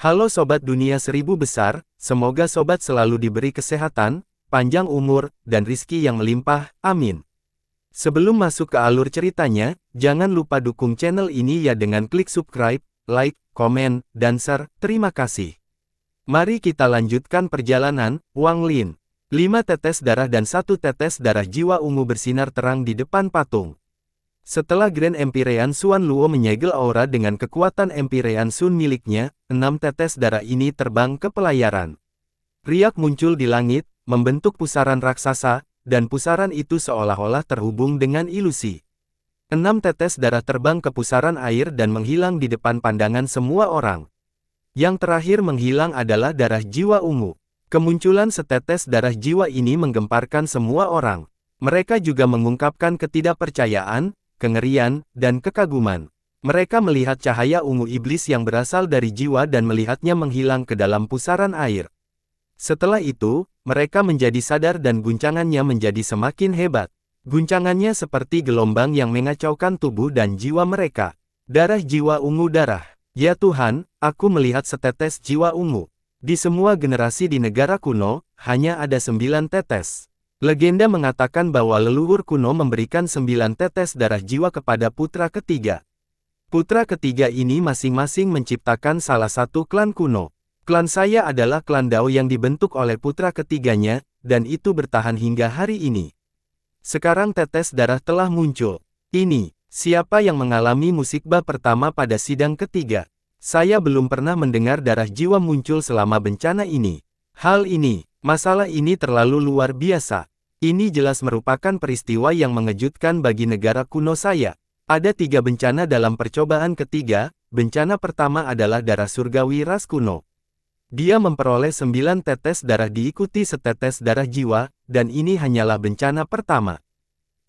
Halo Sobat Dunia Seribu Besar, semoga Sobat selalu diberi kesehatan, panjang umur, dan rizki yang melimpah, amin. Sebelum masuk ke alur ceritanya, jangan lupa dukung channel ini ya dengan klik subscribe, like, komen, dan share, terima kasih. Mari kita lanjutkan perjalanan, Wang Lin. 5 tetes darah dan 1 tetes darah jiwa ungu bersinar terang di depan patung. Setelah Grand Empyrean Xuan Luo menyegel aura dengan kekuatan Empyrean Sun miliknya, 6 tetes darah ini terbang ke pelayaran. Riak muncul di langit, membentuk pusaran raksasa, dan pusaran itu seolah-olah terhubung dengan ilusi. 6 tetes darah terbang ke pusaran air dan menghilang di depan pandangan semua orang. Yang terakhir menghilang adalah darah jiwa ungu. Kemunculan setetes darah jiwa ini menggemparkan semua orang. Mereka juga mengungkapkan ketidakpercayaan, kengerian, dan kekaguman. Mereka melihat cahaya ungu iblis yang berasal dari jiwa dan melihatnya menghilang ke dalam pusaran air. Setelah itu, mereka menjadi sadar dan guncangannya menjadi semakin hebat. Guncangannya seperti gelombang yang mengacaukan tubuh dan jiwa mereka. Darah jiwa ungu darah. Ya Tuhan, aku melihat setetes jiwa ungu. Di semua generasi di negara kuno, hanya ada 9 tetes. Legenda mengatakan bahwa leluhur kuno memberikan 9 tetes darah jiwa kepada putra ketiga. Putra ketiga ini masing-masing menciptakan salah satu klan kuno. Klan saya adalah klan Dao yang dibentuk oleh putra ketiganya, dan itu bertahan hingga hari ini. Sekarang tetes darah telah muncul. Ini, siapa yang mengalami musibah pertama pada sidang ketiga? Saya belum pernah mendengar darah jiwa muncul selama bencana ini. Masalah ini terlalu luar biasa. Ini jelas merupakan peristiwa yang mengejutkan bagi negara kuno saya. Ada 3 bencana dalam percobaan ketiga. Bencana pertama adalah darah surgawi ras kuno. Dia memperoleh 9 tetes darah diikuti setetes darah jiwa, dan ini hanyalah bencana pertama.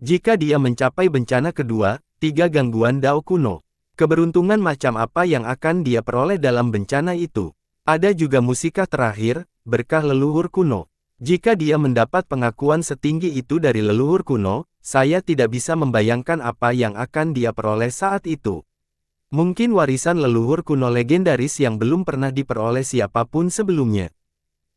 Jika dia mencapai bencana kedua, 3 gangguan Dao kuno. Keberuntungan macam apa yang akan dia peroleh dalam bencana itu? Ada juga musika terakhir, berkah leluhur kuno. Jika dia mendapat pengakuan setinggi itu dari leluhur kuno, saya tidak bisa membayangkan apa yang akan dia peroleh saat itu. Mungkin warisan leluhur kuno legendaris yang belum pernah diperoleh siapapun sebelumnya.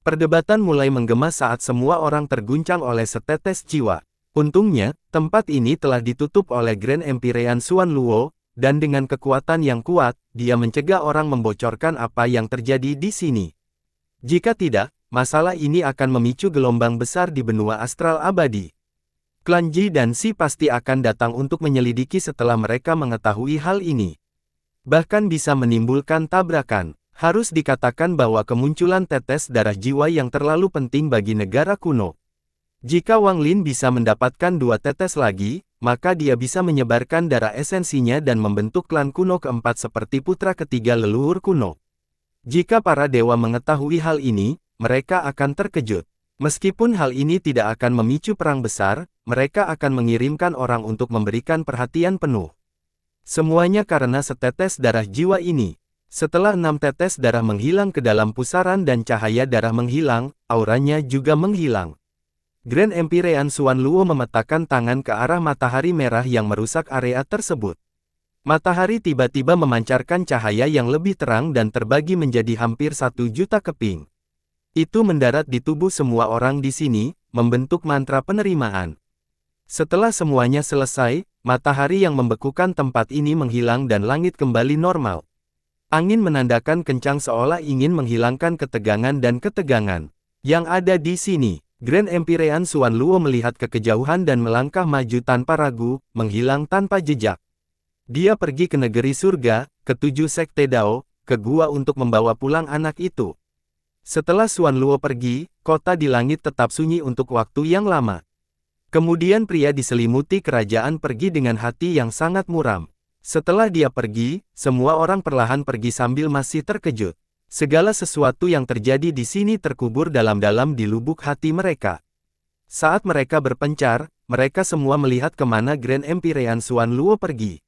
Perdebatan mulai menggema saat semua orang terguncang oleh setetes jiwa. Untungnya, tempat ini telah ditutup oleh Grand Empyrean Xuan Luo, dan dengan kekuatan yang kuat, dia mencegah orang membocorkan apa yang terjadi di sini. Jika tidak, masalah ini akan memicu gelombang besar di benua astral abadi. Klan Ji dan Si pasti akan datang untuk menyelidiki setelah mereka mengetahui hal ini. Bahkan bisa menimbulkan tabrakan. Harus dikatakan bahwa kemunculan tetes darah jiwa yang terlalu penting bagi negara kuno. Jika Wang Lin bisa mendapatkan 2 tetes lagi, maka dia bisa menyebarkan darah esensinya dan membentuk klan kuno keempat seperti putra ketiga leluhur kuno. Jika para dewa mengetahui hal ini, mereka akan terkejut. Meskipun hal ini tidak akan memicu perang besar, mereka akan mengirimkan orang untuk memberikan perhatian penuh. Semuanya karena setetes darah jiwa ini. Setelah 6 tetes darah menghilang ke dalam pusaran dan cahaya darah menghilang, auranya juga menghilang. Grand Empyrean Xuan Luo memetakan tangan ke arah matahari merah yang merusak area tersebut. Matahari tiba-tiba memancarkan cahaya yang lebih terang dan terbagi menjadi hampir 1 juta keping. Itu mendarat di tubuh semua orang di sini, membentuk mantra penerimaan. Setelah semuanya selesai, matahari yang membekukan tempat ini menghilang dan langit kembali normal. Angin menandakan kencang seolah ingin menghilangkan ketegangan dan ketegangan yang ada di sini. Grand Empyrean Xuan Luo melihat ke kejauhan dan melangkah maju tanpa ragu, menghilang tanpa jejak. Dia pergi ke negeri surga, ke 7 sekte Dao, ke gua untuk membawa pulang anak itu. Setelah Xuan Luo pergi, kota di langit tetap sunyi untuk waktu yang lama. Kemudian pria diselimuti kerajaan pergi dengan hati yang sangat muram. Setelah dia pergi, semua orang perlahan pergi sambil masih terkejut. Segala sesuatu yang terjadi di sini terkubur dalam-dalam di lubuk hati mereka. Saat mereka berpencar, mereka semua melihat kemana Grand Empyrean Xuan Luo pergi.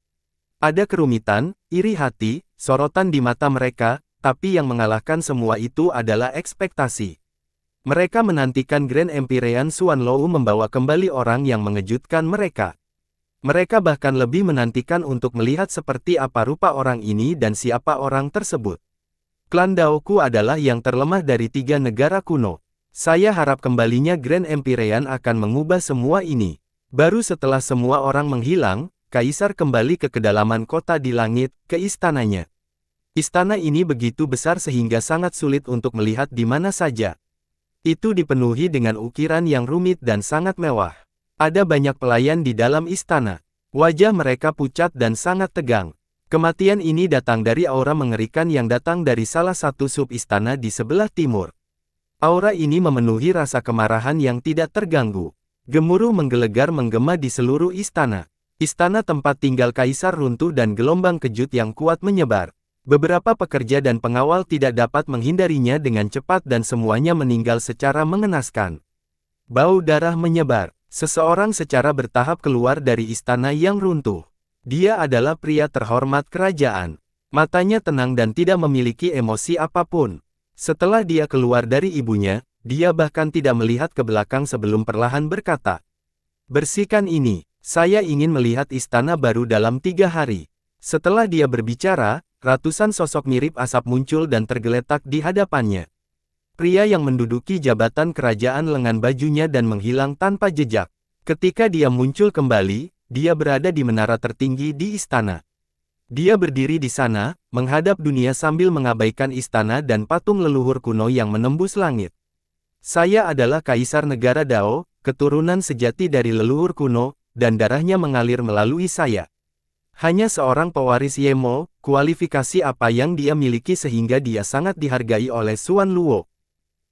Ada kerumitan, iri hati, sorotan di mata mereka, tapi yang mengalahkan semua itu adalah ekspektasi. Mereka menantikan Grand Empyrean Xuan Luo membawa kembali orang yang mengejutkan mereka. Mereka bahkan lebih menantikan untuk melihat seperti apa rupa orang ini dan siapa orang tersebut. Klan Daoku adalah yang terlemah dari 3 negara kuno. Saya harap kembalinya Grand Empyrean akan mengubah semua ini. Baru setelah semua orang menghilang, Kaisar kembali ke kedalaman kota di langit, ke istananya. Istana ini begitu besar sehingga sangat sulit untuk melihat di mana saja. Itu dipenuhi dengan ukiran yang rumit dan sangat mewah. Ada banyak pelayan di dalam istana. Wajah mereka pucat dan sangat tegang. Kematian ini datang dari aura mengerikan yang datang dari salah satu sub istana di sebelah timur. Aura ini memenuhi rasa kemarahan yang tidak terganggu. Gemuruh menggelegar menggema di seluruh istana. Istana tempat tinggal Kaisar runtuh dan gelombang kejut yang kuat menyebar. Beberapa pekerja dan pengawal tidak dapat menghindarinya dengan cepat dan semuanya meninggal secara mengenaskan. Bau darah menyebar. Seseorang secara bertahap keluar dari istana yang runtuh. Dia adalah pria terhormat kerajaan. Matanya tenang dan tidak memiliki emosi apapun. Setelah dia keluar dari ibunya, dia bahkan tidak melihat ke belakang sebelum perlahan berkata, "Bersihkan ini, saya ingin melihat istana baru dalam 3 hari." Setelah dia berbicara, ratusan sosok mirip asap muncul dan tergeletak di hadapannya. Pria yang menduduki jabatan kerajaan lengan bajunya dan menghilang tanpa jejak. Ketika dia muncul kembali, dia berada di menara tertinggi di istana. Dia berdiri di sana, menghadap dunia sambil mengabaikan istana dan patung leluhur kuno yang menembus langit. "Saya adalah Kaisar Negara Dao, keturunan sejati dari leluhur kuno, dan darahnya mengalir melalui saya. Hanya seorang pewaris Yemo, kualifikasi apa yang dia miliki sehingga dia sangat dihargai oleh Xuan Luo."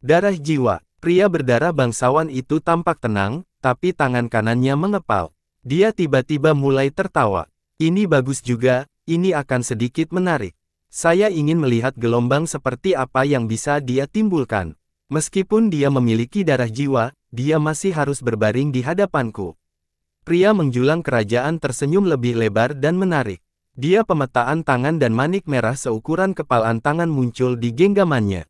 Darah jiwa. Pria berdarah bangsawan itu tampak tenang, tapi tangan kanannya mengepal. Dia tiba-tiba mulai tertawa. "Ini bagus juga, ini akan sedikit menarik. Saya ingin melihat gelombang seperti apa yang bisa dia timbulkan. Meskipun dia memiliki darah jiwa, dia masih harus berbaring di hadapanku." Pria menjulang kerajaan tersenyum lebih lebar dan menarik. Dia pemetaan tangan dan manik merah seukuran kepalan tangan muncul di genggamannya.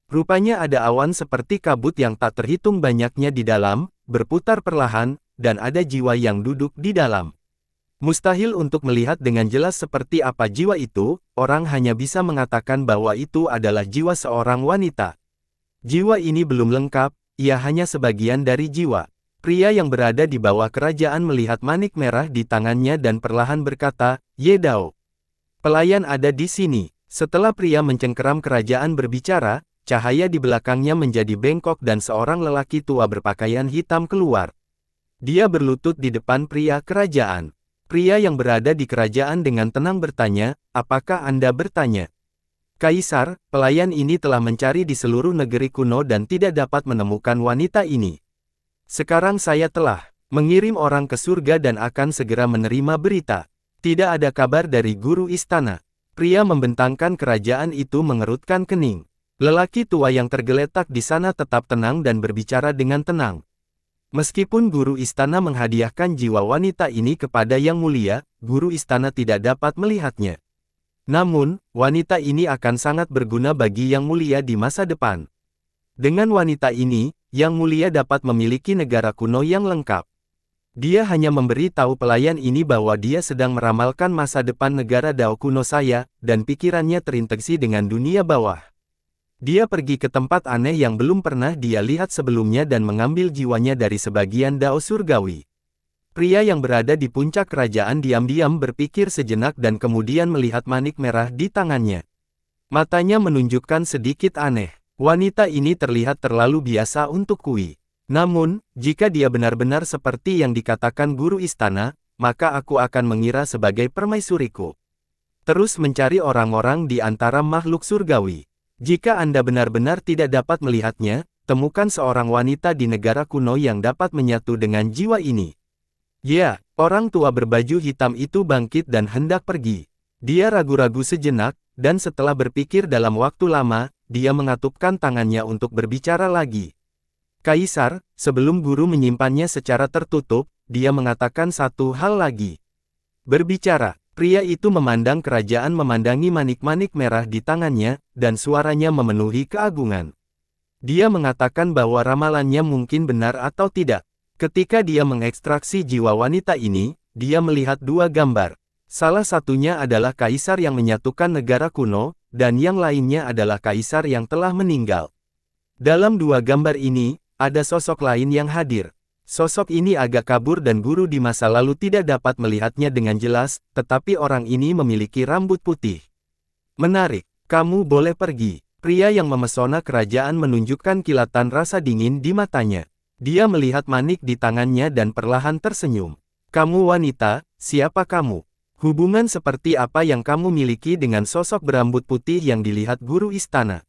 Rupanya ada awan seperti kabut yang tak terhitung banyaknya di dalam, berputar perlahan, dan ada jiwa yang duduk di dalam. Mustahil untuk melihat dengan jelas seperti apa jiwa itu, orang hanya bisa mengatakan bahwa itu adalah jiwa seorang wanita. Jiwa ini belum lengkap, ia hanya sebagian dari jiwa. Pria yang berada di bawah kerajaan melihat manik merah di tangannya dan perlahan berkata, "Ye Dao. Pelayan ada di sini." Setelah pria mencengkeram kerajaan berbicara, cahaya di belakangnya menjadi bengkok dan seorang lelaki tua berpakaian hitam keluar. Dia berlutut di depan pria kerajaan. Pria yang berada di kerajaan dengan tenang bertanya, "Apakah Anda bertanya?" "Kaisar, pelayan ini telah mencari di seluruh negeri kuno dan tidak dapat menemukan wanita ini. Sekarang saya telah mengirim orang ke surga dan akan segera menerima berita. Tidak ada kabar dari guru istana." Pria membentangkan kerajaan itu mengerutkan kening. Lelaki tua yang tergeletak di sana tetap tenang dan berbicara dengan tenang. Meskipun guru istana menghadiahkan jiwa wanita ini kepada Yang Mulia, guru istana tidak dapat melihatnya. Namun, wanita ini akan sangat berguna bagi Yang Mulia di masa depan. Dengan wanita ini, Yang Mulia dapat memiliki negara kuno yang lengkap. Dia hanya memberi tahu pelayan ini bahwa dia sedang meramalkan masa depan negara Dao kuno saya, dan pikirannya terintegrasi dengan dunia bawah. Dia pergi ke tempat aneh yang belum pernah dia lihat sebelumnya dan mengambil jiwanya dari sebagian Dao surgawi. Pria yang berada di puncak kerajaan diam-diam berpikir sejenak dan kemudian melihat manik merah di tangannya. Matanya menunjukkan sedikit aneh. Wanita ini terlihat terlalu biasa untuk Kui. Namun, jika dia benar-benar seperti yang dikatakan guru istana, maka aku akan mengira sebagai permaisuriku. Terus mencari orang-orang di antara makhluk surgawi. Jika Anda benar-benar tidak dapat melihatnya, temukan seorang wanita di negara kuno yang dapat menyatu dengan jiwa ini. Ya, orang tua berbaju hitam itu bangkit dan hendak pergi. Dia ragu-ragu sejenak, dan setelah berpikir dalam waktu lama, dia mengatupkan tangannya untuk berbicara lagi. "Kaisar, sebelum guru menyimpannya secara tertutup, dia mengatakan satu hal lagi." Berbicara. Pria itu memandang kerajaan memandangi manik-manik merah di tangannya, dan suaranya memenuhi keagungan. Dia mengatakan bahwa ramalannya mungkin benar atau tidak. Ketika dia mengekstraksi jiwa wanita ini, dia melihat 2 gambar. Salah satunya adalah kaisar yang menyatukan negara kuno, dan yang lainnya adalah kaisar yang telah meninggal. Dalam dua gambar ini, ada sosok lain yang hadir. Sosok ini agak kabur dan guru di masa lalu tidak dapat melihatnya dengan jelas, tetapi orang ini memiliki rambut putih. Menarik, kamu boleh pergi. Pria yang memesona kerajaan menunjukkan kilatan rasa dingin di matanya. Dia melihat manik di tangannya dan perlahan tersenyum. Kamu wanita, siapa kamu? Hubungan seperti apa yang kamu miliki dengan sosok berambut putih yang dilihat guru istana?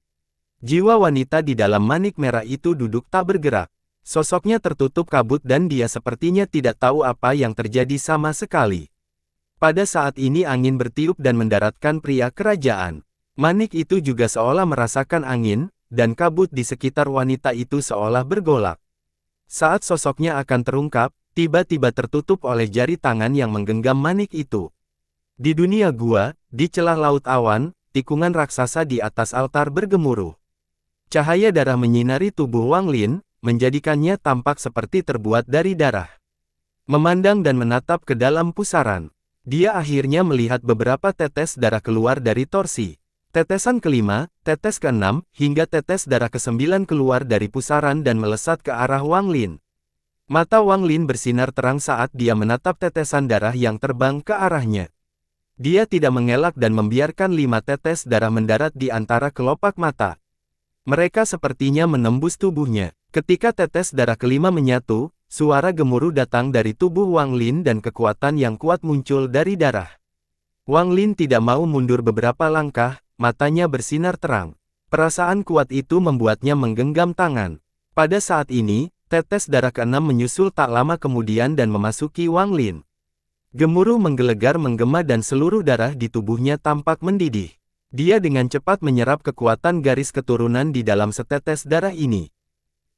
Jiwa wanita di dalam manik merah itu duduk tak bergerak. Sosoknya tertutup kabut dan dia sepertinya tidak tahu apa yang terjadi sama sekali. Pada saat ini angin bertiup dan mendaratkan pria kerajaan. Manik itu juga seolah merasakan angin, dan kabut di sekitar wanita itu seolah bergolak. Saat sosoknya akan terungkap, tiba-tiba tertutup oleh jari tangan yang menggenggam manik itu. Di dunia gua, di celah laut awan, tikungan raksasa di atas altar bergemuruh. Cahaya darah menyinari tubuh Wang Lin, menjadikannya tampak seperti terbuat dari darah. Memandang dan menatap ke dalam pusaran, dia akhirnya melihat beberapa tetes darah keluar dari torsi. Tetesan kelima, tetes keenam, hingga tetes darah kesembilan keluar dari pusaran dan melesat ke arah Wang Lin. Mata Wang Lin bersinar terang saat dia menatap tetesan darah yang terbang ke arahnya. Dia tidak mengelak dan membiarkan 5 tetes darah mendarat di antara kelopak mata. Mereka sepertinya menembus tubuhnya. Ketika tetes darah kelima menyatu, suara gemuruh datang dari tubuh Wang Lin dan kekuatan yang kuat muncul dari darah. Wang Lin tidak mau mundur beberapa langkah, matanya bersinar terang. Perasaan kuat itu membuatnya menggenggam tangan. Pada saat ini, tetes darah keenam menyusul tak lama kemudian dan memasuki Wang Lin. Gemuruh menggelegar menggema dan seluruh darah di tubuhnya tampak mendidih. Dia dengan cepat menyerap kekuatan garis keturunan di dalam setetes darah ini.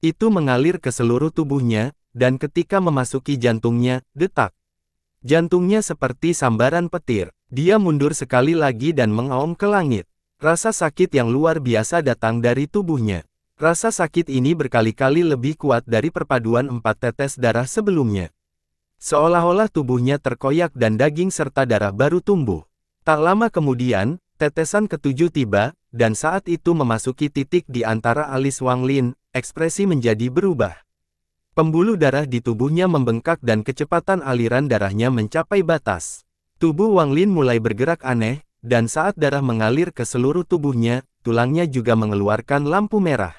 Itu mengalir ke seluruh tubuhnya, dan ketika memasuki jantungnya, detak. Jantungnya seperti sambaran petir. Dia mundur sekali lagi dan mengaum ke langit. Rasa sakit yang luar biasa datang dari tubuhnya. Rasa sakit ini berkali-kali lebih kuat dari perpaduan 4 tetes darah sebelumnya. Seolah-olah tubuhnya terkoyak dan daging serta darah baru tumbuh. Tak lama kemudian, tetesan ketujuh tiba, dan saat itu memasuki titik di antara alis Wang Lin, ekspresi menjadi berubah. Pembuluh darah di tubuhnya membengkak dan kecepatan aliran darahnya mencapai batas. Tubuh Wang Lin mulai bergerak aneh, dan saat darah mengalir ke seluruh tubuhnya, tulangnya juga mengeluarkan lampu merah.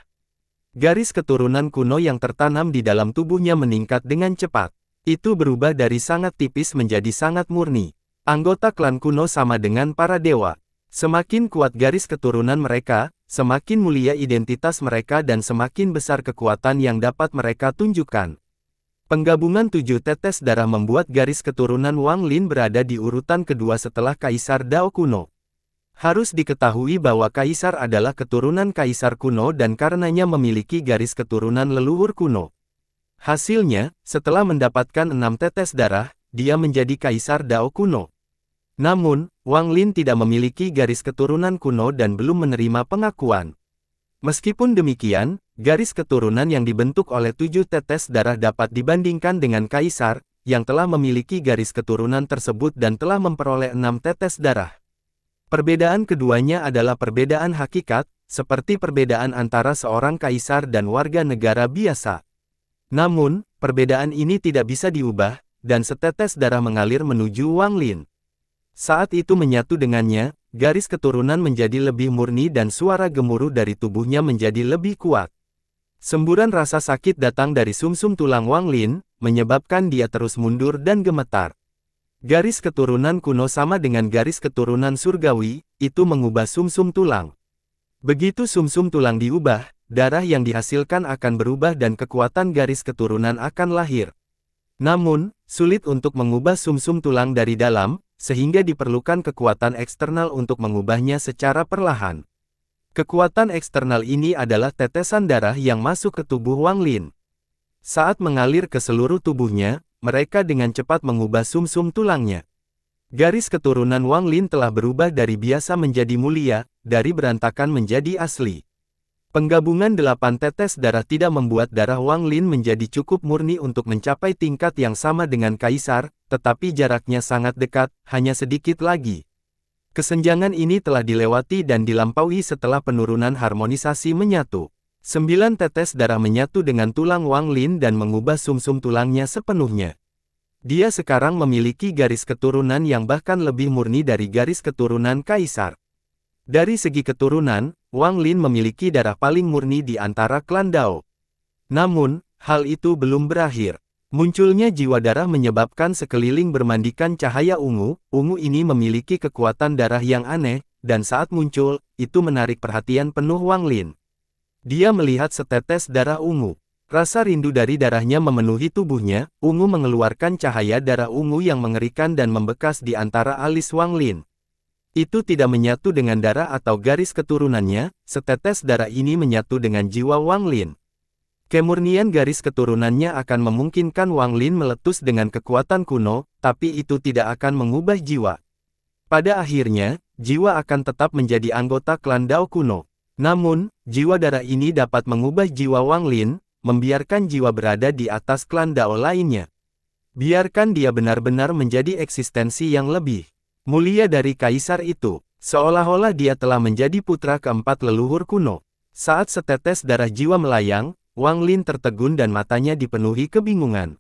Garis keturunan kuno yang tertanam di dalam tubuhnya meningkat dengan cepat. Itu berubah dari sangat tipis menjadi sangat murni. Anggota klan kuno sama dengan para dewa. Semakin kuat garis keturunan mereka, semakin mulia identitas mereka dan semakin besar kekuatan yang dapat mereka tunjukkan. Penggabungan 7 tetes darah membuat garis keturunan Wang Lin berada di urutan kedua setelah Kaisar Dao kuno. Harus diketahui bahwa Kaisar adalah keturunan Kaisar kuno dan karenanya memiliki garis keturunan leluhur kuno. Hasilnya, setelah mendapatkan 6 tetes darah, dia menjadi Kaisar Dao kuno. Namun, Wang Lin tidak memiliki garis keturunan kuno dan belum menerima pengakuan. Meskipun demikian, garis keturunan yang dibentuk oleh 7 tetes darah dapat dibandingkan dengan Kaisar, yang telah memiliki garis keturunan tersebut dan telah memperoleh 6 tetes darah. Perbedaan keduanya adalah perbedaan hakikat, seperti perbedaan antara seorang Kaisar dan warga negara biasa. Namun, perbedaan ini tidak bisa diubah, dan setetes darah mengalir menuju Wang Lin. Saat itu menyatu dengannya, garis keturunan menjadi lebih murni dan suara gemuruh dari tubuhnya menjadi lebih kuat. Semburan rasa sakit datang dari sumsum tulang Wang Lin, menyebabkan dia terus mundur dan gemetar. Garis keturunan kuno sama dengan garis keturunan surgawi, itu mengubah sumsum tulang. Begitu sumsum tulang diubah, darah yang dihasilkan akan berubah dan kekuatan garis keturunan akan lahir. Namun, sulit untuk mengubah sumsum tulang dari dalam, sehingga diperlukan kekuatan eksternal untuk mengubahnya secara perlahan. Kekuatan eksternal ini adalah tetesan darah yang masuk ke tubuh Wang Lin. Saat mengalir ke seluruh tubuhnya, mereka dengan cepat mengubah sumsum tulangnya. Garis keturunan Wang Lin telah berubah dari biasa menjadi mulia, dari berantakan menjadi asli. Penggabungan 8 tetes darah tidak membuat darah Wang Lin menjadi cukup murni untuk mencapai tingkat yang sama dengan Kaisar, tetapi jaraknya sangat dekat, hanya sedikit lagi. Kesenjangan ini telah dilewati dan dilampaui setelah penurunan harmonisasi menyatu. 9 tetes darah menyatu dengan tulang Wang Lin dan mengubah sumsum tulangnya sepenuhnya. Dia sekarang memiliki garis keturunan yang bahkan lebih murni dari garis keturunan kaisar. Dari segi keturunan, Wang Lin memiliki darah paling murni di antara klan Dao. Namun, hal itu belum berakhir. Munculnya jiwa darah menyebabkan sekeliling bermandikan cahaya ungu. Ungu ini memiliki kekuatan darah yang aneh, dan saat muncul, itu menarik perhatian penuh Wang Lin. Dia melihat setetes darah ungu. Rasa rindu dari darahnya memenuhi tubuhnya. Ungu mengeluarkan cahaya darah ungu yang mengerikan dan membekas di antara alis Wang Lin. Itu tidak menyatu dengan darah atau garis keturunannya, setetes darah ini menyatu dengan jiwa Wang Lin. Kemurnian garis keturunannya akan memungkinkan Wang Lin meletus dengan kekuatan kuno, tapi itu tidak akan mengubah jiwa. Pada akhirnya, jiwa akan tetap menjadi anggota klan Dao kuno. Namun, jiwa darah ini dapat mengubah jiwa Wang Lin, membiarkan jiwa berada di atas klan Dao lainnya. Biarkan dia benar-benar menjadi eksistensi yang lebih mulia dari kaisar itu, seolah-olah dia telah menjadi putra keempat leluhur kuno. Saat setetes darah jiwa melayang, Wang Lin tertegun dan matanya dipenuhi kebingungan.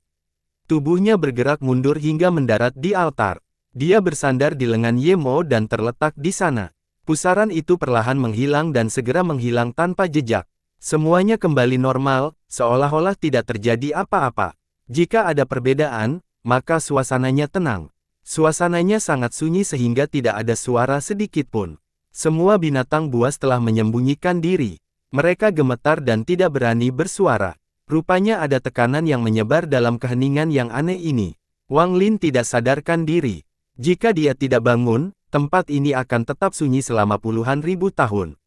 Tubuhnya bergerak mundur hingga mendarat di altar. Dia bersandar di lengan Ye Mo dan terletak di sana. Pusaran itu perlahan menghilang dan segera menghilang tanpa jejak. Semuanya kembali normal, seolah-olah tidak terjadi apa-apa. Jika ada perbedaan, maka suasananya tenang. Suasananya sangat sunyi sehingga tidak ada suara sedikit pun. Semua binatang buas telah menyembunyikan diri. Mereka gemetar dan tidak berani bersuara. Rupanya ada tekanan yang menyebar dalam keheningan yang aneh ini. Wang Lin tidak sadarkan diri. Jika dia tidak bangun, tempat ini akan tetap sunyi selama puluhan ribu tahun.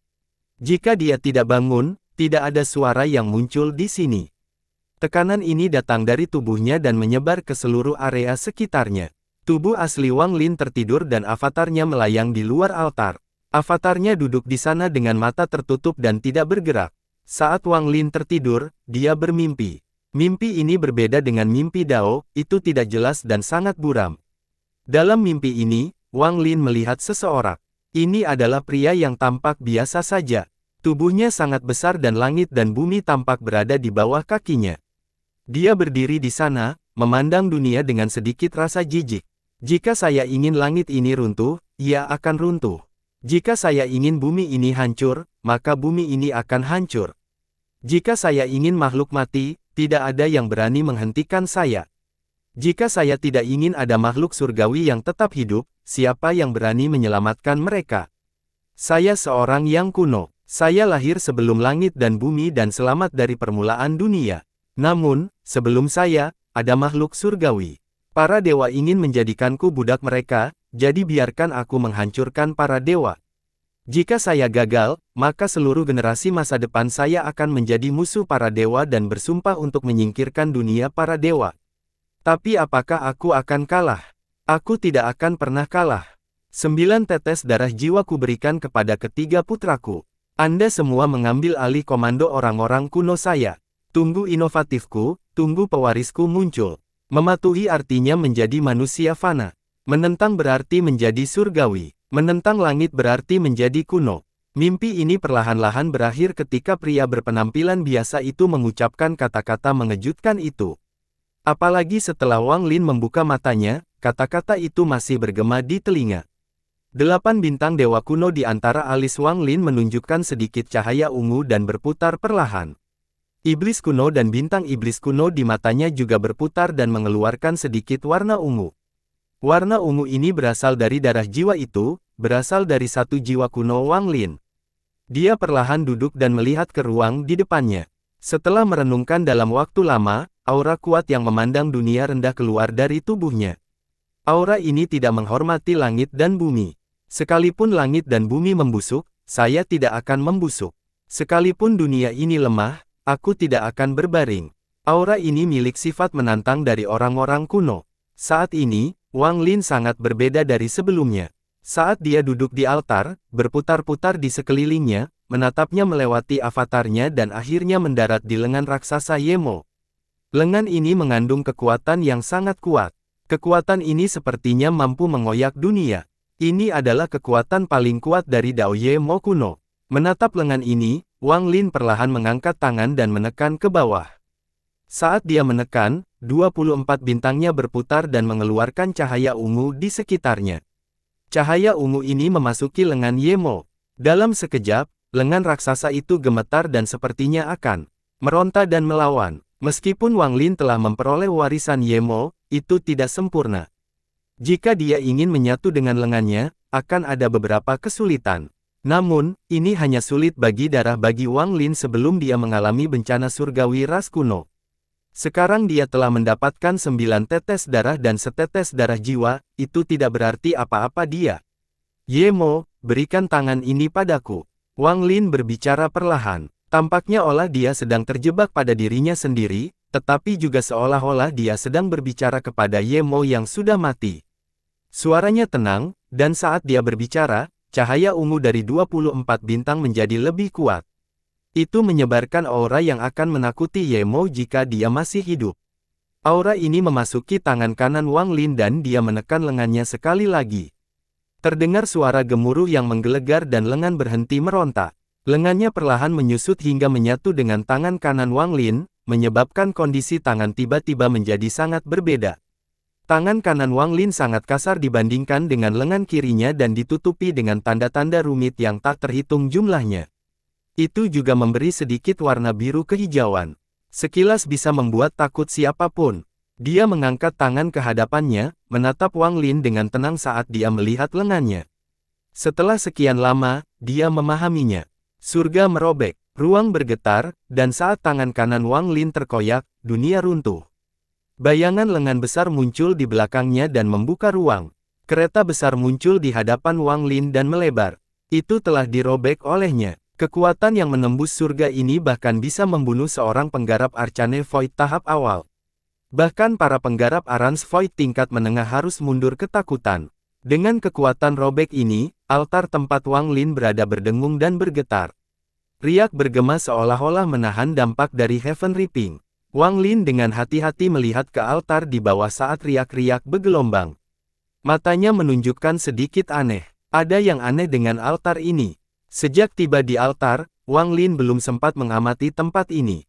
Jika dia tidak bangun, tidak ada suara yang muncul di sini. Tekanan ini datang dari tubuhnya dan menyebar ke seluruh area sekitarnya. Tubuh asli Wang Lin tertidur dan avatarnya melayang di luar altar. Avatarnya duduk di sana dengan mata tertutup dan tidak bergerak. Saat Wang Lin tertidur, dia bermimpi. Mimpi ini berbeda dengan mimpi Dao, itu tidak jelas dan sangat buram. Dalam mimpi ini, Wang Lin melihat seseorang. Ini adalah pria yang tampak biasa saja. Tubuhnya sangat besar dan langit dan bumi tampak berada di bawah kakinya. Dia berdiri di sana, memandang dunia dengan sedikit rasa jijik. Jika saya ingin langit ini runtuh, ia akan runtuh. Jika saya ingin bumi ini hancur, maka bumi ini akan hancur. Jika saya ingin makhluk mati, tidak ada yang berani menghentikan saya. Jika saya tidak ingin ada makhluk surgawi yang tetap hidup, siapa yang berani menyelamatkan mereka? Saya seorang yang kuno. Saya lahir sebelum langit dan bumi dan selamat dari permulaan dunia. Namun, sebelum saya, ada makhluk surgawi. Para dewa ingin menjadikanku budak mereka, jadi biarkan aku menghancurkan para dewa. Jika saya gagal, maka seluruh generasi masa depan saya akan menjadi musuh para dewa dan bersumpah untuk menyingkirkan dunia para dewa. Tapi apakah aku akan kalah? Aku tidak akan pernah kalah. 9 tetes darah jiwa kuberikan kepada ketiga putraku. Anda semua mengambil alih komando orang-orang kuno saya. Tunggu inovatifku, tunggu pewarisku muncul. Mematuhi artinya menjadi manusia fana. Menentang berarti menjadi surgawi. Menentang langit berarti menjadi kuno. Mimpi ini perlahan-lahan berakhir ketika pria berpenampilan biasa itu mengucapkan kata-kata mengejutkan itu. Apalagi setelah Wang Lin membuka matanya, kata-kata itu masih bergema di telinga. 8 bintang dewa kuno di antara alis Wang Lin menunjukkan sedikit cahaya ungu dan berputar perlahan. Iblis kuno dan bintang iblis kuno di matanya juga berputar dan mengeluarkan sedikit warna ungu. Warna ungu ini berasal dari darah jiwa itu, berasal dari satu jiwa kuno Wang Lin. Dia perlahan duduk dan melihat ke ruang di depannya. Setelah merenungkan dalam waktu lama, aura kuat yang memandang dunia rendah keluar dari tubuhnya. Aura ini tidak menghormati langit dan bumi. Sekalipun langit dan bumi membusuk, saya tidak akan membusuk. Sekalipun dunia ini lemah, aku tidak akan berbaring. Aura ini milik sifat menantang dari orang-orang kuno. Saat ini, Wang Lin sangat berbeda dari sebelumnya. Saat dia duduk di altar, berputar-putar di sekelilingnya, menatapnya melewati avatarnya dan akhirnya mendarat di lengan raksasa Ye Mo. Lengan ini mengandung kekuatan yang sangat kuat. Kekuatan ini sepertinya mampu mengoyak dunia. Ini adalah kekuatan paling kuat dari Dao Ye Mo kuno. Menatap lengan ini, Wang Lin perlahan mengangkat tangan dan menekan ke bawah. Saat dia menekan, 24 bintangnya berputar dan mengeluarkan cahaya ungu di sekitarnya. Cahaya ungu ini memasuki lengan Ye Mo. Dalam sekejap, lengan raksasa itu gemetar dan sepertinya akan meronta dan melawan. Meskipun Wang Lin telah memperoleh warisan Ye Mo, itu tidak sempurna. Jika dia ingin menyatu dengan lengannya, akan ada beberapa kesulitan. Namun, ini hanya sulit bagi Wang Lin sebelum dia mengalami bencana surgawi ras kuno. Sekarang dia telah mendapatkan 9 tetes darah dan setetes darah jiwa, itu tidak berarti apa-apa dia. Ye Mo, berikan tangan ini padaku. Wang Lin berbicara perlahan. Tampaknya olah dia sedang terjebak pada dirinya sendiri, tetapi juga seolah-olah dia sedang berbicara kepada Ye Mo yang sudah mati. Suaranya tenang, dan saat dia berbicara, cahaya ungu dari 24 bintang menjadi lebih kuat. Itu menyebarkan aura yang akan menakuti Ye Mo jika dia masih hidup. Aura ini memasuki tangan kanan Wang Lin dan dia menekan lengannya sekali lagi. Terdengar suara gemuruh yang menggelegar dan lengan berhenti meronta. Lengannya perlahan menyusut hingga menyatu dengan tangan kanan Wang Lin, menyebabkan kondisi tangan tiba-tiba menjadi sangat berbeda. Tangan kanan Wang Lin sangat kasar dibandingkan dengan lengan kirinya dan ditutupi dengan tanda-tanda rumit yang tak terhitung jumlahnya. Itu juga memberi sedikit warna biru kehijauan. Sekilas bisa membuat takut siapapun. Dia mengangkat tangan ke hadapannya, menatap Wang Lin dengan tenang saat dia melihat lengannya. Setelah sekian lama, dia memahaminya. Surga merobek, ruang bergetar, dan saat tangan kanan Wang Lin terkoyak, dunia runtuh. Bayangan lengan besar muncul di belakangnya dan membuka ruang. Kereta besar muncul di hadapan Wang Lin dan melebar. Itu telah dirobek olehnya. Kekuatan yang menembus surga ini bahkan bisa membunuh seorang penggarap Arcane Void tahap awal. Bahkan para penggarap Arcane Void tingkat menengah harus mundur ketakutan. Dengan kekuatan robek ini, altar tempat Wang Lin berada berdengung dan bergetar. Riak bergema seolah-olah menahan dampak dari Heaven Reaping. Wang Lin dengan hati-hati melihat ke altar di bawah saat riak-riak bergelombang. Matanya menunjukkan sedikit aneh. Ada yang aneh dengan altar ini. Sejak tiba di altar, Wang Lin belum sempat mengamati tempat ini.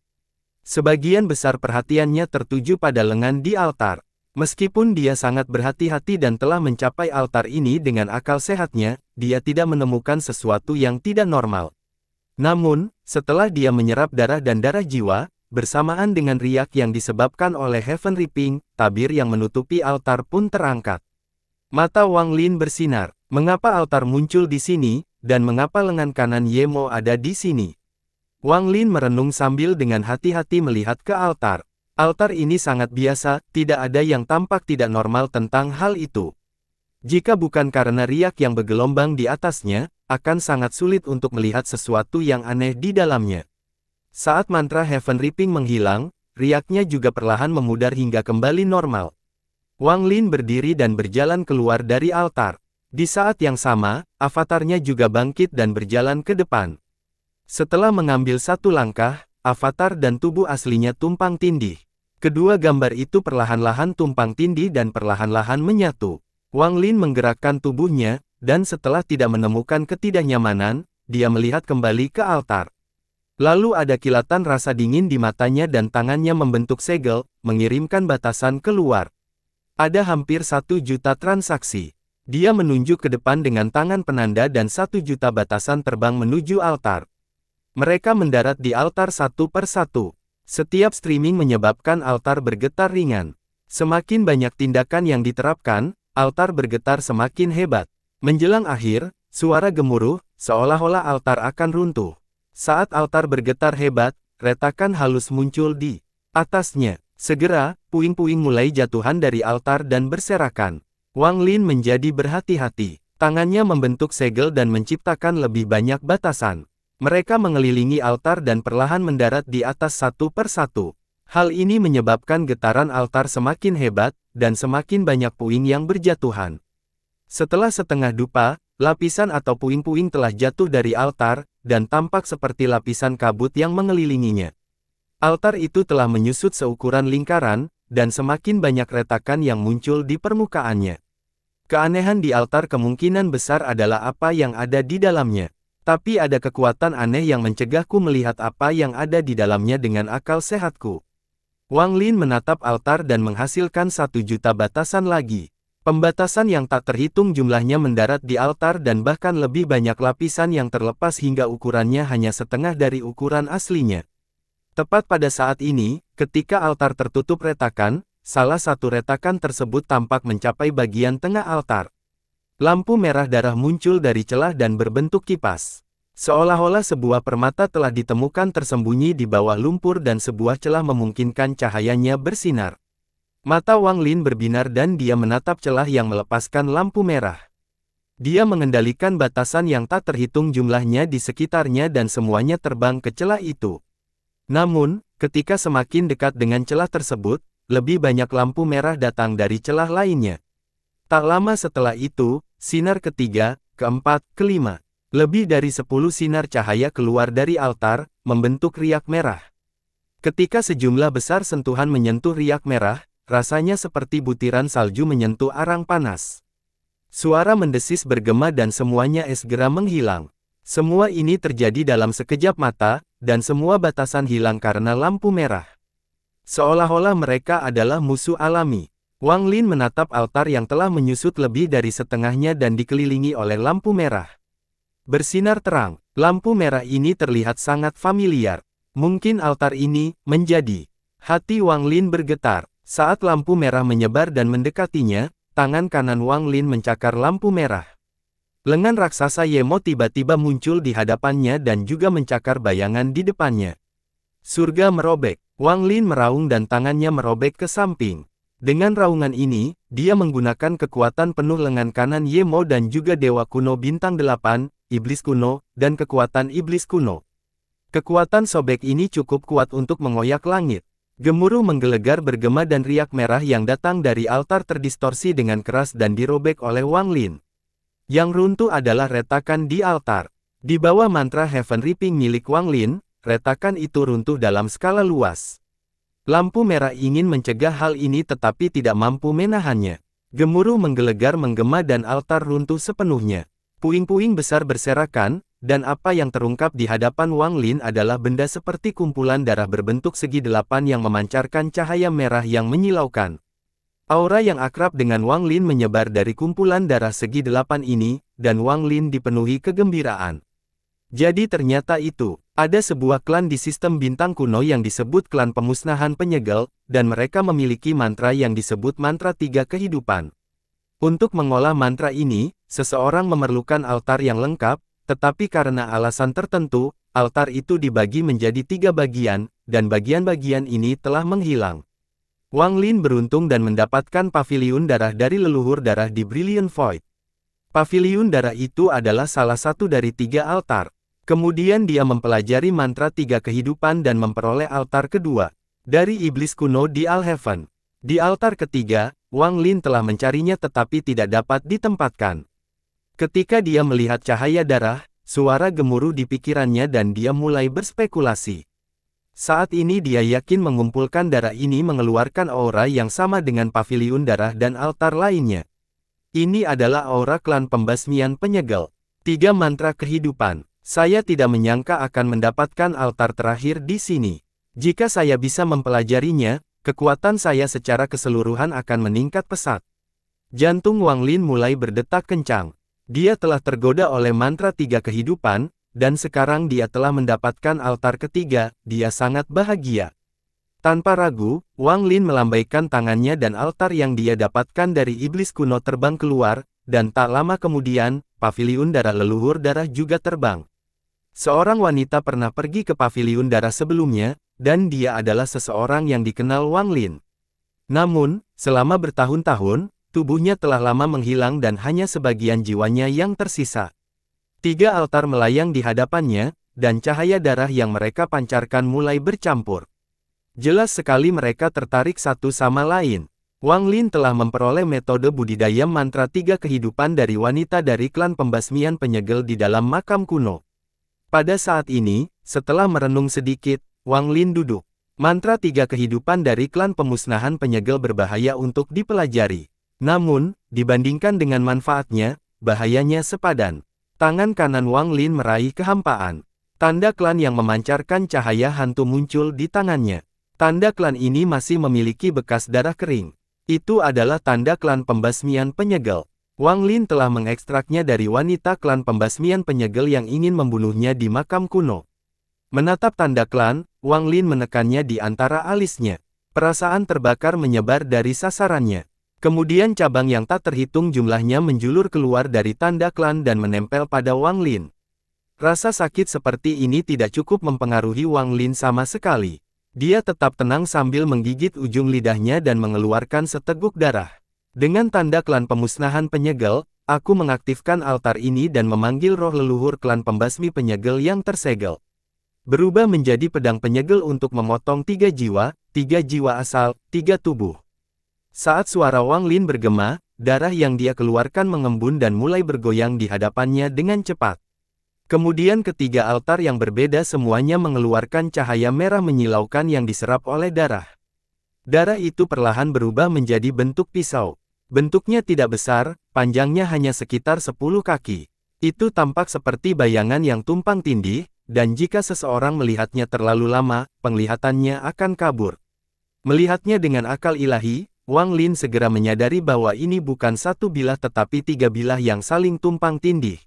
Sebagian besar perhatiannya tertuju pada lengan di altar. Meskipun dia sangat berhati-hati dan telah mencapai altar ini dengan akal sehatnya, dia tidak menemukan sesuatu yang tidak normal. Namun, setelah dia menyerap darah dan darah jiwa, bersamaan dengan riak yang disebabkan oleh Heaven Reaping, tabir yang menutupi altar pun terangkat. Mata Wang Lin bersinar. Mengapa altar muncul di sini, dan mengapa lengan kanan Ye Mo ada di sini? Wang Lin merenung sambil dengan hati-hati melihat ke altar. Altar ini sangat biasa, tidak ada yang tampak tidak normal tentang hal itu. Jika bukan karena riak yang bergelombang di atasnya, akan sangat sulit untuk melihat sesuatu yang aneh di dalamnya. Saat mantra Heaven Reaping menghilang, riaknya juga perlahan memudar hingga kembali normal. Wang Lin berdiri dan berjalan keluar dari altar. Di saat yang sama, avatarnya juga bangkit dan berjalan ke depan. Setelah mengambil satu langkah, avatar dan tubuh aslinya tumpang tindih. Kedua gambar itu perlahan-lahan tumpang tindih dan perlahan-lahan menyatu. Wang Lin menggerakkan tubuhnya, dan setelah tidak menemukan ketidaknyamanan, dia melihat kembali ke altar. Lalu ada kilatan rasa dingin di matanya dan tangannya membentuk segel, mengirimkan batasan keluar. Ada hampir 1 juta transaksi. Dia menunjuk ke depan dengan tangan penanda dan 1 juta batasan terbang menuju altar. Mereka mendarat di altar satu per satu. Setiap streaming menyebabkan altar bergetar ringan. Semakin banyak tindakan yang diterapkan, altar bergetar semakin hebat. Menjelang akhir, suara gemuruh, seolah-olah altar akan runtuh. Saat altar bergetar hebat, retakan halus muncul di atasnya. Segera, puing-puing mulai jatuhan dari altar dan berserakan. Wang Lin menjadi berhati-hati. Tangannya membentuk segel dan menciptakan lebih banyak batasan. Mereka mengelilingi altar dan perlahan mendarat di atas satu per satu. Hal ini menyebabkan getaran altar semakin hebat, dan semakin banyak puing yang berjatuhan. Setelah setengah dupa, lapisan atau puing-puing telah jatuh dari altar, dan tampak seperti lapisan kabut yang mengelilinginya. Altar itu telah menyusut seukuran lingkaran, dan semakin banyak retakan yang muncul di permukaannya. Keanehan di altar kemungkinan besar adalah apa yang ada di dalamnya. Tapi ada kekuatan aneh yang mencegahku melihat apa yang ada di dalamnya dengan akal sehatku. Wang Lin menatap altar dan menghasilkan 1 juta batasan lagi. Pembatasan yang tak terhitung jumlahnya mendarat di altar dan bahkan lebih banyak lapisan yang terlepas hingga ukurannya hanya setengah dari ukuran aslinya. Tepat pada saat ini, ketika altar tertutup retakan, salah satu retakan tersebut tampak mencapai bagian tengah altar. Lampu merah darah muncul dari celah dan berbentuk kipas. Seolah-olah sebuah permata telah ditemukan tersembunyi di bawah lumpur dan sebuah celah memungkinkan cahayanya bersinar. Mata Wang Lin berbinar dan dia menatap celah yang melepaskan lampu merah. Dia mengendalikan batasan yang tak terhitung jumlahnya di sekitarnya dan semuanya terbang ke celah itu. Namun, ketika semakin dekat dengan celah tersebut, lebih banyak lampu merah datang dari celah lainnya. Tak lama setelah itu, sinar ketiga, keempat, kelima. Lebih dari 10 sinar cahaya keluar dari altar, membentuk riak merah. Ketika sejumlah besar sentuhan menyentuh riak merah, rasanya seperti butiran salju menyentuh arang panas. Suara mendesis bergema dan semuanya segera menghilang. Semua ini terjadi dalam sekejap mata, dan semua batasan hilang karena lampu merah. Seolah-olah mereka adalah musuh alami. Wang Lin menatap altar yang telah menyusut lebih dari setengahnya dan dikelilingi oleh lampu merah. Bersinar terang, lampu merah ini terlihat sangat familiar. Mungkin altar ini menjadi. Hati Wang Lin bergetar. Saat lampu merah menyebar dan mendekatinya, tangan kanan Wang Lin mencakar lampu merah. Lengan raksasa Yemo tiba-tiba muncul di hadapannya dan juga mencakar bayangan di depannya. Surga merobek. Wang Lin meraung dan tangannya merobek ke samping. Dengan raungan ini, dia menggunakan kekuatan penuh lengan kanan Yemo dan juga Dewa Kuno Bintang 8, Iblis Kuno, dan kekuatan Iblis Kuno. Kekuatan sobek ini cukup kuat untuk mengoyak langit. Gemuruh menggelegar bergema dan riak merah yang datang dari altar terdistorsi dengan keras dan dirobek oleh Wang Lin. Yang runtuh adalah retakan di altar. Di bawah mantra Heaven Reaping milik Wang Lin, retakan itu runtuh dalam skala luas. Lampu merah ingin mencegah hal ini tetapi tidak mampu menahannya. Gemuruh menggelegar menggema dan altar runtuh sepenuhnya. Puing-puing besar berserakan, dan apa yang terungkap di hadapan Wang Lin adalah benda seperti kumpulan darah berbentuk segi 8 yang memancarkan cahaya merah yang menyilaukan. Aura yang akrab dengan Wang Lin menyebar dari kumpulan darah segi 8 ini, dan Wang Lin dipenuhi kegembiraan. Jadi ternyata itu, ada sebuah klan di sistem bintang kuno yang disebut klan pemusnahan penyegel, dan mereka memiliki mantra yang disebut mantra 3 kehidupan. Untuk mengolah mantra ini, seseorang memerlukan altar yang lengkap, tetapi karena alasan tertentu, altar itu dibagi menjadi 3 bagian, dan bagian-bagian ini telah menghilang. Wang Lin beruntung dan mendapatkan paviliun darah dari leluhur darah di Brilliant Void. Paviliun darah itu adalah salah satu dari 3 altar. Kemudian dia mempelajari mantra 3 kehidupan dan memperoleh altar kedua dari Iblis Kuno di Alheaven. Di altar ketiga, Wang Lin telah mencarinya tetapi tidak dapat ditempatkan. Ketika dia melihat cahaya darah, suara gemuruh di pikirannya dan dia mulai berspekulasi. Saat ini dia yakin mengumpulkan darah ini mengeluarkan aura yang sama dengan paviliun darah dan altar lainnya. Ini adalah aura klan pembasmian penyegel. 3 mantra kehidupan. Saya tidak menyangka akan mendapatkan altar terakhir di sini. Jika saya bisa mempelajarinya, kekuatan saya secara keseluruhan akan meningkat pesat. Jantung Wang Lin mulai berdetak kencang. Dia telah tergoda oleh mantra 3 kehidupan, dan sekarang dia telah mendapatkan altar ketiga, dia sangat bahagia. Tanpa ragu, Wang Lin melambaikan tangannya dan altar yang dia dapatkan dari Iblis Kuno terbang keluar, dan tak lama kemudian, paviliun darah leluhur darah juga terbang. Seorang wanita pernah pergi ke paviliun darah sebelumnya, dan dia adalah seseorang yang dikenal Wang Lin. Namun, selama bertahun-tahun, tubuhnya telah lama menghilang dan hanya sebagian jiwanya yang tersisa. 3 altar melayang di hadapannya, dan cahaya darah yang mereka pancarkan mulai bercampur. Jelas sekali mereka tertarik satu sama lain. Wang Lin telah memperoleh metode budidaya mantra 3 kehidupan dari wanita dari klan pembasmian penyegel di dalam makam kuno. Pada saat ini, setelah merenung sedikit, Wang Lin duduk. Mantra 3 kehidupan dari klan pemusnahan penyegel berbahaya untuk dipelajari. Namun, dibandingkan dengan manfaatnya, bahayanya sepadan. Tangan kanan Wang Lin meraih kehampaan. Tanda klan yang memancarkan cahaya hantu muncul di tangannya. Tanda klan ini masih memiliki bekas darah kering. Itu adalah tanda klan pembasmian penyegel. Wang Lin telah mengekstraknya dari wanita klan pembasmian penyegel yang ingin membunuhnya di makam kuno. Menatap tanda klan, Wang Lin menekannya di antara alisnya. Perasaan terbakar menyebar dari sasarannya. Kemudian cabang yang tak terhitung jumlahnya menjulur keluar dari tanda klan dan menempel pada Wang Lin. Rasa sakit seperti ini tidak cukup mempengaruhi Wang Lin sama sekali. Dia tetap tenang sambil menggigit ujung lidahnya dan mengeluarkan seteguk darah. Dengan tanda klan pemusnahan penyegel, aku mengaktifkan altar ini dan memanggil roh leluhur klan pembasmi penyegel yang tersegel. Berubah menjadi pedang penyegel untuk memotong 3 jiwa asal, 3 tubuh. Saat suara Wang Lin bergema, darah yang dia keluarkan mengembun dan mulai bergoyang di hadapannya dengan cepat. Kemudian ketiga altar yang berbeda semuanya mengeluarkan cahaya merah menyilaukan yang diserap oleh darah. Darah itu perlahan berubah menjadi bentuk pisau. Bentuknya tidak besar, panjangnya hanya sekitar 10 kaki. Itu tampak seperti bayangan yang tumpang tindih, dan jika seseorang melihatnya terlalu lama, penglihatannya akan kabur. Melihatnya dengan akal ilahi, Wang Lin segera menyadari bahwa ini bukan satu bilah tetapi 3 bilah yang saling tumpang tindih.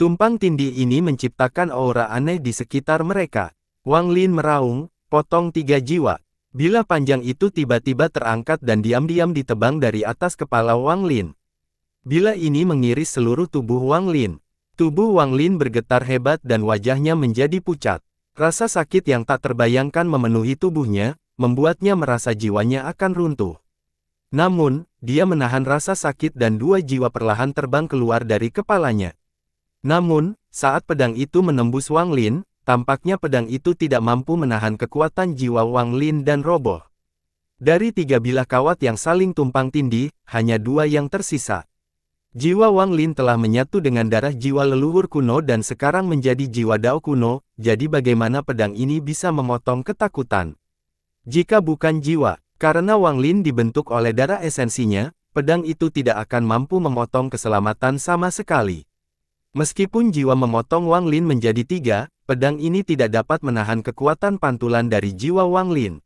Tumpang tindih ini menciptakan aura aneh di sekitar mereka. Wang Lin meraung, potong 3 jiwa. Bilah panjang itu tiba-tiba terangkat dan diam-diam ditebang dari atas kepala Wang Lin. Bilah ini mengiris seluruh tubuh Wang Lin. Tubuh Wang Lin bergetar hebat dan wajahnya menjadi pucat. Rasa sakit yang tak terbayangkan memenuhi tubuhnya, membuatnya merasa jiwanya akan runtuh. Namun, dia menahan rasa sakit dan 2 jiwa perlahan terbang keluar dari kepalanya. Namun, saat pedang itu menembus Wang Lin, tampaknya pedang itu tidak mampu menahan kekuatan jiwa Wang Lin dan roboh. Dari 3 bilah kawat yang saling tumpang tindih, hanya 2 yang tersisa. Jiwa Wang Lin telah menyatu dengan darah jiwa leluhur kuno dan sekarang menjadi jiwa Dao kuno, jadi bagaimana pedang ini bisa memotong ketakutan? Jika bukan jiwa, karena Wang Lin dibentuk oleh darah esensinya, pedang itu tidak akan mampu memotong keselamatan sama sekali. Meskipun jiwa memotong Wang Lin menjadi 3, pedang ini tidak dapat menahan kekuatan pantulan dari jiwa Wang Lin.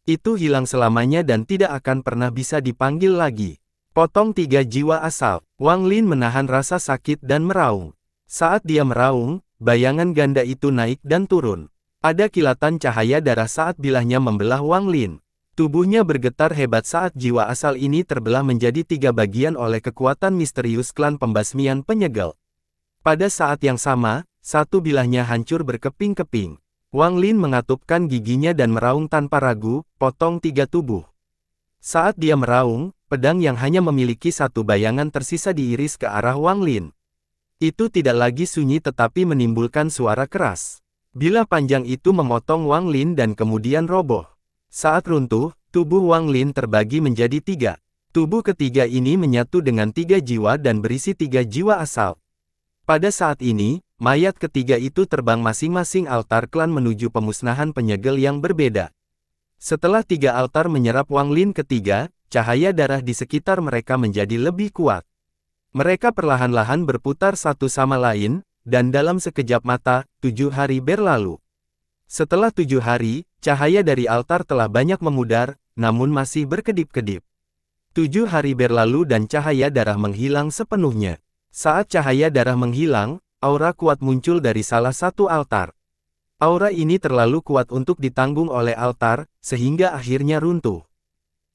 Itu hilang selamanya dan tidak akan pernah bisa dipanggil lagi. Potong 3 jiwa asal. Wang Lin menahan rasa sakit dan meraung. Saat dia meraung, bayangan ganda itu naik dan turun. Ada kilatan cahaya darah saat bilahnya membelah Wang Lin. Tubuhnya bergetar hebat saat jiwa asal ini terbelah menjadi 3 bagian oleh kekuatan misterius klan pembasmian penyegel. Pada saat yang sama, satu bilahnya hancur berkeping-keping. Wang Lin mengatupkan giginya dan meraung tanpa ragu, potong 3 tubuh. Saat dia meraung, pedang yang hanya memiliki satu bayangan tersisa diiris ke arah Wang Lin. Itu tidak lagi sunyi tetapi menimbulkan suara keras. Bilah panjang itu memotong Wang Lin dan kemudian roboh. Saat runtuh, tubuh Wang Lin terbagi menjadi 3. Tubuh ketiga ini menyatu dengan 3 jiwa dan berisi 3 jiwa asal. Pada saat ini, mayat ketiga itu terbang masing-masing altar klan menuju pemusnahan penyegel yang berbeda. Setelah 3 altar menyerap Wang Lin ketiga, cahaya darah di sekitar mereka menjadi lebih kuat. Mereka perlahan-lahan berputar satu sama lain, dan dalam sekejap mata, 7 hari berlalu. Setelah 7 hari, cahaya dari altar telah banyak memudar, namun masih berkedip-kedip. 7 hari berlalu dan cahaya darah menghilang sepenuhnya. Saat cahaya darah menghilang, aura kuat muncul dari salah satu altar. Aura ini terlalu kuat untuk ditanggung oleh altar, sehingga akhirnya runtuh.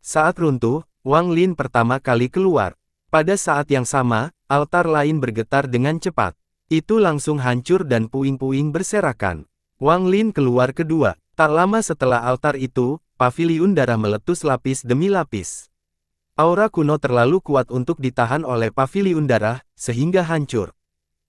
Saat runtuh, Wang Lin pertama kali keluar. Pada saat yang sama, altar lain bergetar dengan cepat. Itu langsung hancur dan puing-puing berserakan. Wang Lin keluar kedua. Tak lama setelah altar itu, paviliun darah meletus lapis demi lapis. Aura kuno terlalu kuat untuk ditahan oleh paviliun darah, sehingga hancur.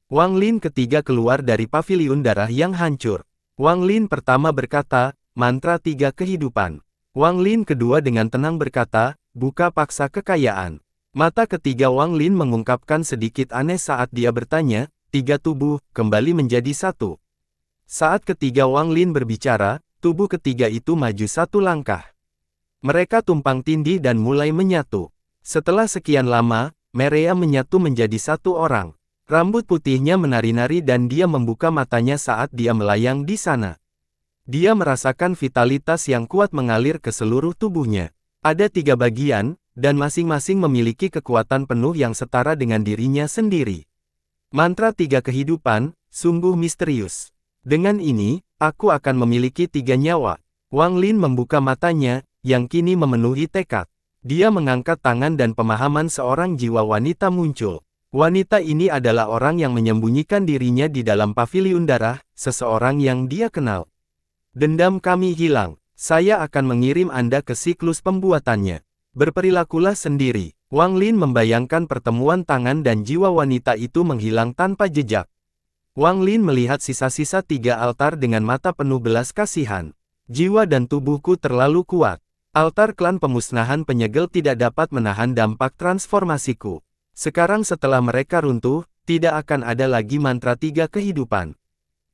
Wang Lin ketiga keluar dari paviliun darah yang hancur. Wang Lin pertama berkata, mantra 3 kehidupan. Wang Lin kedua dengan tenang berkata, buka paksa kekayaan. Mata ketiga Wang Lin mengungkapkan sedikit aneh saat dia bertanya, 3 tubuh, kembali menjadi 1. Saat ketiga Wang Lin berbicara, tubuh ketiga itu maju 1 langkah. Mereka tumpang tindih dan mulai menyatu. Setelah sekian lama, Merea menyatu menjadi satu orang. Rambut putihnya menari-nari dan dia membuka matanya saat dia melayang di sana. Dia merasakan vitalitas yang kuat mengalir ke seluruh tubuhnya. Ada 3 bagian, dan masing-masing memiliki kekuatan penuh yang setara dengan dirinya sendiri. Mantra 3 kehidupan, sungguh misterius. Dengan ini, aku akan memiliki 3 nyawa. Wang Lin membuka matanya, yang kini memenuhi tekad. Dia mengangkat tangan dan pemahaman seorang jiwa wanita muncul. Wanita ini adalah orang yang menyembunyikan dirinya di dalam paviliun darah, seseorang yang dia kenal. Dendam kami hilang. Saya akan mengirim Anda ke siklus pembuatannya. Berperilakulah sendiri. Wang Lin membayangkan pertemuan tangan dan jiwa wanita itu menghilang tanpa jejak. Wang Lin melihat sisa-sisa 3 altar dengan mata penuh belas kasihan. Jiwa dan tubuhku terlalu kuat. Altar klan pemusnahan penyegel tidak dapat menahan dampak transformasiku. Sekarang setelah mereka runtuh, tidak akan ada lagi mantra 3 kehidupan.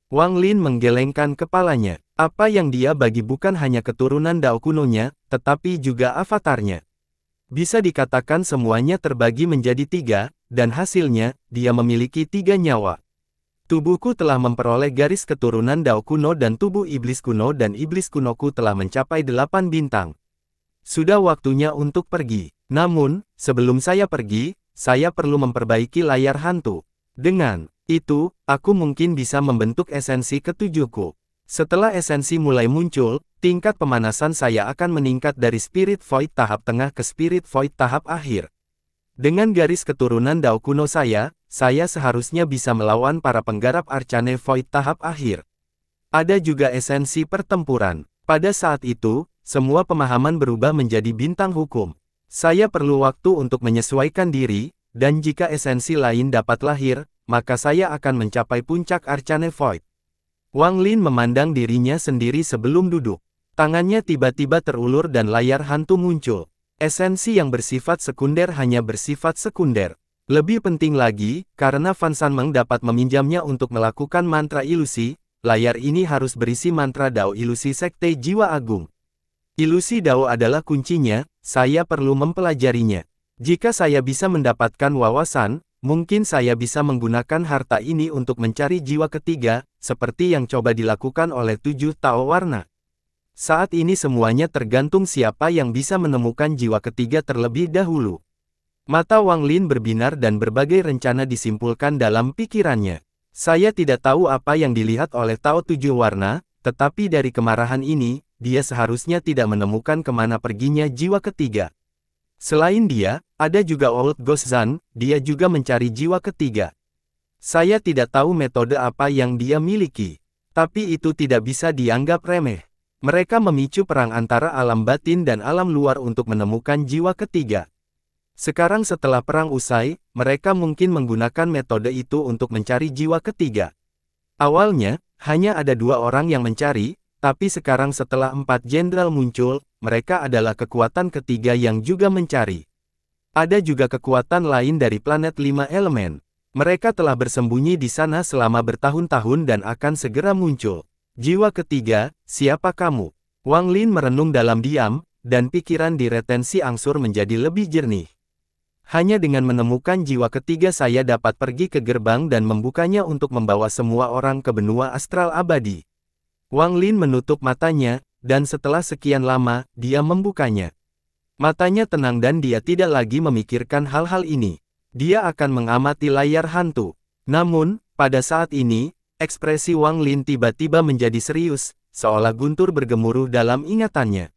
Wang Lin menggelengkan kepalanya. Apa yang dia bagi bukan hanya keturunan Dao kunonya, tetapi juga avatarnya. Bisa dikatakan semuanya terbagi menjadi 3, dan hasilnya, dia memiliki 3 nyawa. Tubuhku telah memperoleh garis keturunan Dao kuno dan tubuh iblis kuno dan iblis kunoku telah mencapai 8 bintang. Sudah waktunya untuk pergi. Namun, sebelum saya pergi, saya perlu memperbaiki layar hantu. Dengan itu, aku mungkin bisa membentuk esensi ketujuhku. Setelah esensi mulai muncul, tingkat pemanasan saya akan meningkat dari Spirit Void tahap tengah ke Spirit Void tahap akhir. Dengan garis keturunan Dao kuno saya seharusnya bisa melawan para penggarap Arcane Void tahap akhir. Ada juga esensi pertempuran. Pada saat itu, semua pemahaman berubah menjadi bintang hukum. Saya perlu waktu untuk menyesuaikan diri, dan jika esensi lain dapat lahir, maka saya akan mencapai puncak Arcane Void. Wang Lin memandang dirinya sendiri sebelum duduk. Tangannya tiba-tiba terulur dan layar hantu muncul. Esensi yang bersifat sekunder hanya bersifat sekunder. Lebih penting lagi, karena Fan Sanmeng dapat meminjamnya untuk melakukan mantra ilusi, layar ini harus berisi mantra Dao ilusi Sekte Jiwa Agung. Ilusi Dao adalah kuncinya, saya perlu mempelajarinya. Jika saya bisa mendapatkan wawasan, mungkin saya bisa menggunakan harta ini untuk mencari jiwa ketiga, seperti yang coba dilakukan oleh 7 Tao warna. Saat ini semuanya tergantung siapa yang bisa menemukan jiwa ketiga terlebih dahulu. Mata Wang Lin berbinar dan berbagai rencana disimpulkan dalam pikirannya. Saya tidak tahu apa yang dilihat oleh Tao 7 warna, tetapi dari kemarahan ini, dia seharusnya tidak menemukan kemana perginya jiwa ketiga. Selain dia, ada juga Old Ghost Zan, dia juga mencari jiwa ketiga. Saya tidak tahu metode apa yang dia miliki. Tapi itu tidak bisa dianggap remeh. Mereka memicu perang antara alam batin dan alam luar untuk menemukan jiwa ketiga. Sekarang setelah perang usai, mereka mungkin menggunakan metode itu untuk mencari jiwa ketiga. Awalnya, hanya ada 2 orang yang mencari, tapi sekarang setelah 4 jenderal muncul, mereka adalah kekuatan ketiga yang juga mencari. Ada juga kekuatan lain dari planet 5 elemen. Mereka telah bersembunyi di sana selama bertahun-tahun dan akan segera muncul. Jiwa ketiga, siapa kamu? Wang Lin merenung dalam diam, dan pikiran di retensi angsur menjadi lebih jernih. Hanya dengan menemukan jiwa ketiga saya dapat pergi ke gerbang dan membukanya untuk membawa semua orang ke benua astral abadi. Wang Lin menutup matanya, dan setelah sekian lama, dia membukanya. Matanya tenang dan dia tidak lagi memikirkan hal-hal ini. Dia akan mengamati layar hantu. Namun, pada saat ini, ekspresi Wang Lin tiba-tiba menjadi serius, seolah guntur bergemuruh dalam ingatannya.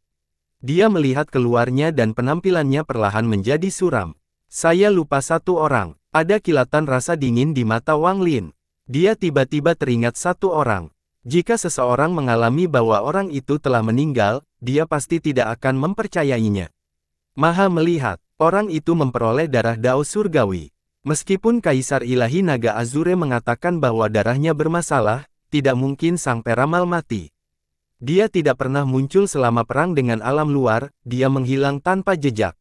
Dia melihat keluarnya dan penampilannya perlahan menjadi suram. Saya lupa 1 orang. Ada kilatan rasa dingin di mata Wang Lin. Dia tiba-tiba teringat 1 orang. Jika seseorang mengalami bahwa orang itu telah meninggal, dia pasti tidak akan mempercayainya. Maha melihat, orang itu memperoleh darah Dao surgawi. Meskipun Kaisar Ilahi Naga Azure mengatakan bahwa darahnya bermasalah, tidak mungkin sang peramal mati. Dia tidak pernah muncul selama perang dengan alam luar, dia menghilang tanpa jejak.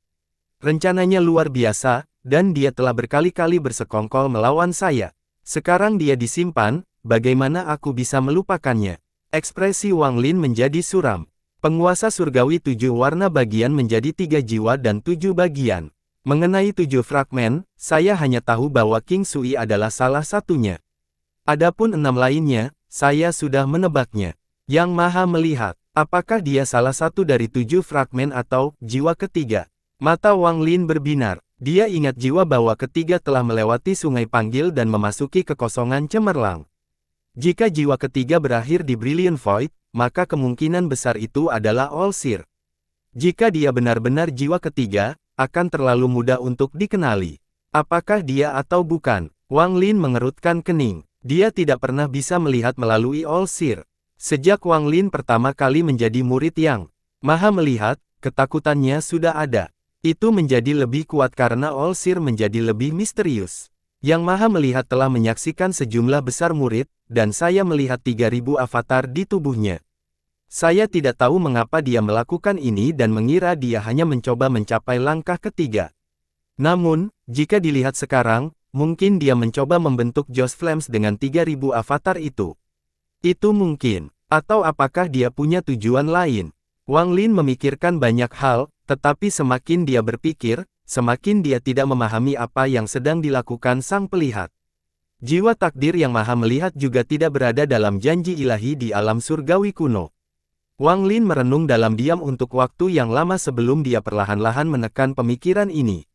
Rencananya luar biasa, dan dia telah berkali-kali bersekongkol melawan saya. Sekarang dia disimpan, bagaimana aku bisa melupakannya? Ekspresi Wang Lin menjadi suram. Penguasa surgawi 7 warna bagian menjadi 3 jiwa dan 7 bagian. Mengenai 7 fragmen, saya hanya tahu bahwa King Sui adalah salah satunya. Adapun 6 lainnya, saya sudah menebaknya. Yang Maha Melihat, apakah dia salah satu dari 7 fragmen atau jiwa ketiga? Mata Wang Lin berbinar. Dia ingat jiwa bahwa ketiga telah melewati sungai panggil dan memasuki kekosongan cemerlang. Jika jiwa ketiga berakhir di Brilliant Void, maka kemungkinan besar itu adalah All Seer. Jika dia benar-benar jiwa ketiga, akan terlalu mudah untuk dikenali. Apakah dia atau bukan? Wang Lin mengerutkan kening. Dia tidak pernah bisa melihat melalui All Seer. Sejak Wang Lin pertama kali menjadi murid yang Maha Melihat, ketakutannya sudah ada. Itu menjadi lebih kuat karena All Seer menjadi lebih misterius. Yang Maha Melihat telah menyaksikan sejumlah besar murid, dan saya melihat 3000 avatar di tubuhnya. Saya tidak tahu mengapa dia melakukan ini dan mengira dia hanya mencoba mencapai langkah ketiga. Namun, jika dilihat sekarang, mungkin dia mencoba membentuk Joss Flames dengan 3000 avatar itu. Itu mungkin. Atau apakah dia punya tujuan lain? Wang Lin memikirkan banyak hal, tetapi semakin dia berpikir, semakin dia tidak memahami apa yang sedang dilakukan sang pelihat. Jiwa takdir yang Maha Melihat juga tidak berada dalam janji ilahi di alam surgawi kuno. Wang Lin merenung dalam diam untuk waktu yang lama sebelum dia perlahan-lahan menekan pemikiran ini.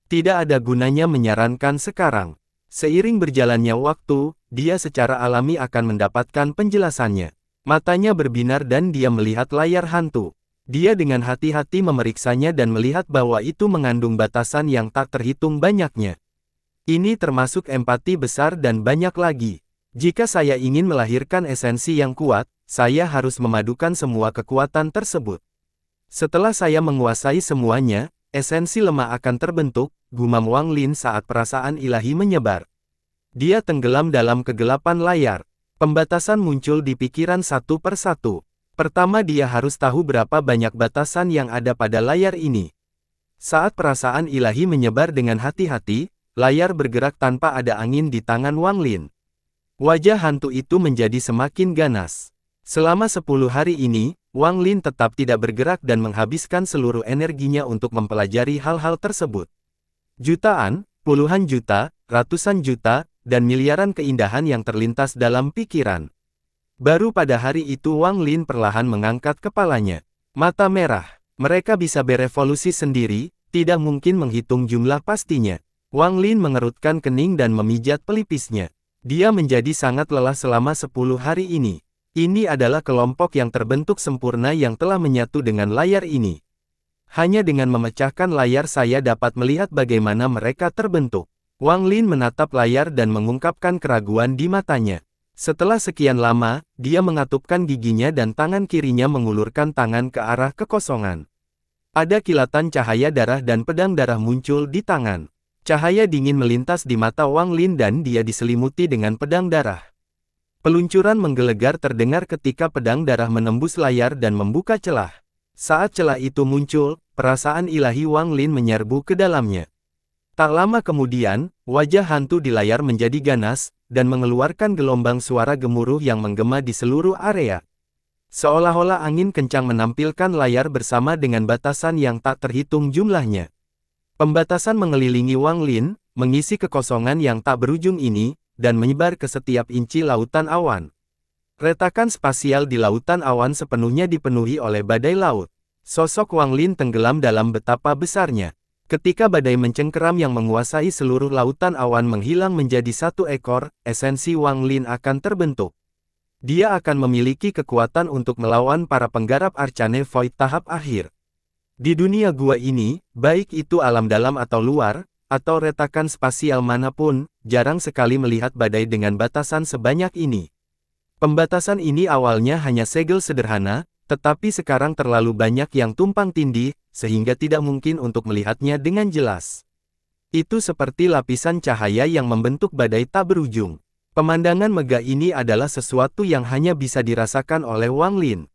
Tidak ada gunanya menyarankan sekarang. Seiring berjalannya waktu, dia secara alami akan mendapatkan penjelasannya. Matanya berbinar dan dia melihat layar hantu. Dia dengan hati-hati memeriksanya dan melihat bahwa itu mengandung batasan yang tak terhitung banyaknya. Ini termasuk empati besar dan banyak lagi. Jika saya ingin melahirkan esensi yang kuat, saya harus memadukan semua kekuatan tersebut. Setelah saya menguasai semuanya, esensi lemah akan terbentuk, gumam Wang Lin saat perasaan ilahi menyebar. Dia tenggelam dalam kegelapan layar. Pembatasan muncul di pikiran satu persatu. Pertama dia harus tahu berapa banyak batasan yang ada pada layar ini. Saat perasaan ilahi menyebar dengan hati-hati, layar bergerak tanpa ada angin di tangan Wang Lin. Wajah hantu itu menjadi semakin ganas. Selama 10 hari ini, Wang Lin tetap tidak bergerak dan menghabiskan seluruh energinya untuk mempelajari hal-hal tersebut. Jutaan, puluhan juta, ratusan juta, dan miliaran keindahan yang terlintas dalam pikiran. Baru pada hari itu Wang Lin perlahan mengangkat kepalanya. Mata merah. Mereka bisa berevolusi sendiri, tidak mungkin menghitung jumlah pastinya. Wang Lin mengerutkan kening dan memijat pelipisnya. Dia menjadi sangat lelah selama 10 hari ini. Ini adalah kelompok yang terbentuk sempurna yang telah menyatu dengan layar ini. Hanya dengan memecahkan layar saya dapat melihat bagaimana mereka terbentuk. Wang Lin menatap layar dan mengungkapkan keraguan di matanya. Setelah sekian lama, dia mengatupkan giginya dan tangan kirinya mengulurkan tangan ke arah kekosongan. Ada kilatan cahaya darah dan pedang darah muncul di tangan. Cahaya dingin melintas di mata Wang Lin dan dia diselimuti dengan pedang darah. Peluncuran menggelegar terdengar ketika pedang darah menembus layar dan membuka celah. Saat celah itu muncul, perasaan ilahi Wang Lin menyerbu ke dalamnya. Tak lama kemudian, wajah hantu di layar menjadi ganas, dan mengeluarkan gelombang suara gemuruh yang menggema di seluruh area. Seolah-olah angin kencang menampilkan layar bersama dengan batasan yang tak terhitung jumlahnya. Pembatasan mengelilingi Wang Lin, mengisi kekosongan yang tak berujung ini, dan menyebar ke setiap inci lautan awan. Retakan spasial di lautan awan sepenuhnya dipenuhi oleh badai laut. Sosok Wang Lin tenggelam dalam betapa besarnya. Ketika badai mencengkeram yang menguasai seluruh lautan awan menghilang menjadi satu ekor, esensi Wang Lin akan terbentuk. Dia akan memiliki kekuatan untuk melawan para penggarap Arcane Void tahap akhir. Di dunia gua ini, baik itu alam dalam atau luar, atau retakan spasial manapun, jarang sekali melihat badai dengan batasan sebanyak ini. Pembatasan ini awalnya hanya segel sederhana, tetapi sekarang terlalu banyak yang tumpang tindih, sehingga tidak mungkin untuk melihatnya dengan jelas. Itu seperti lapisan cahaya yang membentuk badai tak berujung. Pemandangan megah ini adalah sesuatu yang hanya bisa dirasakan oleh Wang Lin.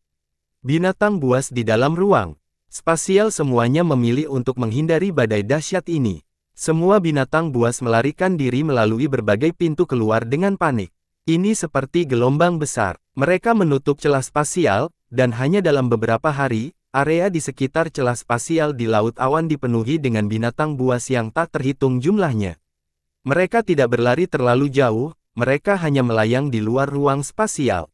Binatang buas di dalam ruang. Spasial semuanya memilih untuk menghindari badai dahsyat ini. Semua binatang buas melarikan diri melalui berbagai pintu keluar dengan panik. Ini seperti gelombang besar. Mereka menutup celah spasial, dan hanya dalam beberapa hari, area di sekitar celah spasial di Laut Awan dipenuhi dengan binatang buas yang tak terhitung jumlahnya. Mereka tidak berlari terlalu jauh, mereka hanya melayang di luar ruang spasial.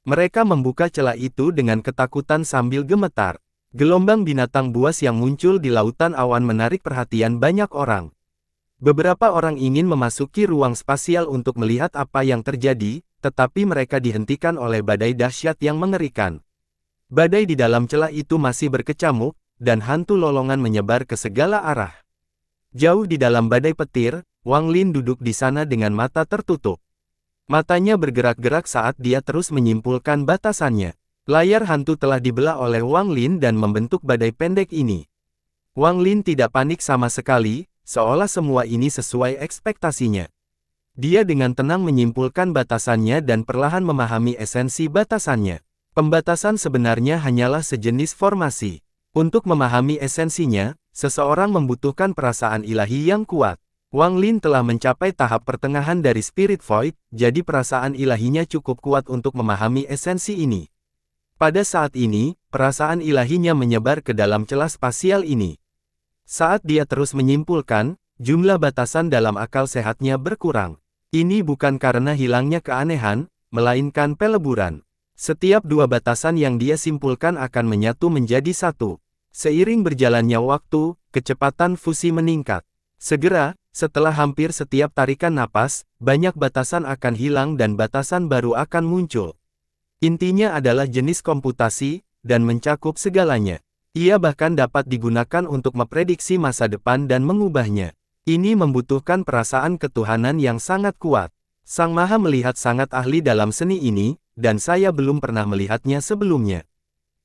Mereka membuka celah itu dengan ketakutan sambil gemetar. Gelombang binatang buas yang muncul di lautan awan menarik perhatian banyak orang. Beberapa orang ingin memasuki ruang spasial untuk melihat apa yang terjadi, tetapi mereka dihentikan oleh badai dahsyat yang mengerikan. Badai di dalam celah itu masih berkecamuk, dan hantu lolongan menyebar ke segala arah. Jauh di dalam badai petir, Wang Lin duduk di sana dengan mata tertutup. Matanya bergerak-gerak saat dia terus menyimpulkan batasannya. Layar hantu telah dibelah oleh Wang Lin dan membentuk badai pendek ini. Wang Lin tidak panik sama sekali, seolah semua ini sesuai ekspektasinya. Dia dengan tenang menyimpulkan batasannya dan perlahan memahami esensi batasannya. Pembatasan sebenarnya hanyalah sejenis formasi. Untuk memahami esensinya, seseorang membutuhkan perasaan ilahi yang kuat. Wang Lin telah mencapai tahap pertengahan dari Spirit Void, jadi perasaan ilahinya cukup kuat untuk memahami esensi ini. Pada saat ini, perasaan ilahinya menyebar ke dalam celah spasial ini. Saat dia terus menyimpulkan, jumlah batasan dalam akal sehatnya berkurang. Ini bukan karena hilangnya keanehan, melainkan peleburan. Setiap dua batasan yang dia simpulkan akan menyatu menjadi satu. Seiring berjalannya waktu, kecepatan fusi meningkat. Segera, setelah hampir setiap tarikan napas, banyak batasan akan hilang dan batasan baru akan muncul. Intinya adalah jenis komputasi, dan mencakup segalanya. Ia bahkan dapat digunakan untuk memprediksi masa depan dan mengubahnya. Ini membutuhkan perasaan ketuhanan yang sangat kuat. Sang Maha melihat sangat ahli dalam seni ini, dan saya belum pernah melihatnya sebelumnya.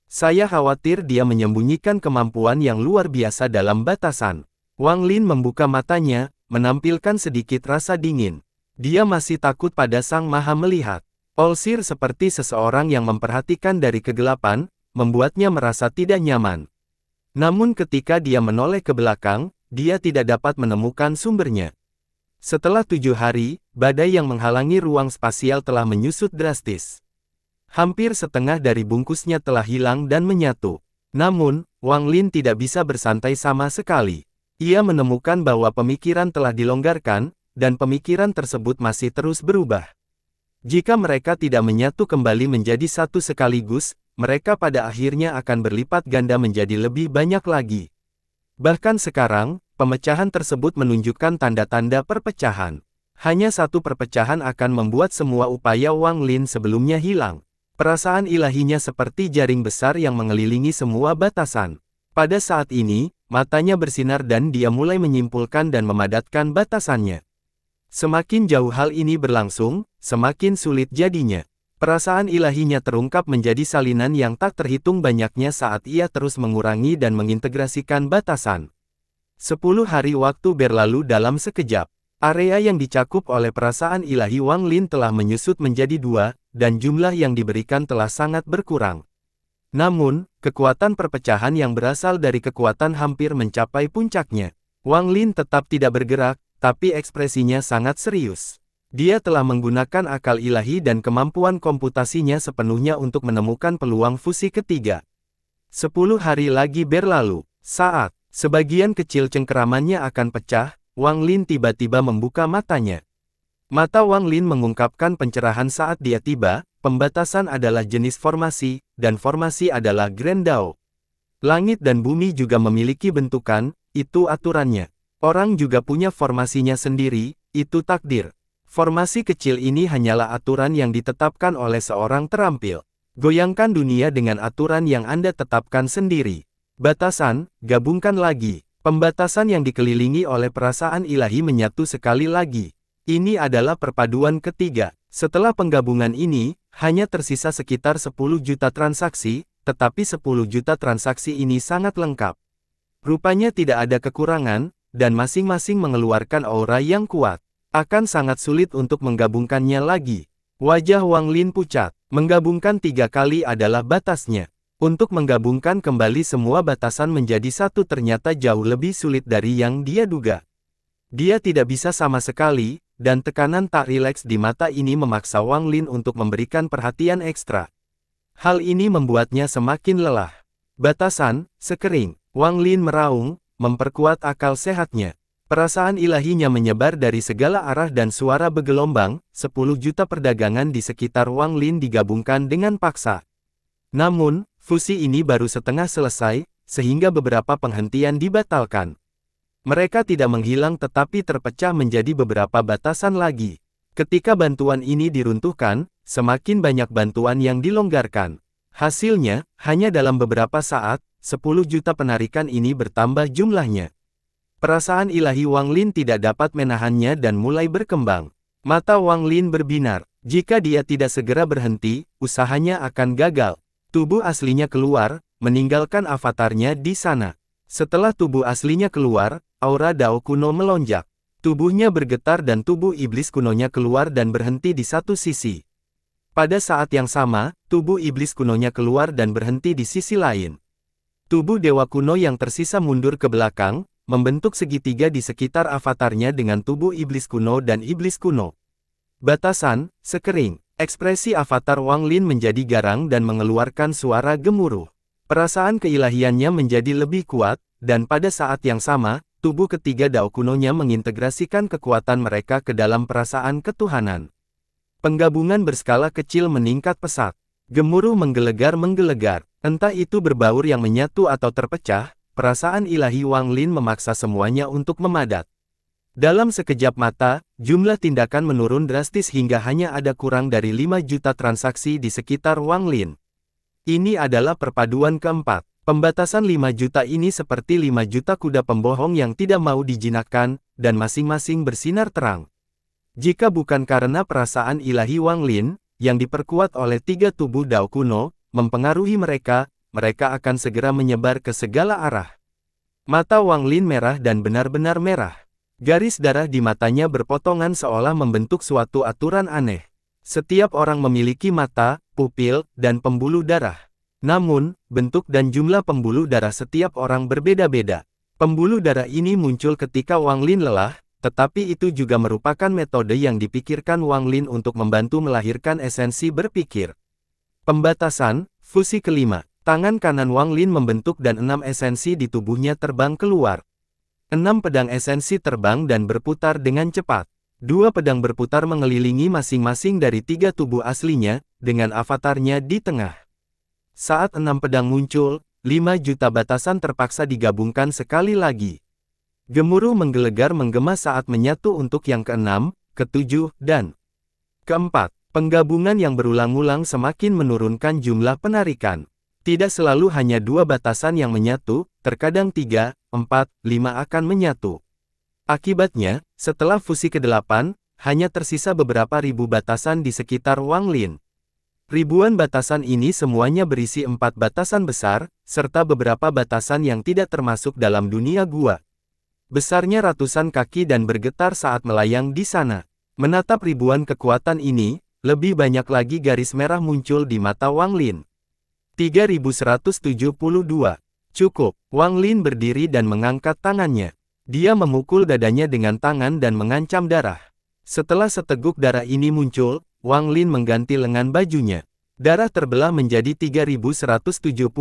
Saya khawatir dia menyembunyikan kemampuan yang luar biasa dalam batasan. Wang Lin membuka matanya, menampilkan sedikit rasa dingin. Dia masih takut pada Sang Maha melihat. Olsir seperti seseorang yang memperhatikan dari kegelapan, membuatnya merasa tidak nyaman. Namun ketika dia menoleh ke belakang, dia tidak dapat menemukan sumbernya. Setelah 7 hari, badai yang menghalangi ruang spasial telah menyusut drastis. Hampir setengah dari bungkusnya telah hilang dan menyatu. Namun, Wang Lin tidak bisa bersantai sama sekali. Ia menemukan bahwa pemikiran telah dilonggarkan, dan pemikiran tersebut masih terus berubah. Jika mereka tidak menyatu kembali menjadi satu sekaligus, mereka pada akhirnya akan berlipat ganda menjadi lebih banyak lagi. Bahkan sekarang, pemecahan tersebut menunjukkan tanda-tanda perpecahan. Hanya satu perpecahan akan membuat semua upaya Wang Lin sebelumnya hilang. Perasaan ilahinya seperti jaring besar yang mengelilingi semua batasan. Pada saat ini, matanya bersinar dan dia mulai menyimpulkan dan memadatkan batasannya. Semakin jauh hal ini berlangsung, semakin sulit jadinya. Perasaan ilahinya terungkap menjadi salinan yang tak terhitung banyaknya saat ia terus mengurangi dan mengintegrasikan batasan. 10 hari waktu berlalu dalam sekejap. Area yang dicakup oleh perasaan ilahi Wang Lin telah menyusut menjadi 2, dan jumlah yang diberikan telah sangat berkurang. Namun, kekuatan perpecahan yang berasal dari kekuatan hampir mencapai puncaknya. Wang Lin tetap tidak bergerak, tapi ekspresinya sangat serius. Dia telah menggunakan akal ilahi dan kemampuan komputasinya sepenuhnya untuk menemukan peluang fusi ketiga. 10 hari lagi berlalu. Saat sebagian kecil cengkeramannya akan pecah, Wang Lin tiba-tiba membuka matanya. Mata Wang Lin mengungkapkan pencerahan saat dia tiba. Pembatasan adalah jenis formasi, dan formasi adalah Grand Dao. Langit dan bumi juga memiliki bentukan, itu aturannya. Orang juga punya formasinya sendiri, itu takdir. Formasi kecil ini hanyalah aturan yang ditetapkan oleh seorang terampil. Goyangkan dunia dengan aturan yang Anda tetapkan sendiri. Batasan, gabungkan lagi. Pembatasan yang dikelilingi oleh perasaan ilahi menyatu sekali lagi. Ini adalah perpaduan ketiga. Setelah penggabungan ini, hanya tersisa sekitar 10 juta transaksi, tetapi 10 juta transaksi ini sangat lengkap. Rupanya tidak ada kekurangan, dan masing-masing mengeluarkan aura yang kuat. Akan sangat sulit untuk menggabungkannya lagi. Wajah Wang Lin pucat. Menggabungkan 3 kali adalah batasnya. Untuk menggabungkan kembali semua batasan menjadi satu ternyata jauh lebih sulit dari yang dia duga. Dia tidak bisa sama sekali, dan tekanan tak rileks di mata ini memaksa Wang Lin untuk memberikan perhatian ekstra. Hal ini membuatnya semakin lelah. Batasan, sekering. Wang Lin meraung, memperkuat akal sehatnya. Perasaan ilahinya menyebar dari segala arah dan suara bergelombang, 10 juta perdagangan di sekitar Wang Lin digabungkan dengan paksa. Namun, fusi ini baru setengah selesai, sehingga beberapa penghentian dibatalkan. Mereka tidak menghilang tetapi terpecah menjadi beberapa batasan lagi. Ketika bantuan ini diruntuhkan, semakin banyak bantuan yang dilonggarkan. Hasilnya, hanya dalam beberapa saat, 10 juta penarikan ini bertambah jumlahnya. Perasaan ilahi Wang Lin tidak dapat menahannya dan mulai berkembang. Mata Wang Lin berbinar. Jika dia tidak segera berhenti, usahanya akan gagal. Tubuh aslinya keluar, meninggalkan avatarnya di sana. Setelah tubuh aslinya keluar, aura Dao kuno melonjak. Tubuhnya bergetar dan tubuh iblis kunonya keluar dan berhenti di satu sisi. Pada saat yang sama, tubuh iblis kunonya keluar dan berhenti di sisi lain. Tubuh dewa kuno yang tersisa mundur ke belakang, membentuk segitiga di sekitar avatarnya dengan tubuh iblis kuno dan iblis kuno. Batasan, sekering. Ekspresi avatar Wang Lin menjadi garang dan mengeluarkan suara gemuruh. Perasaan keilahiannya menjadi lebih kuat, dan pada saat yang sama, tubuh ketiga Dao kunonya mengintegrasikan kekuatan mereka ke dalam perasaan ketuhanan. Penggabungan berskala kecil meningkat pesat. Gemuruh menggelegar-menggelegar. Entah itu berbaur yang menyatu atau terpecah, perasaan ilahi Wang Lin memaksa semuanya untuk memadat. Dalam sekejap mata, jumlah tindakan menurun drastis hingga hanya ada kurang dari 5 juta transaksi di sekitar Wang Lin. Ini adalah perpaduan keempat. Pembatasan 5 juta ini seperti 5 juta kuda pembohong yang tidak mau dijinakkan, dan masing-masing bersinar terang. Jika bukan karena perasaan ilahi Wang Lin, yang diperkuat oleh 3 tubuh Dao kuno, mempengaruhi mereka, mereka akan segera menyebar ke segala arah. Mata Wang Lin merah dan benar-benar merah. Garis darah di matanya berpotongan seolah membentuk suatu aturan aneh. Setiap orang memiliki mata, pupil, dan pembuluh darah. Namun, bentuk dan jumlah pembuluh darah setiap orang berbeda-beda. Pembuluh darah ini muncul ketika Wang Lin lelah, tetapi itu juga merupakan metode yang dipikirkan Wang Lin untuk membantu melahirkan esensi berpikir. Pembatasan, fusi kelima. Tangan kanan Wang Lin membentuk dan 6 esensi di tubuhnya terbang keluar. 6 pedang esensi terbang dan berputar dengan cepat. 2 pedang berputar mengelilingi masing-masing dari 3 tubuh aslinya, dengan avatarnya di tengah. Saat 6 pedang muncul, 5 juta batasan terpaksa digabungkan sekali lagi. Gemuruh menggelegar menggema saat menyatu untuk yang ke-6, ke-7, dan ke-4. Penggabungan yang berulang-ulang semakin menurunkan jumlah penarikan. Tidak selalu hanya 2 batasan yang menyatu, terkadang 3, 4, 5 akan menyatu. Akibatnya, setelah fusi ke-8, hanya tersisa beberapa ribu batasan di sekitar Wang Lin. Ribuan batasan ini semuanya berisi 4 batasan besar, serta beberapa batasan yang tidak termasuk dalam dunia gua. Besarnya ratusan kaki dan bergetar saat melayang di sana. Menatap ribuan kekuatan ini, lebih banyak lagi garis merah muncul di mata Wang Lin. 3172. Cukup. Wang Lin berdiri dan mengangkat tangannya. Dia memukul dadanya dengan tangan dan mengancam darah. Setelah seteguk darah ini muncul, Wang Lin mengganti lengan bajunya. Darah terbelah menjadi 3172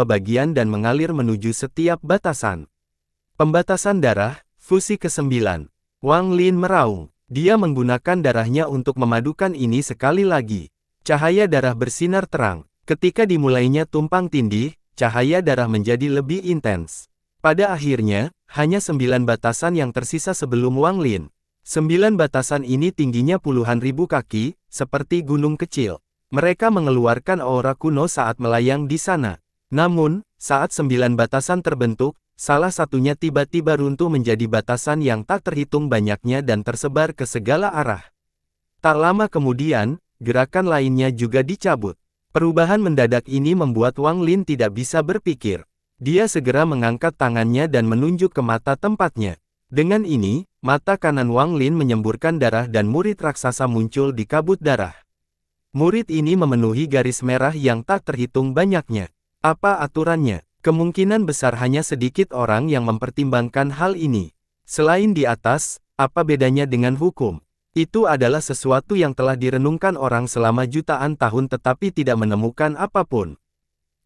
bagian dan mengalir menuju setiap batasan. Pembatasan darah, fusi ke-9. Wang Lin meraung. Dia menggunakan darahnya untuk memadukan ini sekali lagi. Cahaya darah bersinar terang. Ketika dimulainya tumpang tindih, cahaya darah menjadi lebih intens. Pada akhirnya, hanya 9 batasan yang tersisa sebelum Wang Lin. 9 batasan ini tingginya puluhan ribu kaki, seperti gunung kecil. Mereka mengeluarkan aura kuno saat melayang di sana. Namun, saat 9 batasan terbentuk, salah satunya tiba-tiba runtuh menjadi batasan yang tak terhitung banyaknya dan tersebar ke segala arah. Tak lama kemudian, gerakan lainnya juga dicabut. Perubahan mendadak ini membuat Wang Lin tidak bisa berpikir. Dia segera mengangkat tangannya dan menunjuk ke mata tempatnya. Dengan ini, mata kanan Wang Lin menyemburkan darah dan murid raksasa muncul di kabut darah. Murid ini memenuhi garis merah yang tak terhitung banyaknya. Apa aturannya? Kemungkinan besar hanya sedikit orang yang mempertimbangkan hal ini. Selain di atas, apa bedanya dengan hukum? Itu adalah sesuatu yang telah direnungkan orang selama jutaan tahun tetapi tidak menemukan apapun.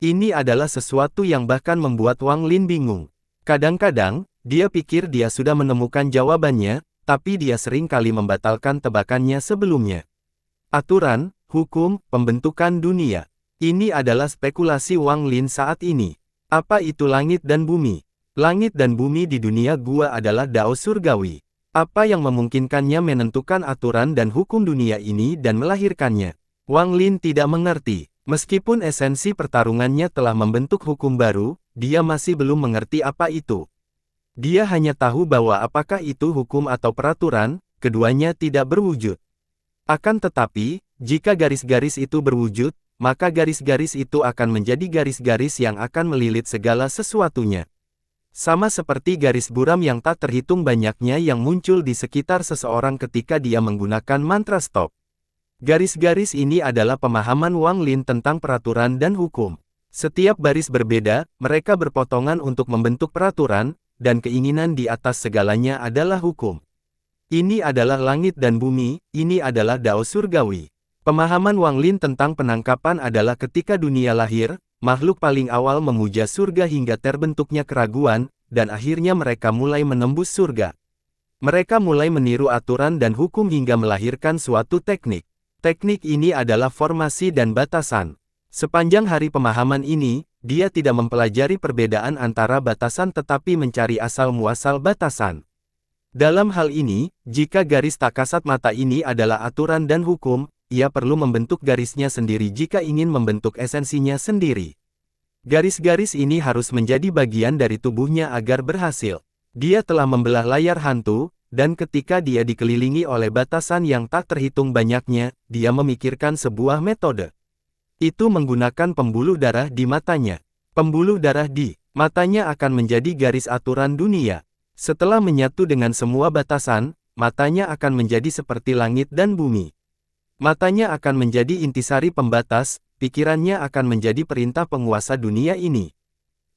Ini adalah sesuatu yang bahkan membuat Wang Lin bingung. Kadang-kadang, dia pikir dia sudah menemukan jawabannya, tapi dia sering kali membatalkan tebakannya sebelumnya. Aturan, hukum, pembentukan dunia. Ini adalah spekulasi Wang Lin saat ini. Apa itu langit dan bumi? Langit dan bumi di dunia gua adalah dao surgawi. Apa yang memungkinkannya menentukan aturan dan hukum dunia ini dan melahirkannya? Wang Lin tidak mengerti. Meskipun esensi pertarungannya telah membentuk hukum baru, dia masih belum mengerti apa itu. Dia hanya tahu bahwa apakah itu hukum atau peraturan, keduanya tidak berwujud. Akan tetapi, jika garis-garis itu berwujud, maka garis-garis itu akan menjadi garis-garis yang akan melilit segala sesuatunya. Sama seperti garis buram yang tak terhitung banyaknya yang muncul di sekitar seseorang ketika dia menggunakan mantra stop. Garis-garis ini adalah pemahaman Wang Lin tentang peraturan dan hukum. Setiap baris berbeda, mereka berpotongan untuk membentuk peraturan, dan keinginan di atas segalanya adalah hukum. Ini adalah langit dan bumi, ini adalah dao surgawi. Pemahaman Wang Lin tentang penangkapan adalah ketika dunia lahir, makhluk paling awal memuja surga hingga terbentuknya keraguan, dan akhirnya mereka mulai menembus surga. Mereka mulai meniru aturan dan hukum hingga melahirkan suatu teknik. Teknik ini adalah formasi dan batasan. Sepanjang hari pemahaman ini, dia tidak mempelajari perbedaan antara batasan tetapi mencari asal-muasal batasan. Dalam hal ini, jika garis tak kasat mata ini adalah aturan dan hukum, ia perlu membentuk garisnya sendiri jika ingin membentuk esensinya sendiri. Garis-garis ini harus menjadi bagian dari tubuhnya agar berhasil. Dia telah membelah layar hantu, dan ketika dia dikelilingi oleh batasan yang tak terhitung banyaknya, dia memikirkan sebuah metode. Itu menggunakan pembuluh darah di matanya. Pembuluh darah di matanya akan menjadi garis aturan dunia. Setelah menyatu dengan semua batasan, matanya akan menjadi seperti langit dan bumi. Matanya akan menjadi intisari pembatas, pikirannya akan menjadi perintah penguasa dunia ini.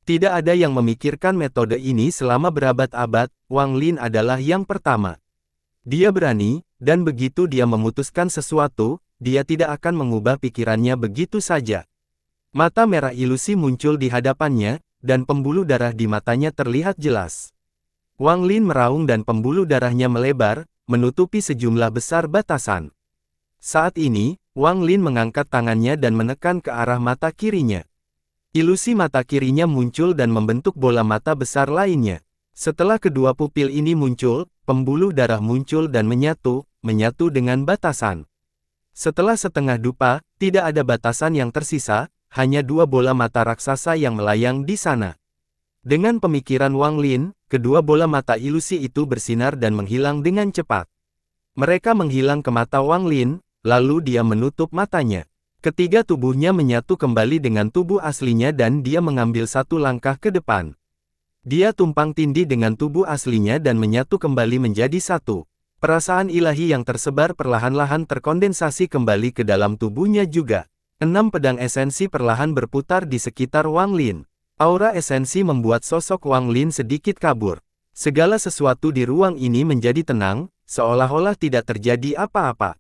Tidak ada yang memikirkan metode ini selama berabad-abad, Wang Lin adalah yang pertama. Dia berani, dan begitu dia memutuskan sesuatu, dia tidak akan mengubah pikirannya begitu saja. Mata merah ilusi muncul di hadapannya, dan pembuluh darah di matanya terlihat jelas. Wang Lin meraung dan pembuluh darahnya melebar, menutupi sejumlah besar batasan. Saat ini, Wang Lin mengangkat tangannya dan menekan ke arah mata kirinya. Ilusi mata kirinya muncul dan membentuk bola mata besar lainnya. Setelah kedua pupil ini muncul, pembuluh darah muncul dan menyatu dengan batasan. Setelah setengah dupa, tidak ada batasan yang tersisa, hanya dua bola mata raksasa yang melayang di sana. Dengan pemikiran Wang Lin, kedua bola mata ilusi itu bersinar dan menghilang dengan cepat. Mereka menghilang ke mata Wang Lin, lalu dia menutup matanya. Ketiga tubuhnya menyatu kembali dengan tubuh aslinya dan dia mengambil satu langkah ke depan. Dia tumpang tindih dengan tubuh aslinya dan menyatu kembali menjadi satu. Perasaan ilahi yang tersebar perlahan-lahan terkondensasi kembali ke dalam tubuhnya juga. 6 pedang esensi perlahan berputar di sekitar Wang Lin. Aura esensi membuat sosok Wang Lin sedikit kabur. Segala sesuatu di ruang ini menjadi tenang, seolah-olah tidak terjadi apa-apa.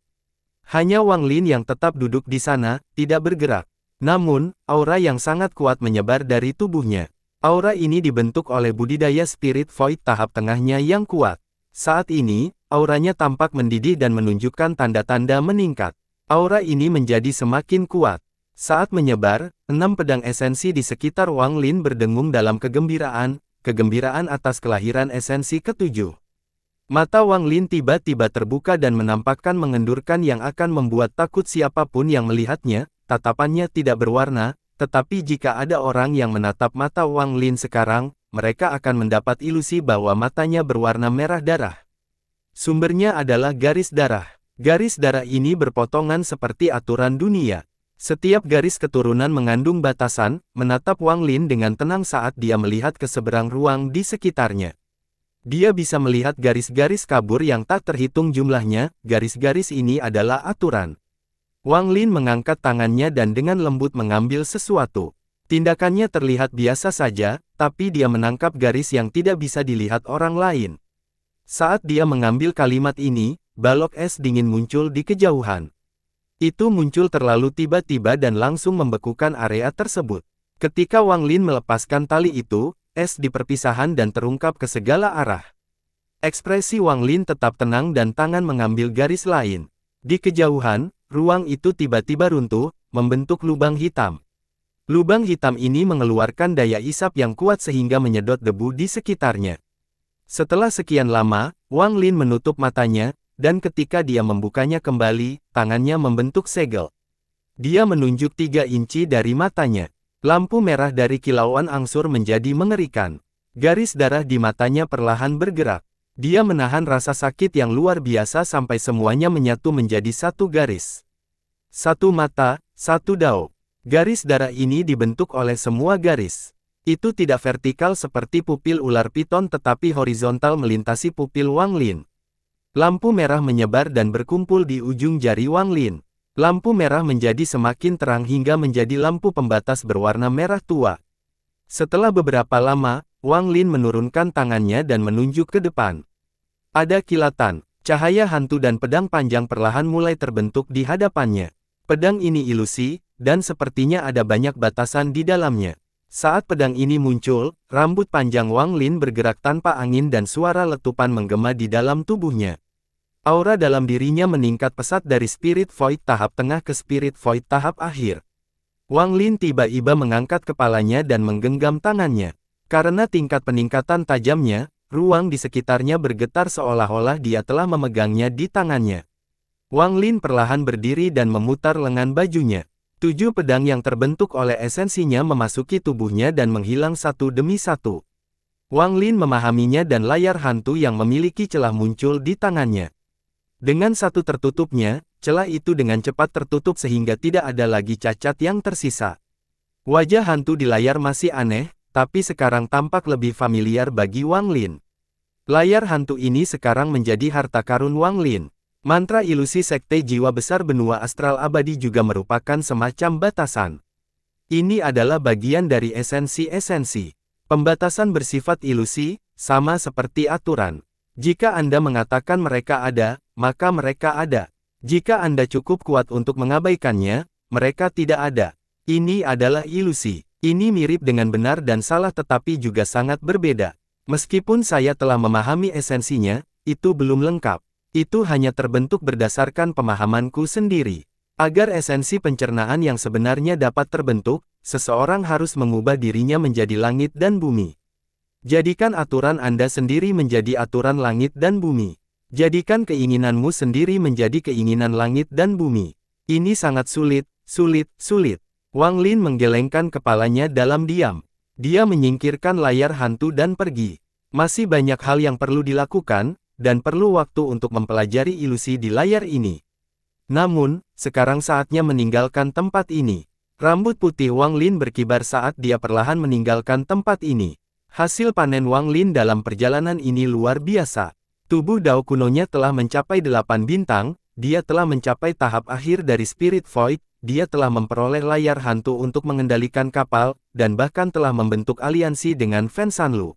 Hanya Wang Lin yang tetap duduk di sana, tidak bergerak. Namun, aura yang sangat kuat menyebar dari tubuhnya. Aura ini dibentuk oleh budidaya spirit void tahap tengahnya yang kuat. Saat ini, auranya tampak mendidih dan menunjukkan tanda-tanda meningkat. Aura ini menjadi semakin kuat. Saat menyebar, 6 pedang esensi di sekitar Wang Lin berdengung dalam kegembiraan atas kelahiran esensi ketujuh. Mata Wang Lin tiba-tiba terbuka dan menampakkan mengendurkan yang akan membuat takut siapapun yang melihatnya. Tatapannya tidak berwarna, tetapi jika ada orang yang menatap mata Wang Lin sekarang, mereka akan mendapat ilusi bahwa matanya berwarna merah darah. Sumbernya adalah garis darah. Garis darah ini berpotongan seperti aturan dunia. Setiap garis keturunan mengandung batasan, menatap Wang Lin dengan tenang saat dia melihat ke seberang ruang di sekitarnya. Dia bisa melihat garis-garis kabur yang tak terhitung jumlahnya, garis-garis ini adalah aturan. Wang Lin mengangkat tangannya dan dengan lembut mengambil sesuatu. Tindakannya terlihat biasa saja, tapi dia menangkap garis yang tidak bisa dilihat orang lain. Saat dia mengambil kalimat ini, balok es dingin muncul di kejauhan. Itu muncul terlalu tiba-tiba dan langsung membekukan area tersebut. Ketika Wang Lin melepaskan tali itu, es di perpisahan dan terungkap ke segala arah. Ekspresi Wang Lin tetap tenang dan tangan mengambil garis lain. Di kejauhan, ruang itu tiba-tiba runtuh, membentuk lubang hitam. Lubang hitam ini mengeluarkan daya isap yang kuat sehingga menyedot debu di sekitarnya. Setelah sekian lama, Wang Lin menutup matanya, dan ketika dia membukanya kembali, tangannya membentuk segel. Dia menunjuk 3 inci dari matanya. Lampu merah dari kilauan angsur menjadi mengerikan. Garis darah di matanya perlahan bergerak. Dia menahan rasa sakit yang luar biasa sampai semuanya menyatu menjadi satu garis. Satu mata, satu dao. Garis darah ini dibentuk oleh semua garis. Itu tidak vertikal seperti pupil ular piton tetapi horizontal melintasi pupil Wang Lin. Lampu merah menyebar dan berkumpul di ujung jari Wang Lin. Lampu merah menjadi semakin terang hingga menjadi lampu pembatas berwarna merah tua. Setelah beberapa lama, Wang Lin menurunkan tangannya dan menunjuk ke depan. Ada kilatan, cahaya hantu dan pedang panjang perlahan mulai terbentuk di hadapannya. Pedang ini ilusi, dan sepertinya ada banyak batasan di dalamnya. Saat pedang ini muncul, rambut panjang Wang Lin bergerak tanpa angin dan suara letupan menggema di dalam tubuhnya. Aura dalam dirinya meningkat pesat dari Spirit Void tahap tengah ke Spirit Void tahap akhir. Wang Lin tiba-tiba mengangkat kepalanya dan menggenggam tangannya. Karena tingkat peningkatan tajamnya, ruang di sekitarnya bergetar seolah-olah dia telah memegangnya di tangannya. Wang Lin perlahan berdiri dan memutar lengan bajunya. 7 pedang yang terbentuk oleh esensinya memasuki tubuhnya dan menghilang satu demi satu. Wang Lin memahaminya dan layar hantu yang memiliki celah muncul di tangannya. Dengan satu tertutupnya, celah itu dengan cepat tertutup sehingga tidak ada lagi cacat yang tersisa. Wajah hantu di layar masih aneh, tapi sekarang tampak lebih familiar bagi Wang Lin. Layar hantu ini sekarang menjadi harta karun Wang Lin. Mantra ilusi Sekte Jiwa Besar Benua Astral Abadi juga merupakan semacam batasan. Ini adalah bagian dari esensi-esensi. Pembatasan bersifat ilusi, sama seperti aturan. Jika Anda mengatakan mereka ada, maka mereka ada. Jika Anda cukup kuat untuk mengabaikannya, mereka tidak ada. Ini adalah ilusi. Ini mirip dengan benar dan salah tetapi juga sangat berbeda. Meskipun saya telah memahami esensinya, itu belum lengkap. Itu hanya terbentuk berdasarkan pemahamanku sendiri. Agar esensi pencernaan yang sebenarnya dapat terbentuk, seseorang harus mengubah dirinya menjadi langit dan bumi. Jadikan aturan Anda sendiri menjadi aturan langit dan bumi. Jadikan keinginanmu sendiri menjadi keinginan langit dan bumi. Ini sangat sulit, sulit, sulit. Wang Lin menggelengkan kepalanya dalam diam. Dia menyingkirkan layar hantu dan pergi. Masih banyak hal yang perlu dilakukan, dan perlu waktu untuk mempelajari ilusi di layar ini. Namun, sekarang saatnya meninggalkan tempat ini. Rambut putih Wang Lin berkibar saat dia perlahan meninggalkan tempat ini. Hasil panen Wang Lin dalam perjalanan ini luar biasa. Tubuh Dao kunonya telah mencapai 8 bintang, dia telah mencapai tahap akhir dari Spirit Void, dia telah memperoleh layar hantu untuk mengendalikan kapal, dan bahkan telah membentuk aliansi dengan Fen Sanlu.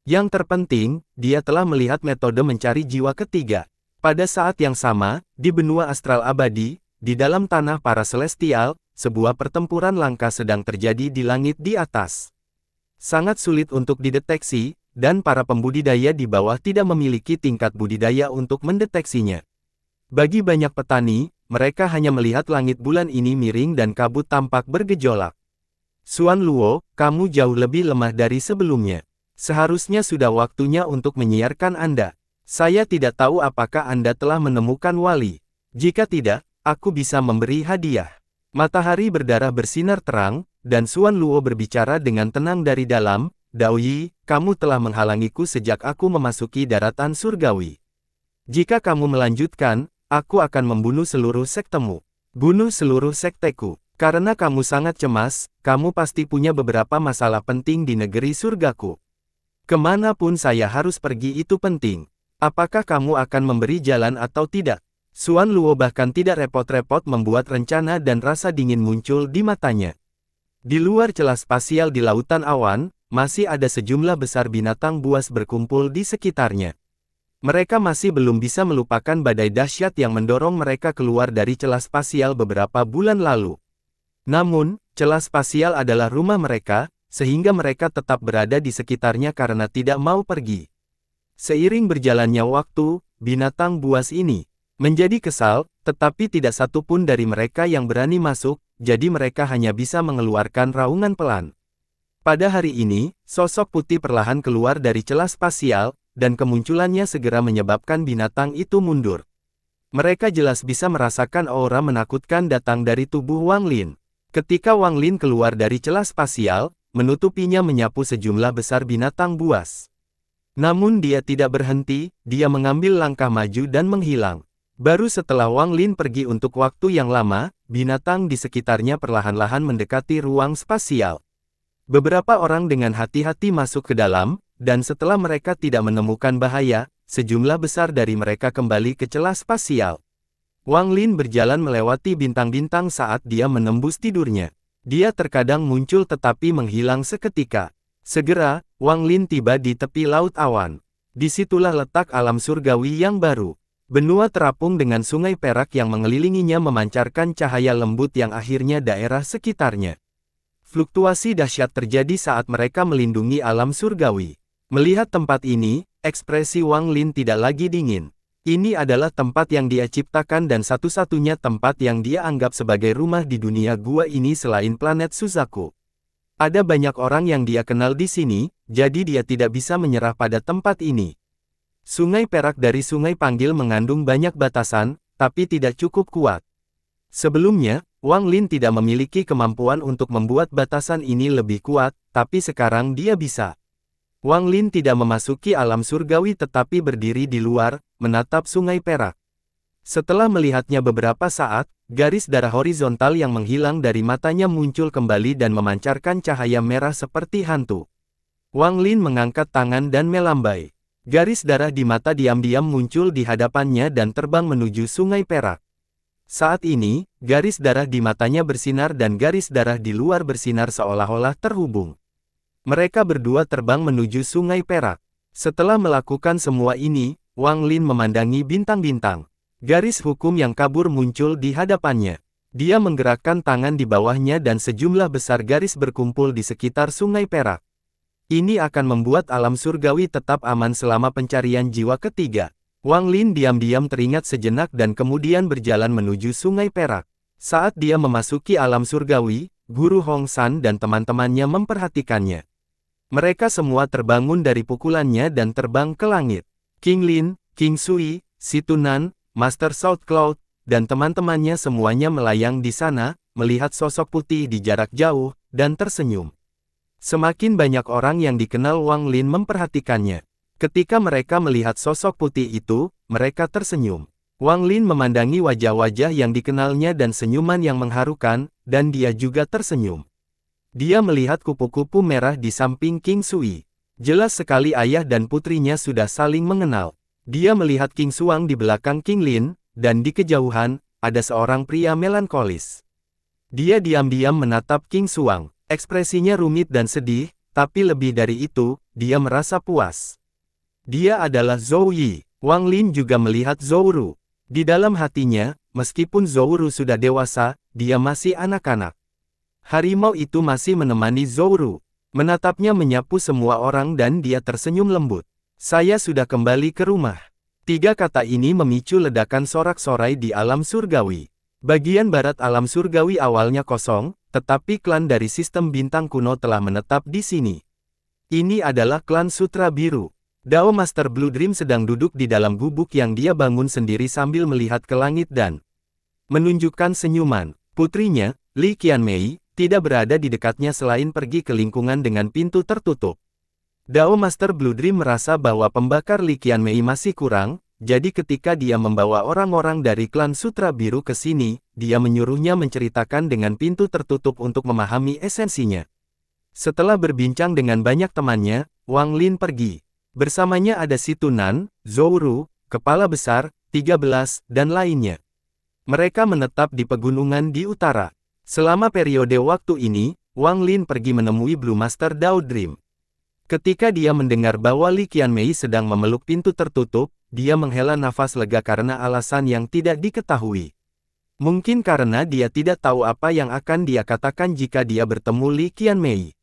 Yang terpenting, dia telah melihat metode mencari jiwa ketiga. Pada saat yang sama, di benua astral abadi, di dalam tanah para celestial, sebuah pertempuran langka sedang terjadi di langit di atas. Sangat sulit untuk dideteksi, dan para pembudidaya di bawah tidak memiliki tingkat budidaya untuk mendeteksinya. Bagi banyak petani, mereka hanya melihat langit bulan ini miring dan kabut tampak bergejolak. Xuan Luo, kamu jauh lebih lemah dari sebelumnya. Seharusnya sudah waktunya untuk menyiarkan Anda. Saya tidak tahu apakah Anda telah menemukan wali. Jika tidak, aku bisa memberi hadiah. Matahari berdarah bersinar terang, dan Xuan Luo berbicara dengan tenang dari dalam, Dao Yi, kamu telah menghalangiku sejak aku memasuki daratan surgawi. Jika kamu melanjutkan, aku akan membunuh seluruh sektemu. Bunuh seluruh sekteku. Karena kamu sangat cemas, kamu pasti punya beberapa masalah penting di negeri surgaku. Kemanapun saya harus pergi itu penting. Apakah kamu akan memberi jalan atau tidak? Xuan Luo bahkan tidak repot-repot membuat rencana dan rasa dingin muncul di matanya. Di luar celah spasial di lautan awan, masih ada sejumlah besar binatang buas berkumpul di sekitarnya. Mereka masih belum bisa melupakan badai dahsyat yang mendorong mereka keluar dari celah spasial beberapa bulan lalu. Namun, celah spasial adalah rumah mereka, sehingga mereka tetap berada di sekitarnya karena tidak mau pergi. Seiring berjalannya waktu, binatang buas ini menjadi kesal, tetapi tidak satu pun dari mereka yang berani masuk, jadi mereka hanya bisa mengeluarkan raungan pelan. Pada hari ini, sosok putih perlahan keluar dari celah spasial, dan kemunculannya segera menyebabkan binatang itu mundur. Mereka jelas bisa merasakan aura menakutkan datang dari tubuh Wang Lin. Ketika Wang Lin keluar dari celah spasial, menutupinya menyapu sejumlah besar binatang buas. Namun dia tidak berhenti, dia mengambil langkah maju dan menghilang. Baru setelah Wang Lin pergi untuk waktu yang lama, binatang di sekitarnya perlahan-lahan mendekati ruang spasial. Beberapa orang dengan hati-hati masuk ke dalam, dan setelah mereka tidak menemukan bahaya, sejumlah besar dari mereka kembali ke celah spasial. Wang Lin berjalan melewati bintang-bintang saat dia menembus tidurnya. Dia terkadang muncul tetapi menghilang seketika. Segera, Wang Lin tiba di tepi Laut Awan. Disitulah letak alam surgawi yang baru. Benua terapung dengan sungai perak yang mengelilinginya memancarkan cahaya lembut yang akhirnya daerah sekitarnya. Fluktuasi dahsyat terjadi saat mereka melindungi alam surgawi. Melihat tempat ini, ekspresi Wang Lin tidak lagi dingin. Ini adalah tempat yang dia ciptakan dan satu-satunya tempat yang dia anggap sebagai rumah di dunia gua ini selain planet Suzaku. Ada banyak orang yang dia kenal di sini, jadi dia tidak bisa menyerah pada tempat ini. Sungai perak dari Sungai Panggil mengandung banyak batasan, tapi tidak cukup kuat. Sebelumnya, Wang Lin tidak memiliki kemampuan untuk membuat batasan ini lebih kuat, tapi sekarang dia bisa. Wang Lin tidak memasuki alam surgawi tetapi berdiri di luar, menatap sungai perak. Setelah melihatnya beberapa saat, garis darah horizontal yang menghilang dari matanya muncul kembali dan memancarkan cahaya merah seperti hantu. Wang Lin mengangkat tangan dan melambai. Garis darah di mata diam-diam muncul di hadapannya dan terbang menuju sungai perak. Saat ini, garis darah di matanya bersinar dan garis darah di luar bersinar seolah-olah terhubung. Mereka berdua terbang menuju sungai perak. Setelah melakukan semua ini, Wang Lin memandangi bintang-bintang. Garis hukum yang kabur muncul di hadapannya. Dia menggerakkan tangan di bawahnya dan sejumlah besar garis berkumpul di sekitar sungai perak. Ini akan membuat alam surgawi tetap aman selama pencarian jiwa ketiga. Wang Lin diam-diam teringat sejenak dan kemudian berjalan menuju sungai perak. Saat dia memasuki alam surgawi, Guru Hong San dan teman-temannya memperhatikannya. Mereka semua terbangun dari pukulannya dan terbang ke langit. King Lin, King Sui, Situnan, Master South Cloud, dan teman-temannya semuanya melayang di sana, melihat sosok putih di jarak jauh, dan tersenyum. Semakin banyak orang yang dikenal Wang Lin memperhatikannya. Ketika mereka melihat sosok putih itu, mereka tersenyum. Wang Lin memandangi wajah-wajah yang dikenalnya dan senyuman yang mengharukan, dan dia juga tersenyum. Dia melihat kupu-kupu merah di samping King Sui. Jelas sekali ayah dan putrinya sudah saling mengenal. Dia melihat King Suang di belakang King Lin, dan di kejauhan, ada seorang pria melankolis. Dia diam-diam menatap King Suang. Ekspresinya rumit dan sedih, tapi lebih dari itu, dia merasa puas. Dia adalah Zhou Yi. Wang Lin juga melihat Zhou Ru. Di dalam hatinya, meskipun Zhou Ru sudah dewasa, dia masih anak-anak. Harimau itu masih menemani Zhou Ru. Menatapnya menyapu semua orang dan dia tersenyum lembut. Saya sudah kembali ke rumah. 3 kata ini memicu ledakan sorak-sorai di alam surgawi. Bagian barat alam surgawi awalnya kosong, tetapi klan dari sistem bintang kuno telah menetap di sini. Ini adalah klan Sutra Biru. Dao Master Blue Dream sedang duduk di dalam gubuk yang dia bangun sendiri sambil melihat ke langit dan menunjukkan senyuman. Putrinya, Li Qianmei, tidak berada di dekatnya selain pergi ke lingkungan dengan pintu tertutup. Dao Master Blue Dream merasa bahwa pembakar Li Qianmei masih kurang, jadi ketika dia membawa orang-orang dari klan Sutra Biru ke sini, dia menyuruhnya menceritakan dengan pintu tertutup untuk memahami esensinya. Setelah berbincang dengan banyak temannya, Wang Lin pergi. Bersamanya ada Situnan, Zhou Ru, Kepala Besar, 13, dan lainnya. Mereka menetap di pegunungan di utara. Selama periode waktu ini, Wang Lin pergi menemui Blue Master Dao Dream. Ketika dia mendengar bahwa Li Qianmei sedang memeluk pintu tertutup, dia menghela nafas lega karena alasan yang tidak diketahui. Mungkin karena dia tidak tahu apa yang akan dia katakan jika dia bertemu Li Qianmei.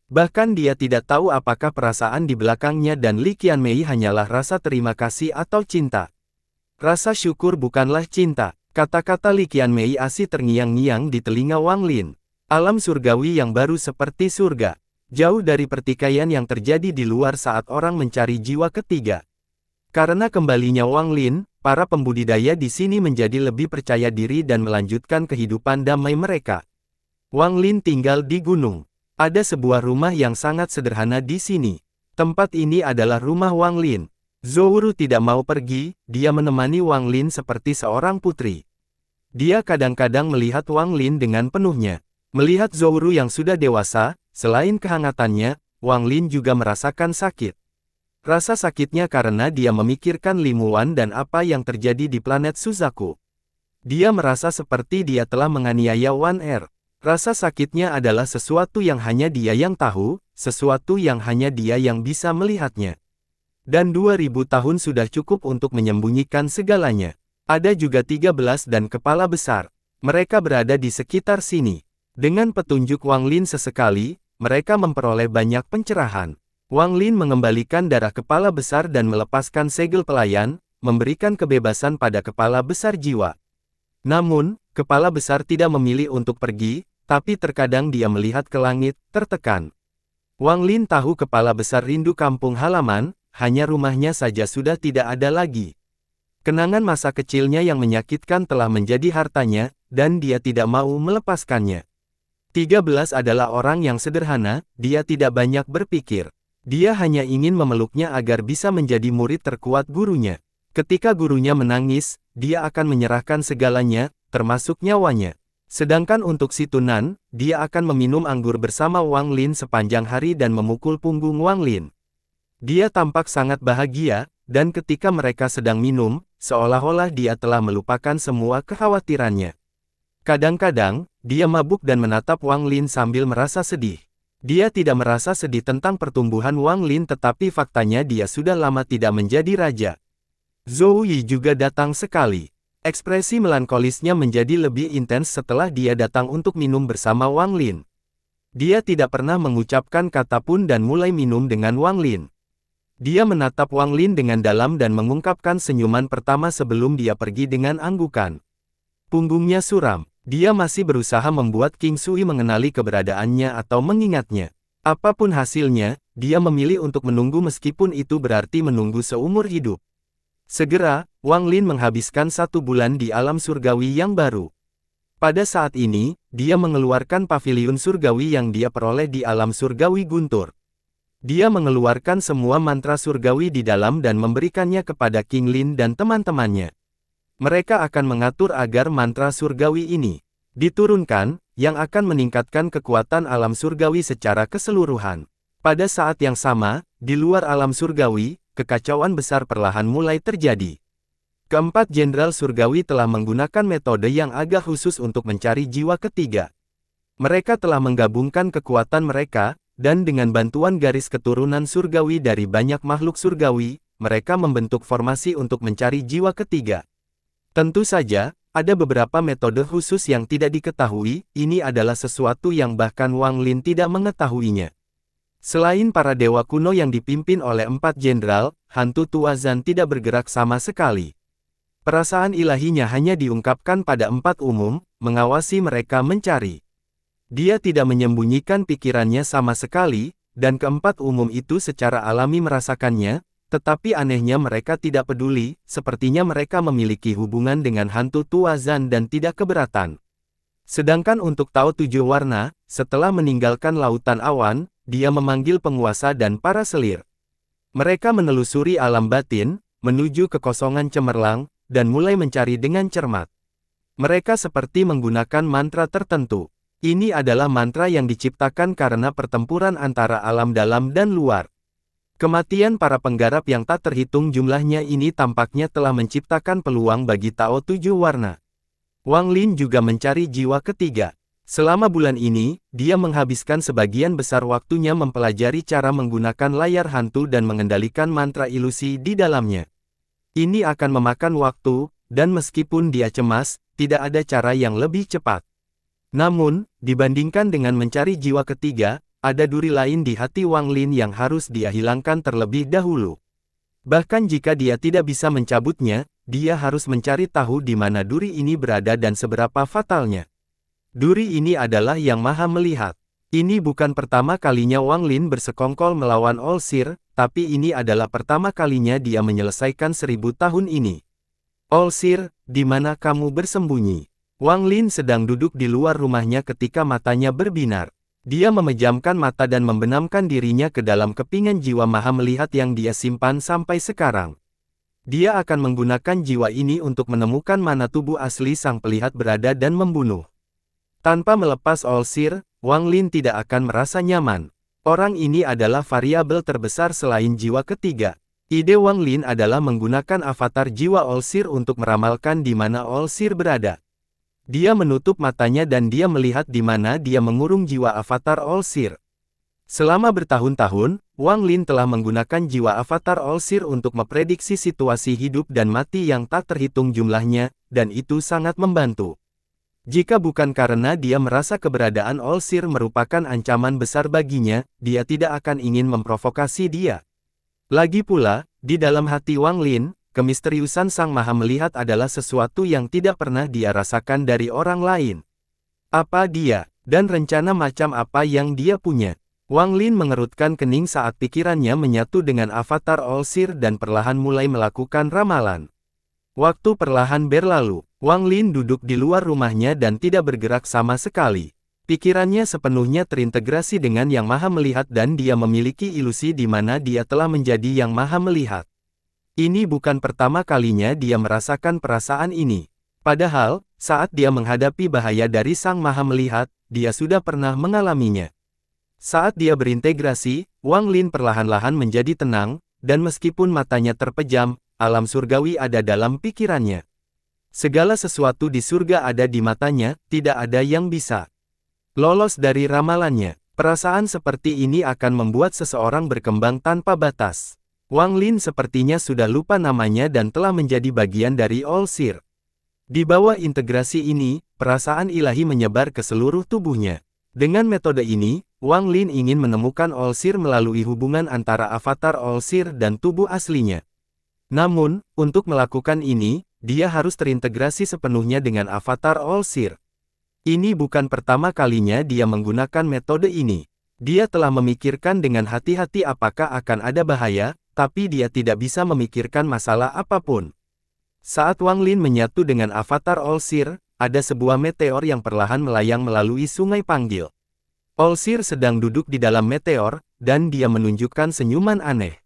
Bahkan dia tidak tahu apakah perasaan di belakangnya dan Li Qianmei hanyalah rasa terima kasih atau cinta. Rasa syukur bukanlah cinta. Kata-kata Li Qianmei asih terngiang-ngiang di telinga Wang Lin. Alam surgawi yang baru seperti surga. Jauh dari pertikaian yang terjadi di luar saat orang mencari jiwa ketiga. Karena kembalinya Wang Lin, para pembudidaya di sini menjadi lebih percaya diri dan melanjutkan kehidupan damai mereka. Wang Lin tinggal di gunung. Ada sebuah rumah yang sangat sederhana di sini. Tempat ini adalah rumah Wang Lin. Zhou tidak mau pergi, dia menemani Wang Lin seperti seorang putri. Dia kadang-kadang melihat Wang Lin dengan penuhnya. Melihat Zhou yang sudah dewasa, selain kehangatannya, Wang Lin juga merasakan sakit. Rasa sakitnya karena dia memikirkan Li Muan dan apa yang terjadi di planet Suzaku. Dia merasa seperti dia telah menganiaya Wan Er. Rasa sakitnya adalah sesuatu yang hanya dia yang tahu, sesuatu yang hanya dia yang bisa melihatnya. Dan 2000 tahun sudah cukup untuk menyembunyikan segalanya. Ada juga 13 dan kepala besar. Mereka berada di sekitar sini. Dengan petunjuk Wang Lin sesekali, mereka memperoleh banyak pencerahan. Wang Lin mengembalikan darah kepala besar dan melepaskan segel pelayan, memberikan kebebasan pada kepala besar jiwa. Namun, kepala besar tidak memilih untuk pergi, tapi terkadang dia melihat ke langit, tertekan. Wang Lin tahu kepala besar rindu kampung halaman, hanya rumahnya saja sudah tidak ada lagi. Kenangan masa kecilnya yang menyakitkan telah menjadi hartanya, dan dia tidak mau melepaskannya. 13 adalah orang yang sederhana, dia tidak banyak berpikir. Dia hanya ingin memeluknya agar bisa menjadi murid terkuat gurunya. Ketika gurunya menangis, dia akan menyerahkan segalanya, termasuk nyawanya. Sedangkan untuk si Tunan, dia akan meminum anggur bersama Wang Lin sepanjang hari dan memukul punggung Wang Lin. Dia tampak sangat bahagia, dan ketika mereka sedang minum, seolah-olah dia telah melupakan semua kekhawatirannya. Kadang-kadang, dia mabuk dan menatap Wang Lin sambil merasa sedih. Dia tidak merasa sedih tentang pertumbuhan Wang Lin tetapi faktanya dia sudah lama tidak menjadi raja. Zhou Yi juga datang sekali. Ekspresi melankolisnya menjadi lebih intens setelah dia datang untuk minum bersama Wang Lin. Dia tidak pernah mengucapkan kata pun dan mulai minum dengan Wang Lin. Dia menatap Wang Lin dengan dalam dan mengungkapkan senyuman pertama sebelum dia pergi dengan anggukan. Punggungnya suram. Dia masih berusaha membuat King Sui mengenali keberadaannya atau mengingatnya. Apapun hasilnya, dia memilih untuk menunggu meskipun itu berarti menunggu seumur hidup. Segera, Wang Lin menghabiskan 1 bulan di alam surgawi yang baru. Pada saat ini, dia mengeluarkan paviliun surgawi yang dia peroleh di alam surgawi Guntur. Dia mengeluarkan semua mantra surgawi di dalam dan memberikannya kepada King Lin dan teman-temannya. Mereka akan mengatur agar mantra surgawi ini diturunkan, yang akan meningkatkan kekuatan alam surgawi secara keseluruhan. Pada saat yang sama, di luar alam surgawi, kekacauan besar perlahan mulai terjadi. Keempat jenderal surgawi telah menggunakan metode yang agak khusus untuk mencari jiwa ketiga. Mereka telah menggabungkan kekuatan mereka, dan dengan bantuan garis keturunan surgawi dari banyak makhluk surgawi, mereka membentuk formasi untuk mencari jiwa ketiga. Tentu saja, ada beberapa metode khusus yang tidak diketahui, ini adalah sesuatu yang bahkan Wang Lin tidak mengetahuinya. Selain para dewa kuno yang dipimpin oleh 4 jenderal, hantu tua Zan tidak bergerak sama sekali. Perasaan ilahinya hanya diungkapkan pada 4 umum, mengawasi mereka mencari. Dia tidak menyembunyikan pikirannya sama sekali, dan keempat umum itu secara alami merasakannya, tetapi anehnya mereka tidak peduli, sepertinya mereka memiliki hubungan dengan hantu tua Zan dan tidak keberatan. Sedangkan untuk Tao 7 warna, setelah meninggalkan lautan awan, dia memanggil penguasa dan para selir. Mereka menelusuri alam batin, menuju kekosongan cemerlang, dan mulai mencari dengan cermat. Mereka seperti menggunakan mantra tertentu. Ini adalah mantra yang diciptakan karena pertempuran antara alam dalam dan luar. Kematian para penggarap yang tak terhitung jumlahnya ini tampaknya telah menciptakan peluang bagi Tao 7 warna. Wang Lin juga mencari jiwa ketiga. Selama bulan ini, dia menghabiskan sebagian besar waktunya mempelajari cara menggunakan layar hantu dan mengendalikan mantra ilusi di dalamnya. Ini akan memakan waktu, dan meskipun dia cemas, tidak ada cara yang lebih cepat. Namun, dibandingkan dengan mencari jiwa ketiga, ada duri lain di hati Wang Lin yang harus dia hilangkan terlebih dahulu. Bahkan jika dia tidak bisa mencabutnya, dia harus mencari tahu di mana duri ini berada dan seberapa fatalnya. Duri ini adalah yang maha melihat. Ini bukan pertama kalinya Wang Lin bersekongkol melawan Olsir, tapi ini adalah pertama kalinya dia menyelesaikan 1000 tahun ini. Olsir, di mana kamu bersembunyi? Wang Lin sedang duduk di luar rumahnya ketika matanya berbinar. Dia memejamkan mata dan membenamkan dirinya ke dalam kepingan jiwa maha melihat yang dia simpan sampai sekarang. Dia akan menggunakan jiwa ini untuk menemukan mana tubuh asli sang pelihat berada dan membunuh. Tanpa melepas Olsir, Wang Lin tidak akan merasa nyaman. Orang ini adalah variabel terbesar selain jiwa ketiga. Ide Wang Lin adalah menggunakan avatar jiwa Olsir untuk meramalkan di mana Olsir berada. Dia menutup matanya dan dia melihat di mana dia mengurung jiwa avatar Olsir. Selama bertahun-tahun, Wang Lin telah menggunakan jiwa avatar Olsir untuk memprediksi situasi hidup dan mati yang tak terhitung jumlahnya, dan itu sangat membantu. Jika bukan karena dia merasa keberadaan Olsir merupakan ancaman besar baginya, dia tidak akan ingin memprovokasi dia. Lagi pula, di dalam hati Wang Lin, kemisteriusan Sang Maha Melihat adalah sesuatu yang tidak pernah dia rasakan dari orang lain. Apa dia, dan rencana macam apa yang dia punya? Wang Lin mengerutkan kening saat pikirannya menyatu dengan avatar Olsir dan perlahan mulai melakukan ramalan. Waktu perlahan berlalu, Wang Lin duduk di luar rumahnya dan tidak bergerak sama sekali. Pikirannya sepenuhnya terintegrasi dengan Yang Maha Melihat dan dia memiliki ilusi di mana dia telah menjadi Yang Maha Melihat. Ini bukan pertama kalinya dia merasakan perasaan ini. Padahal, saat dia menghadapi bahaya dari Sang Maha Melihat, dia sudah pernah mengalaminya. Saat dia berintegrasi, Wang Lin perlahan-lahan menjadi tenang, dan meskipun matanya terpejam, alam surgawi ada dalam pikirannya. Segala sesuatu di surga ada di matanya, tidak ada yang bisa lolos dari ramalannya. Perasaan seperti ini akan membuat seseorang berkembang tanpa batas. Wang Lin sepertinya sudah lupa namanya dan telah menjadi bagian dari Olsir. Di bawah integrasi ini, perasaan ilahi menyebar ke seluruh tubuhnya. Dengan metode ini, Wang Lin ingin menemukan Olsir melalui hubungan antara avatar Olsir dan tubuh aslinya. Namun, untuk melakukan ini, dia harus terintegrasi sepenuhnya dengan avatar Olsir. Ini bukan pertama kalinya dia menggunakan metode ini. Dia telah memikirkan dengan hati-hati apakah akan ada bahaya, tapi dia tidak bisa memikirkan masalah apapun. Saat Wang Lin menyatu dengan avatar Olsir, ada sebuah meteor yang perlahan melayang melalui sungai panggil. Olsir sedang duduk di dalam meteor, dan dia menunjukkan senyuman aneh.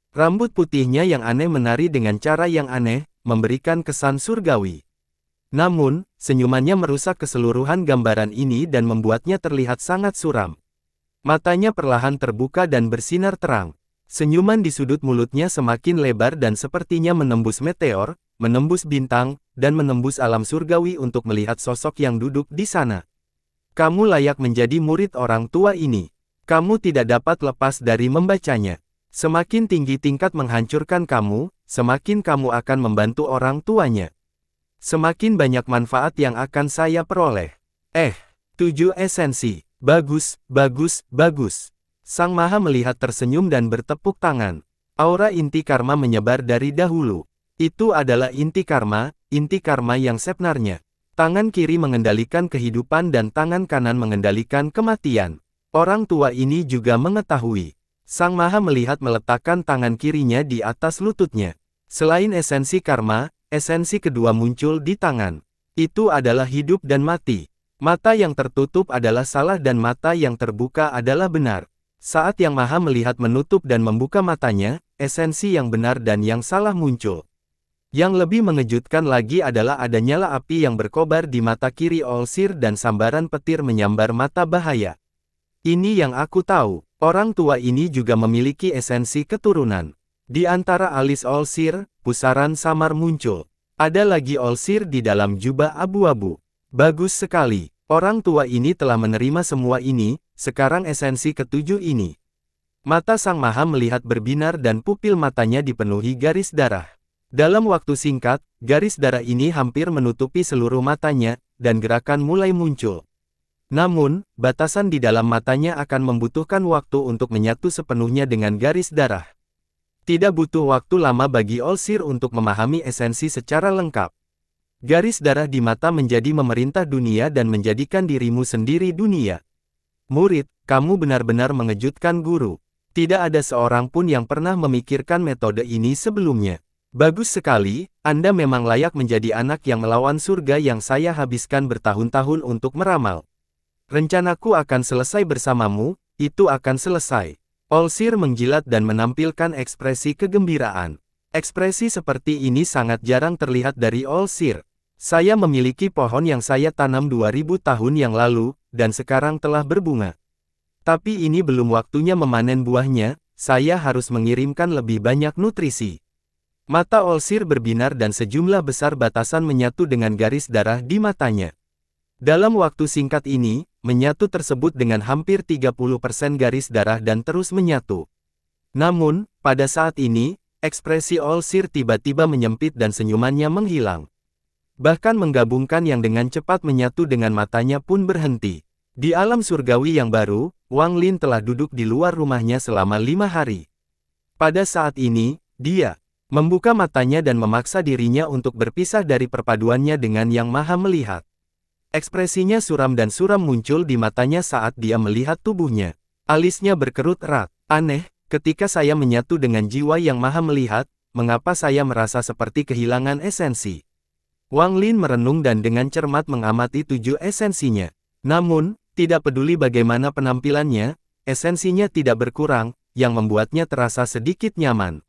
Rambut putihnya yang aneh menari dengan cara yang aneh, memberikan kesan surgawi. Namun, senyumannya merusak keseluruhan gambaran ini dan membuatnya terlihat sangat suram. Matanya perlahan terbuka dan bersinar terang. Senyuman di sudut mulutnya semakin lebar dan sepertinya menembus meteor, menembus bintang, dan menembus alam surgawi untuk melihat sosok yang duduk di sana. Kamu layak menjadi murid orang tua ini. Kamu tidak dapat lepas dari membacanya. Semakin tinggi tingkat menghancurkan kamu, semakin kamu akan membantu orang tuanya. Semakin banyak manfaat yang akan saya peroleh. 7 esensi. Bagus, bagus, bagus. Sang Maha Melihat tersenyum dan bertepuk tangan. Aura inti karma menyebar dari dahulu. Itu adalah inti karma yang sebenarnya. Tangan kiri mengendalikan kehidupan dan tangan kanan mengendalikan kematian. Orang tua ini juga mengetahui. Sang Maha Melihat meletakkan tangan kirinya di atas lututnya. Selain esensi karma, esensi kedua muncul di tangan. Itu adalah hidup dan mati. Mata yang tertutup adalah salah dan mata yang terbuka adalah benar. Saat Yang Maha Melihat menutup dan membuka matanya, esensi yang benar dan yang salah muncul. Yang lebih mengejutkan lagi adalah ada nyala api yang berkobar di mata kiri Olsir dan sambaran petir menyambar mata bahaya. Ini yang aku tahu, orang tua ini juga memiliki esensi keturunan. Di antara alis Olsir, pusaran samar muncul. Ada lagi Olsir di dalam jubah abu-abu. Bagus sekali, orang tua ini telah menerima semua ini. Sekarang esensi ketujuh ini. Mata Sang Maha Melihat berbinar dan pupil matanya dipenuhi garis darah. Dalam waktu singkat, garis darah ini hampir menutupi seluruh matanya, dan gerakan mulai muncul. Namun, batasan di dalam matanya akan membutuhkan waktu untuk menyatu sepenuhnya dengan garis darah. Tidak butuh waktu lama bagi Olsir untuk memahami esensi secara lengkap. Garis darah di mata menjadi memerintah dunia dan menjadikan dirimu sendiri dunia. Murid, kamu benar-benar mengejutkan guru. Tidak ada seorang pun yang pernah memikirkan metode ini sebelumnya. Bagus sekali, Anda memang layak menjadi anak yang melawan surga yang saya habiskan bertahun-tahun untuk meramal. Rencanaku akan selesai bersamamu, itu akan selesai. Olsir menjilat dan menampilkan ekspresi kegembiraan. Ekspresi seperti ini sangat jarang terlihat dari Olsir. Saya memiliki pohon yang saya tanam 2000 tahun yang lalu, dan sekarang telah berbunga. Tapi ini belum waktunya memanen buahnya, saya harus mengirimkan lebih banyak nutrisi. Mata Olsir berbinar dan sejumlah besar batasan menyatu dengan garis darah di matanya. Dalam waktu singkat ini, menyatu tersebut dengan hampir 30% garis darah dan terus menyatu. Namun, pada saat ini, ekspresi Olsir tiba-tiba menyempit dan senyumannya menghilang. Bahkan menggabungkan yang dengan cepat menyatu dengan matanya pun berhenti. Di alam surgawi yang baru, Wang Lin telah duduk di luar rumahnya selama 5 hari. Pada saat ini, dia membuka matanya dan memaksa dirinya untuk berpisah dari perpaduannya dengan Yang Maha Melihat. Ekspresinya suram dan suram muncul di matanya saat dia melihat tubuhnya. Alisnya berkerut erat. Aneh, ketika saya menyatu dengan jiwa Yang Maha Melihat, mengapa saya merasa seperti kehilangan esensi? Wang Lin merenung dan dengan cermat mengamati 7 esensinya. Namun, tidak peduli bagaimana penampilannya, esensinya tidak berkurang, yang membuatnya terasa sedikit nyaman.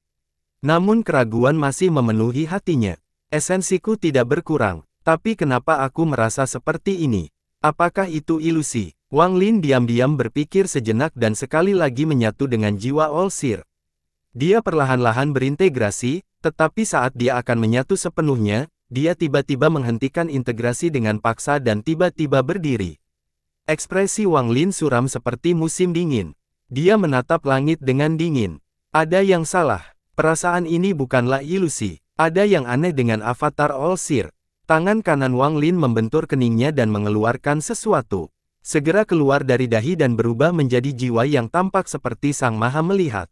Namun keraguan masih memenuhi hatinya. Esensiku tidak berkurang, tapi kenapa aku merasa seperti ini? Apakah itu ilusi? Wang Lin diam-diam berpikir sejenak dan sekali lagi menyatu dengan jiwa Olsir. Dia perlahan-lahan berintegrasi, tetapi saat dia akan menyatu sepenuhnya, dia tiba-tiba menghentikan integrasi dengan paksa dan tiba-tiba berdiri. Ekspresi Wang Lin suram seperti musim dingin. Dia menatap langit dengan dingin. Ada yang salah. Perasaan ini bukanlah ilusi. Ada yang aneh dengan avatar Olsir. Tangan kanan Wang Lin membentur keningnya dan mengeluarkan sesuatu. Segera keluar dari dahi dan berubah menjadi jiwa yang tampak seperti Sang Maha Melihat.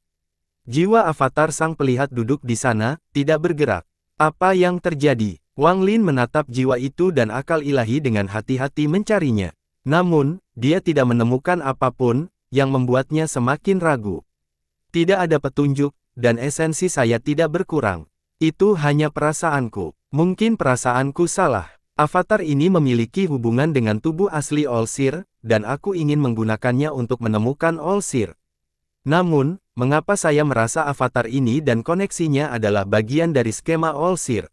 Jiwa avatar Sang Pelihat duduk di sana, tidak bergerak. Apa yang terjadi? Wang Lin menatap jiwa itu dan akal ilahi dengan hati-hati mencarinya. Namun, dia tidak menemukan apapun, yang membuatnya semakin ragu. Tidak ada petunjuk, dan esensi saya tidak berkurang. Itu hanya perasaanku. Mungkin perasaanku salah. Avatar ini memiliki hubungan dengan tubuh asli Olsir, dan aku ingin menggunakannya untuk menemukan Olsir. Namun, mengapa saya merasa avatar ini dan koneksinya adalah bagian dari skema Olsir?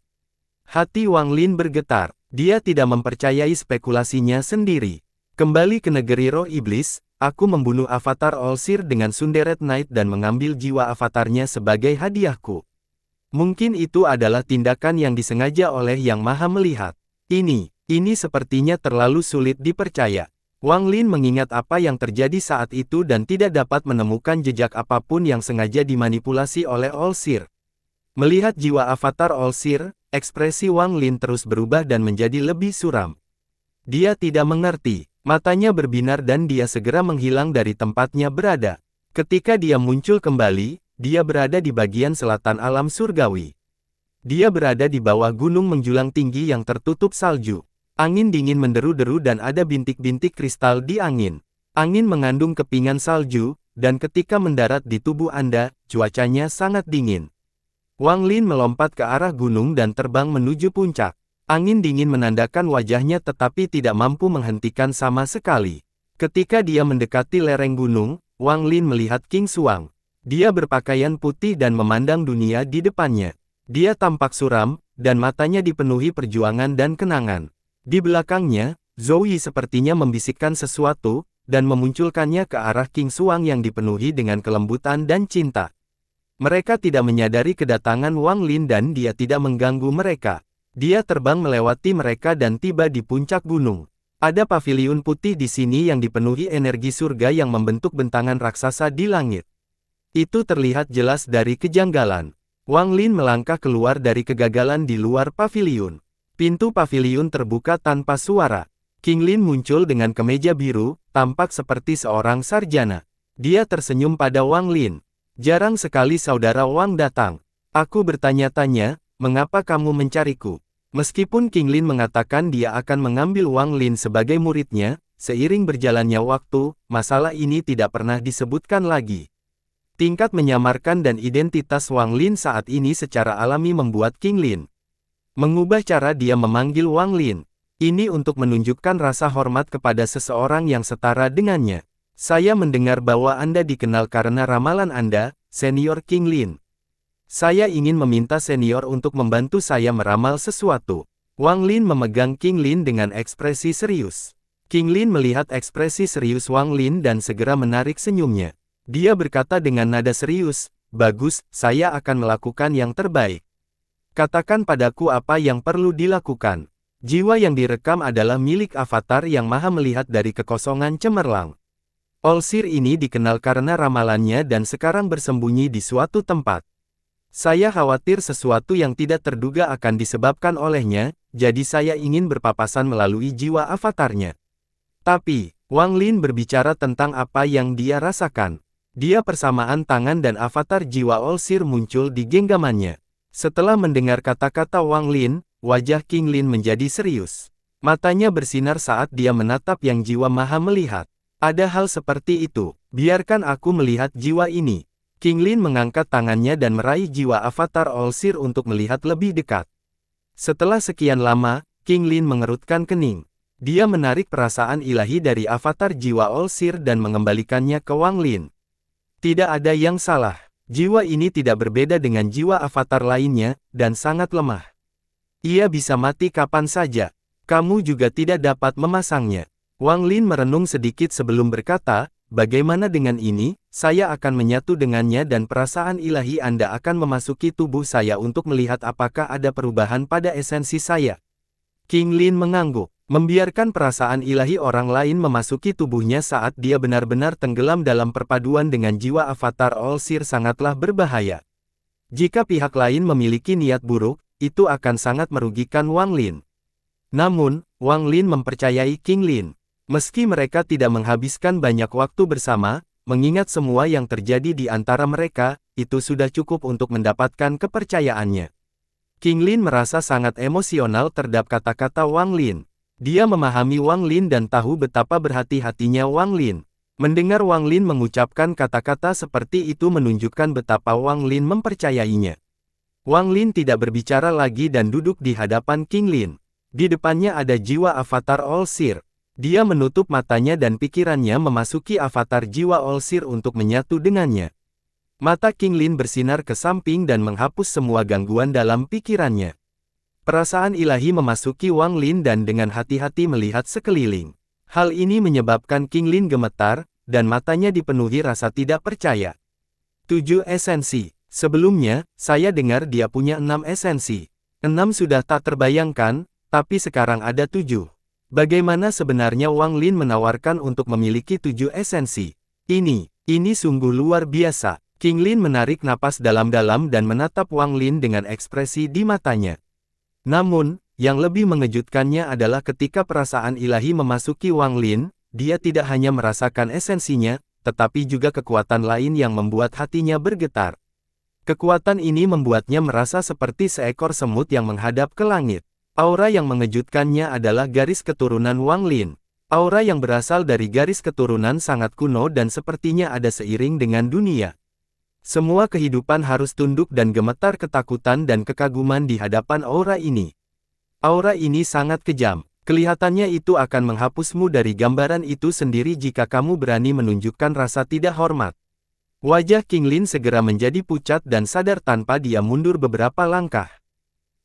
Hati Wang Lin bergetar. Dia tidak mempercayai spekulasinya sendiri. Kembali ke negeri roh iblis, aku membunuh avatar Olsir dengan Sunderet Knight dan mengambil jiwa avatarnya sebagai hadiahku. Mungkin itu adalah tindakan yang disengaja oleh Yang Maha Melihat. Ini sepertinya terlalu sulit dipercaya. Wang Lin mengingat apa yang terjadi saat itu dan tidak dapat menemukan jejak apapun yang sengaja dimanipulasi oleh Olsir. Melihat jiwa avatar Olsir, ekspresi Wang Lin terus berubah dan menjadi lebih suram. Dia tidak mengerti. Matanya berbinar dan dia segera menghilang dari tempatnya berada. Ketika dia muncul kembali, dia berada di bagian selatan alam surgawi. Dia berada di bawah gunung menjulang tinggi yang tertutup salju. Angin dingin menderu-deru dan ada bintik-bintik kristal di angin. Angin mengandung kepingan salju, dan ketika mendarat di tubuh Anda, cuacanya sangat dingin. Wang Lin melompat ke arah gunung dan terbang menuju puncak. Angin dingin menandakan wajahnya tetapi tidak mampu menghentikan sama sekali. Ketika dia mendekati lereng gunung, Wang Lin melihat King Xuang. Dia berpakaian putih dan memandang dunia di depannya. Dia tampak suram, dan matanya dipenuhi perjuangan dan kenangan. Di belakangnya, Zhou Yi sepertinya membisikkan sesuatu, dan memunculkannya ke arah King Xuang yang dipenuhi dengan kelembutan dan cinta. Mereka tidak menyadari kedatangan Wang Lin dan dia tidak mengganggu mereka. Dia terbang melewati mereka dan tiba di puncak gunung. Ada paviliun putih di sini yang dipenuhi energi surga yang membentuk bentangan raksasa di langit. Itu terlihat jelas dari kejanggalan. Wang Lin melangkah keluar dari kegagalan di luar paviliun. Pintu paviliun terbuka tanpa suara. King Lin muncul dengan kemeja biru, tampak seperti seorang sarjana. Dia tersenyum pada Wang Lin. Jarang sekali saudara Wang datang. Aku bertanya-tanya, mengapa kamu mencariku? Meskipun King Lin mengatakan dia akan mengambil Wang Lin sebagai muridnya, seiring berjalannya waktu, masalah ini tidak pernah disebutkan lagi. Tingkat menyamarkan dan identitas Wang Lin saat ini secara alami membuat King Lin mengubah cara dia memanggil Wang Lin. Ini untuk menunjukkan rasa hormat kepada seseorang yang setara dengannya. Saya mendengar bahwa Anda dikenal karena ramalan Anda, Senior King Lin. Saya ingin meminta senior untuk membantu saya meramal sesuatu. Wang Lin memegang King Lin dengan ekspresi serius. King Lin melihat ekspresi serius Wang Lin dan segera menarik senyumnya. Dia berkata dengan nada serius, "Bagus, saya akan melakukan yang terbaik. Katakan padaku apa yang perlu dilakukan." Jiwa yang direkam adalah milik avatar yang maha melihat dari kekosongan cemerlang. Olsir ini dikenal karena ramalannya dan sekarang bersembunyi di suatu tempat. Saya khawatir sesuatu yang tidak terduga akan disebabkan olehnya, jadi saya ingin berpapasan melalui jiwa avatarnya. Tapi, Wang Lin berbicara tentang apa yang dia rasakan. Dia persamaan tangan dan avatar jiwa Olsir muncul di genggamannya. Setelah mendengar kata-kata Wang Lin, wajah King Lin menjadi serius. Matanya bersinar saat dia menatap yang jiwa maha melihat. Ada hal seperti itu, biarkan aku melihat jiwa ini. King Lin mengangkat tangannya dan meraih jiwa avatar Olsir untuk melihat lebih dekat. Setelah sekian lama, King Lin mengerutkan kening. Dia menarik perasaan ilahi dari avatar jiwa Olsir dan mengembalikannya ke Wang Lin. Tidak ada yang salah. Jiwa ini tidak berbeda dengan jiwa avatar lainnya, dan sangat lemah. Ia bisa mati kapan saja. Kamu juga tidak dapat memasangnya. Wang Lin merenung sedikit sebelum berkata, "Bagaimana dengan ini? Saya akan menyatu dengannya dan perasaan ilahi Anda akan memasuki tubuh saya untuk melihat apakah ada perubahan pada esensi saya." King Lin mengangguk. Membiarkan perasaan ilahi orang lain memasuki tubuhnya saat dia benar-benar tenggelam dalam perpaduan dengan jiwa avatar Olsir sangatlah berbahaya. Jika pihak lain memiliki niat buruk, itu akan sangat merugikan Wang Lin. Namun, Wang Lin mempercayai King Lin. Meski mereka tidak menghabiskan banyak waktu bersama, mengingat semua yang terjadi di antara mereka, itu sudah cukup untuk mendapatkan kepercayaannya. King Lin merasa sangat emosional terhadap kata-kata Wang Lin. Dia memahami Wang Lin dan tahu betapa berhati-hatinya Wang Lin. Mendengar Wang Lin mengucapkan kata-kata seperti itu menunjukkan betapa Wang Lin mempercayainya. Wang Lin tidak berbicara lagi dan duduk di hadapan King Lin. Di depannya ada jiwa avatar Olsir. Dia menutup matanya dan pikirannya memasuki avatar jiwa Olsir untuk menyatu dengannya. Mata King Lin bersinar ke samping dan menghapus semua gangguan dalam pikirannya. Perasaan ilahi memasuki Wang Lin dan dengan hati-hati melihat sekeliling. Hal ini menyebabkan King Lin gemetar, dan matanya dipenuhi rasa tidak percaya. 7 esensi. Sebelumnya, saya dengar dia punya 6 esensi. 6 sudah tak terbayangkan, tapi sekarang ada 7. Bagaimana sebenarnya Wang Lin menawarkan untuk memiliki 7 esensi? Ini sungguh luar biasa. King Lin menarik napas dalam-dalam dan menatap Wang Lin dengan ekspresi di matanya. Namun, yang lebih mengejutkannya adalah ketika perasaan ilahi memasuki Wang Lin, dia tidak hanya merasakan esensinya, tetapi juga kekuatan lain yang membuat hatinya bergetar. Kekuatan ini membuatnya merasa seperti seekor semut yang menghadap ke langit. Aura yang mengejutkannya adalah garis keturunan Wang Lin. Aura yang berasal dari garis keturunan sangat kuno dan sepertinya ada seiring dengan dunia. Semua kehidupan harus tunduk dan gemetar ketakutan dan kekaguman di hadapan aura ini. Aura ini sangat kejam. Kelihatannya itu akan menghapusmu dari gambaran itu sendiri jika kamu berani menunjukkan rasa tidak hormat. Wajah King Lin segera menjadi pucat dan sadar tanpa dia mundur beberapa langkah.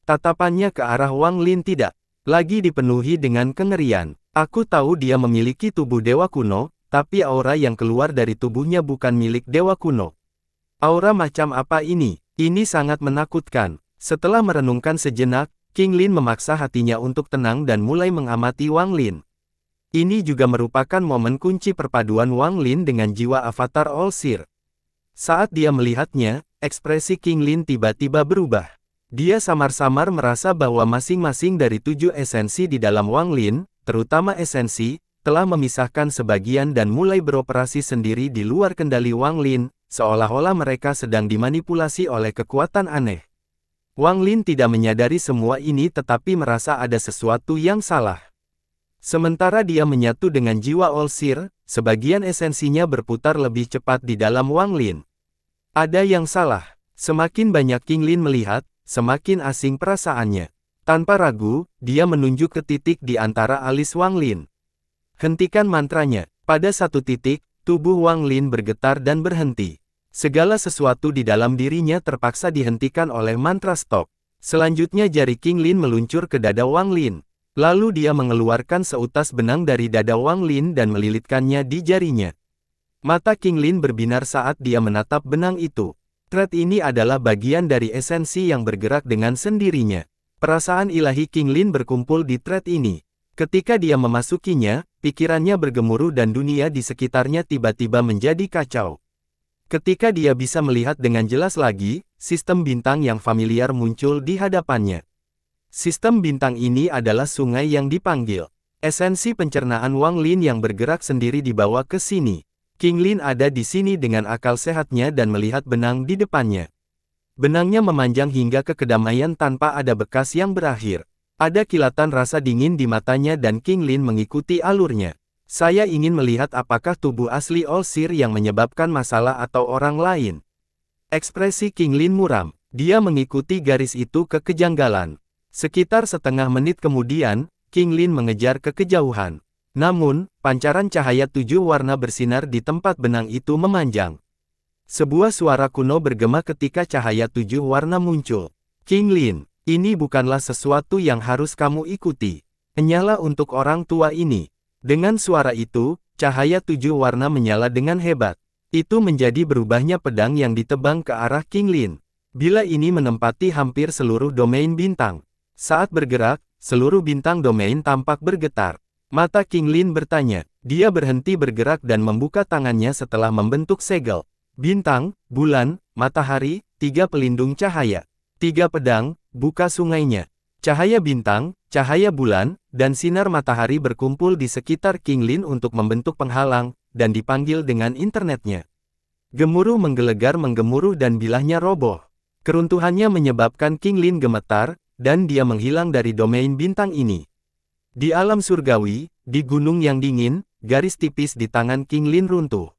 Tatapannya ke arah Wang Lin tidak lagi dipenuhi dengan kengerian. Aku tahu dia memiliki tubuh dewa kuno, tapi aura yang keluar dari tubuhnya bukan milik dewa kuno. Aura macam apa ini? Ini sangat menakutkan. Setelah merenungkan sejenak, King Lin memaksa hatinya untuk tenang dan mulai mengamati Wang Lin. Ini juga merupakan momen kunci perpaduan Wang Lin dengan jiwa avatar Olsir. Saat dia melihatnya, ekspresi King Lin tiba-tiba berubah. Dia samar-samar merasa bahwa masing-masing dari 7 esensi di dalam Wang Lin, terutama esensi, telah memisahkan sebagian dan mulai beroperasi sendiri di luar kendali Wang Lin, seolah-olah mereka sedang dimanipulasi oleh kekuatan aneh. Wang Lin tidak menyadari semua ini tetapi merasa ada sesuatu yang salah. Sementara dia menyatu dengan jiwa All-Seer, sebagian esensinya berputar lebih cepat di dalam Wang Lin. Ada yang salah. Semakin banyak King Lin melihat, semakin asing perasaannya. Tanpa ragu, dia menunjuk ke titik di antara alis Wang Lin. Hentikan mantranya. Pada satu titik, tubuh Wang Lin bergetar dan berhenti. Segala sesuatu di dalam dirinya terpaksa dihentikan oleh mantra stop. Selanjutnya jari King Lin meluncur ke dada Wang Lin. Lalu dia mengeluarkan seutas benang dari dada Wang Lin dan melilitkannya di jarinya. Mata King Lin berbinar saat dia menatap benang itu. Thread ini adalah bagian dari esensi yang bergerak dengan sendirinya. Perasaan ilahi King Lin berkumpul di thread ini. Ketika dia memasukinya, pikirannya bergemuruh dan dunia di sekitarnya tiba-tiba menjadi kacau. Ketika dia bisa melihat dengan jelas lagi, sistem bintang yang familiar muncul di hadapannya. Sistem bintang ini adalah sungai yang dipanggil. Esensi pencernaan Wang Lin yang bergerak sendiri dibawa ke sini. King Lin ada di sini dengan akal sehatnya dan melihat benang di depannya. Benangnya memanjang hingga ke kedamaian tanpa ada bekas yang berakhir. Ada kilatan rasa dingin di matanya dan King Lin mengikuti alurnya. Saya ingin melihat apakah tubuh asli All-Seer yang menyebabkan masalah atau orang lain. Ekspresi King Lin muram. Dia mengikuti garis itu ke kejanggalan. Sekitar setengah menit kemudian, King Lin mengejar ke kejauhan. Namun, pancaran cahaya 7 warna bersinar di tempat benang itu memanjang. Sebuah suara kuno bergema ketika cahaya 7 warna muncul. King Lin, ini bukanlah sesuatu yang harus kamu ikuti. Nyala untuk orang tua ini. Dengan suara itu, cahaya 7 warna menyala dengan hebat. Itu menjadi berubahnya pedang yang ditebang ke arah King Lin. Bila ini menempati hampir seluruh domain bintang. Saat bergerak, seluruh bintang domain tampak bergetar. Mata King Lin bertanya. Dia berhenti bergerak dan membuka tangannya setelah membentuk segel. Bintang, bulan, matahari, 3 pelindung cahaya. 3 pedang, buka sungainya. Cahaya bintang, cahaya bulan, dan sinar matahari berkumpul di sekitar King Lin untuk membentuk penghalang, dan dipanggil dengan internetnya. Gemuruh menggemuruh dan bilahnya roboh. Keruntuhannya menyebabkan King Lin gemetar, dan dia menghilang dari domain bintang ini. Di alam surgawi, di gunung yang dingin, garis tipis di tangan King Lin runtuh.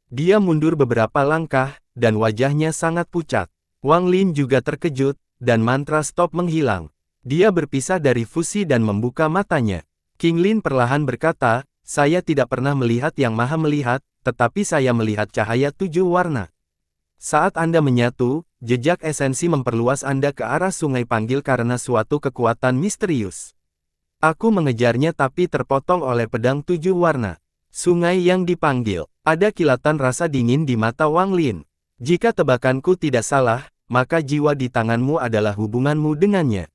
Dia mundur beberapa langkah, dan wajahnya sangat pucat. Wang Lin juga terkejut, dan mantra stop menghilang. Dia berpisah dari fusi dan membuka matanya. King Lin perlahan berkata, saya tidak pernah melihat yang maha melihat, tetapi saya melihat cahaya 7 warna. Saat Anda menyatu, jejak esensi memperluas Anda ke arah sungai panggil karena suatu kekuatan misterius. Aku mengejarnya tapi terpotong oleh pedang 7 warna. Sungai yang dipanggil. Ada kilatan rasa dingin di mata Wang Lin. Jika tebakanku tidak salah, maka jiwa di tanganmu adalah hubunganmu dengannya.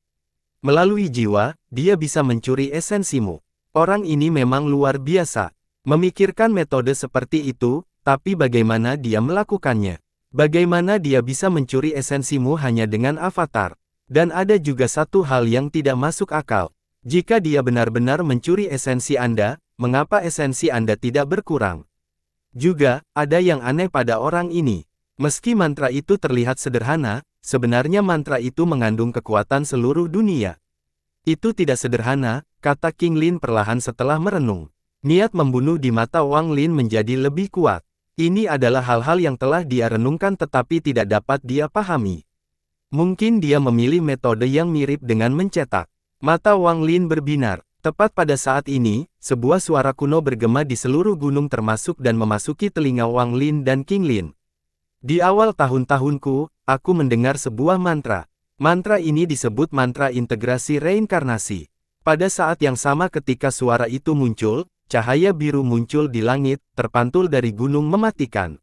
Melalui jiwa, dia bisa mencuri esensimu. Orang ini memang luar biasa. Memikirkan metode seperti itu, tapi bagaimana dia melakukannya? Bagaimana dia bisa mencuri esensimu hanya dengan avatar? Dan ada juga satu hal yang tidak masuk akal. Jika dia benar-benar mencuri esensi Anda, mengapa esensi Anda tidak berkurang? Juga, ada yang aneh pada orang ini. Meski mantra itu terlihat sederhana, sebenarnya mantra itu mengandung kekuatan seluruh dunia. Itu tidak sederhana, kata King Lin perlahan setelah merenung. Niat membunuh di mata Wang Lin menjadi lebih kuat. Ini adalah hal-hal yang telah dia renungkan tetapi tidak dapat dia pahami. Mungkin dia memilih metode yang mirip dengan mencetak. Mata Wang Lin berbinar. Tepat pada saat ini, sebuah suara kuno bergema di seluruh gunung termasuk dan memasuki telinga Wang Lin dan King Lin. Di awal tahun-tahunku, aku mendengar sebuah mantra. Mantra ini disebut mantra integrasi reinkarnasi. Pada saat yang sama ketika suara itu muncul, cahaya biru muncul di langit, terpantul dari gunung mematikan.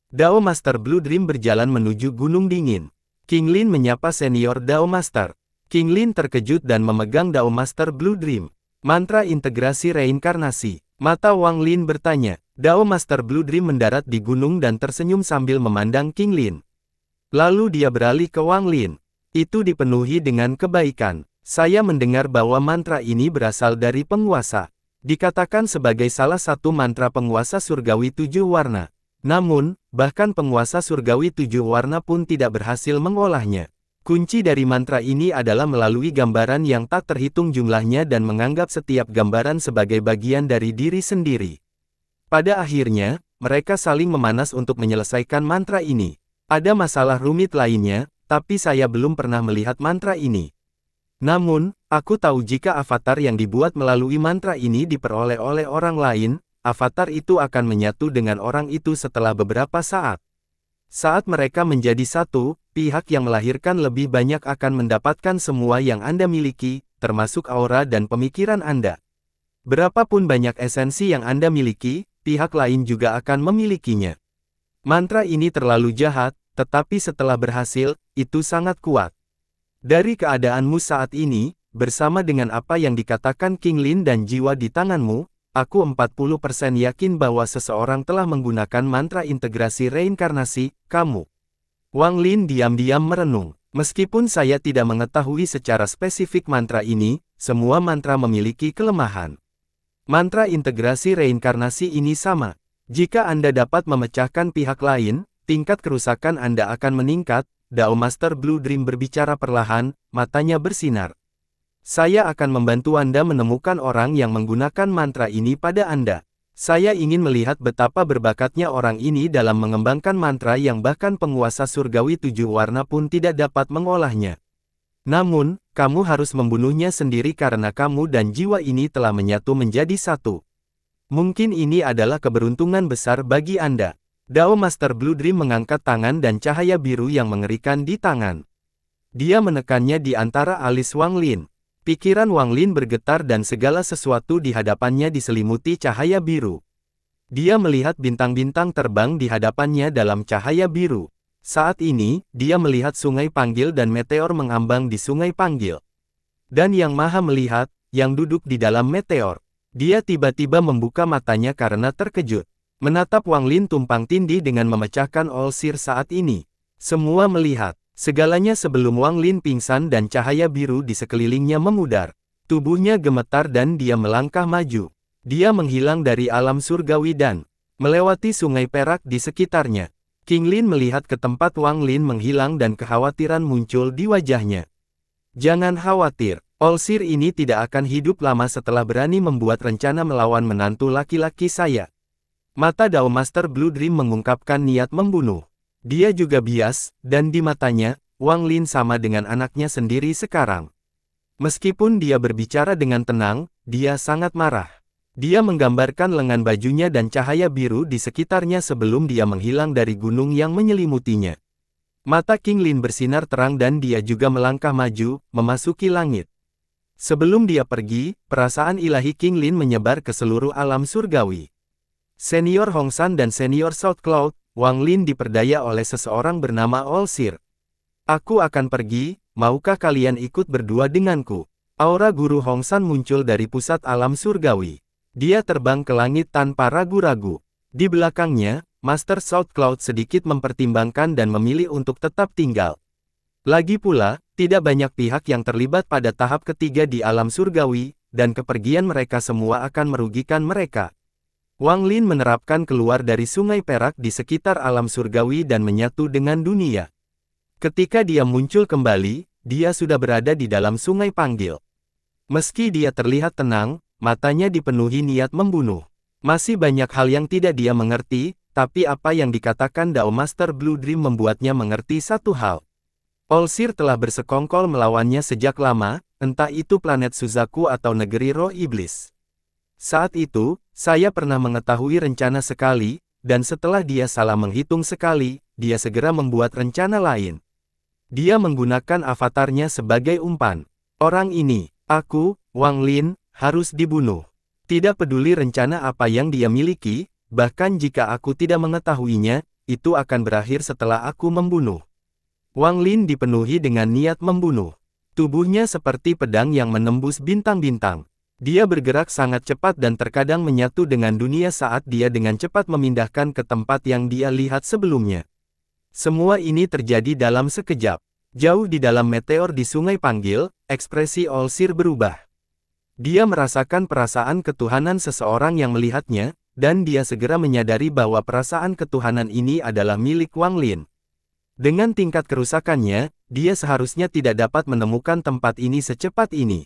Dao Master Blue Dream berjalan menuju gunung dingin. King Lin menyapa senior Dao Master. King Lin terkejut dan memegang Dao Master Blue Dream. Mantra integrasi reinkarnasi. Mata Wang Lin bertanya. Dao Master Blue Dream mendarat di gunung dan tersenyum sambil memandang King Lin. Lalu dia beralih ke Wang Lin. Itu dipenuhi dengan kebaikan. Saya mendengar bahwa mantra ini berasal dari penguasa. Dikatakan sebagai salah satu mantra penguasa surgawi 7 warna. Namun, bahkan penguasa surgawi 7 warna pun tidak berhasil mengolahnya. Kunci dari mantra ini adalah melalui gambaran yang tak terhitung jumlahnya dan menganggap setiap gambaran sebagai bagian dari diri sendiri. Pada akhirnya, mereka saling memanas untuk menyelesaikan mantra ini. Ada masalah rumit lainnya, tapi saya belum pernah melihat mantra ini. Namun, aku tahu jika avatar yang dibuat melalui mantra ini diperoleh oleh orang lain, avatar itu akan menyatu dengan orang itu setelah beberapa saat. Saat mereka menjadi satu, pihak yang melahirkan lebih banyak akan mendapatkan semua yang Anda miliki, termasuk aura dan pemikiran Anda. Berapapun banyak esensi yang Anda miliki, pihak lain juga akan memilikinya. Mantra ini terlalu jahat, tetapi setelah berhasil, itu sangat kuat. Dari keadaanmu saat ini, bersama dengan apa yang dikatakan King Lin dan jiwa di tanganmu, aku 40% yakin bahwa seseorang telah menggunakan mantra integrasi reinkarnasi, kamu. Wang Lin diam-diam merenung. Meskipun saya tidak mengetahui secara spesifik mantra ini, semua mantra memiliki kelemahan. Mantra integrasi reinkarnasi ini sama. Jika Anda dapat memecahkan pihak lain, tingkat kerusakan Anda akan meningkat. Dao Master Blue Dream berbicara perlahan, matanya bersinar. Saya akan membantu Anda menemukan orang yang menggunakan mantra ini pada Anda. Saya ingin melihat betapa berbakatnya orang ini dalam mengembangkan mantra yang bahkan penguasa surgawi 7 warna pun tidak dapat mengolahnya. Namun, kamu harus membunuhnya sendiri karena kamu dan jiwa ini telah menyatu menjadi satu. Mungkin ini adalah keberuntungan besar bagi Anda. Dao Master Blue Dream mengangkat tangan dan cahaya biru yang mengerikan di tangan. Dia menekannya di antara alis Wang Lin. Pikiran Wang Lin bergetar dan segala sesuatu di hadapannya diselimuti cahaya biru. Dia melihat bintang-bintang terbang di hadapannya dalam cahaya biru. Saat ini, dia melihat sungai panggil dan meteor mengambang di sungai panggil. Dan Yang Maha Melihat, yang duduk di dalam meteor. Dia tiba-tiba membuka matanya karena terkejut. Menatap Wang Lin tumpang tindih dengan memecahkan All-Seer saat ini. Semua melihat. Segalanya sebelum Wang Lin pingsan dan cahaya biru di sekelilingnya memudar. Tubuhnya gemetar dan dia melangkah maju. Dia menghilang dari alam surgawi dan melewati sungai perak di sekitarnya. King Lin melihat ke tempat Wang Lin menghilang dan kekhawatiran muncul di wajahnya. Jangan khawatir. All-Seer ini tidak akan hidup lama setelah berani membuat rencana melawan menantu laki-laki saya. Mata Dao Master Blue Dream mengungkapkan niat membunuh. Dia juga bias, dan di matanya, Wang Lin sama dengan anaknya sendiri sekarang. Meskipun dia berbicara dengan tenang, dia sangat marah. Dia menggambarkan lengan bajunya dan cahaya biru di sekitarnya sebelum dia menghilang dari gunung yang menyelimutinya. Mata King Lin bersinar terang dan dia juga melangkah maju, memasuki langit. Sebelum dia pergi, perasaan ilahi King Lin menyebar ke seluruh alam surgawi. Senior Hong San dan Senior South Cloud, Wang Lin diperdaya oleh seseorang bernama All-Seer. Aku akan pergi, maukah kalian ikut berdua denganku? Aura Guru Hong San muncul dari pusat alam surgawi. Dia terbang ke langit tanpa ragu-ragu. Di belakangnya, Master South Cloud sedikit mempertimbangkan dan memilih untuk tetap tinggal. Lagi pula, tidak banyak pihak yang terlibat pada tahap ketiga di alam surgawi, dan kepergian mereka semua akan merugikan mereka. Wang Lin menerapkan keluar dari sungai perak di sekitar alam surgawi dan menyatu dengan dunia. Ketika dia muncul kembali, dia sudah berada di dalam sungai panggil. Meski dia terlihat tenang, matanya dipenuhi niat membunuh. Masih banyak hal yang tidak dia mengerti, tapi apa yang dikatakan Dao Master Blue Dream membuatnya mengerti satu hal. All-Seer telah bersekongkol melawannya sejak lama, entah itu planet Suzaku atau negeri roh iblis. Saat itu, saya pernah mengetahui rencana sekali, dan setelah dia salah menghitung sekali, dia segera membuat rencana lain. Dia menggunakan avatarnya sebagai umpan. Orang ini, aku, Wang Lin, harus dibunuh. Tidak peduli rencana apa yang dia miliki, bahkan jika aku tidak mengetahuinya, itu akan berakhir setelah aku membunuh. Wang Lin dipenuhi dengan niat membunuh. Tubuhnya seperti pedang yang menembus bintang-bintang. Dia bergerak sangat cepat dan terkadang menyatu dengan dunia saat dia dengan cepat memindahkan ke tempat yang dia lihat sebelumnya. Semua ini terjadi dalam sekejap. Jauh di dalam meteor di Sungai Panggil, ekspresi Olsir berubah. Dia merasakan perasaan ketuhanan seseorang yang melihatnya, dan dia segera menyadari bahwa perasaan ketuhanan ini adalah milik Wang Lin. Dengan tingkat kerusakannya, dia seharusnya tidak dapat menemukan tempat ini secepat ini.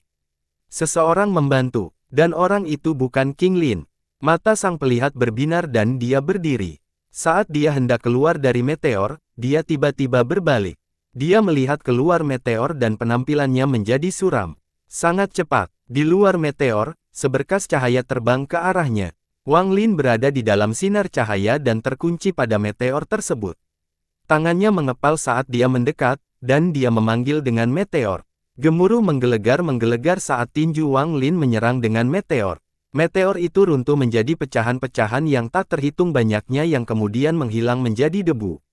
Seseorang membantu, dan orang itu bukan King Lin. Mata sang pelihat berbinar dan dia berdiri. Saat dia hendak keluar dari meteor, dia tiba-tiba berbalik. Dia melihat keluar meteor dan penampilannya menjadi suram. Sangat cepat, di luar meteor, seberkas cahaya terbang ke arahnya. Wang Lin berada di dalam sinar cahaya dan terkunci pada meteor tersebut. Tangannya mengepal saat dia mendekat, dan dia memanggil dengan meteor. Gemuruh menggelegar saat tinju Wang Lin menyerang dengan meteor. Meteor itu runtuh menjadi pecahan-pecahan yang tak terhitung banyaknya yang kemudian menghilang menjadi debu.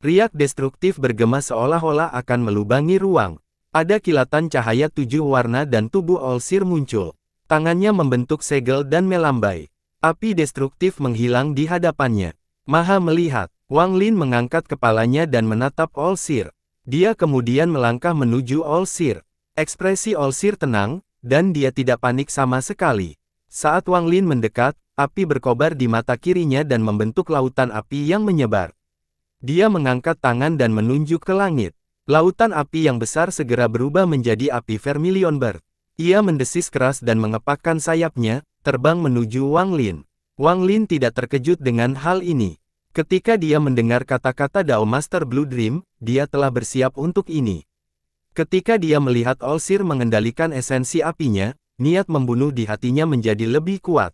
Riak destruktif bergema seolah-olah akan melubangi ruang. Ada kilatan cahaya 7 warna dan tubuh Olsir muncul. Tangannya membentuk segel dan melambai. Api destruktif menghilang di hadapannya. Maha melihat, Wang Lin mengangkat kepalanya dan menatap Olsir. Dia kemudian melangkah menuju Olsir. Ekspresi Olsir tenang, dan dia tidak panik sama sekali. Saat Wang Lin mendekat, api berkobar di mata kirinya dan membentuk lautan api yang menyebar. Dia mengangkat tangan dan menunjuk ke langit. Lautan api yang besar segera berubah menjadi api Vermilion Bird. Ia mendesis keras dan mengepakkan sayapnya, terbang menuju Wang Lin. Wang Lin tidak terkejut dengan hal ini. Ketika dia mendengar kata-kata Dao Master Blue Dream, dia telah bersiap untuk ini. Ketika dia melihat Olsir mengendalikan esensi apinya, niat membunuh di hatinya menjadi lebih kuat.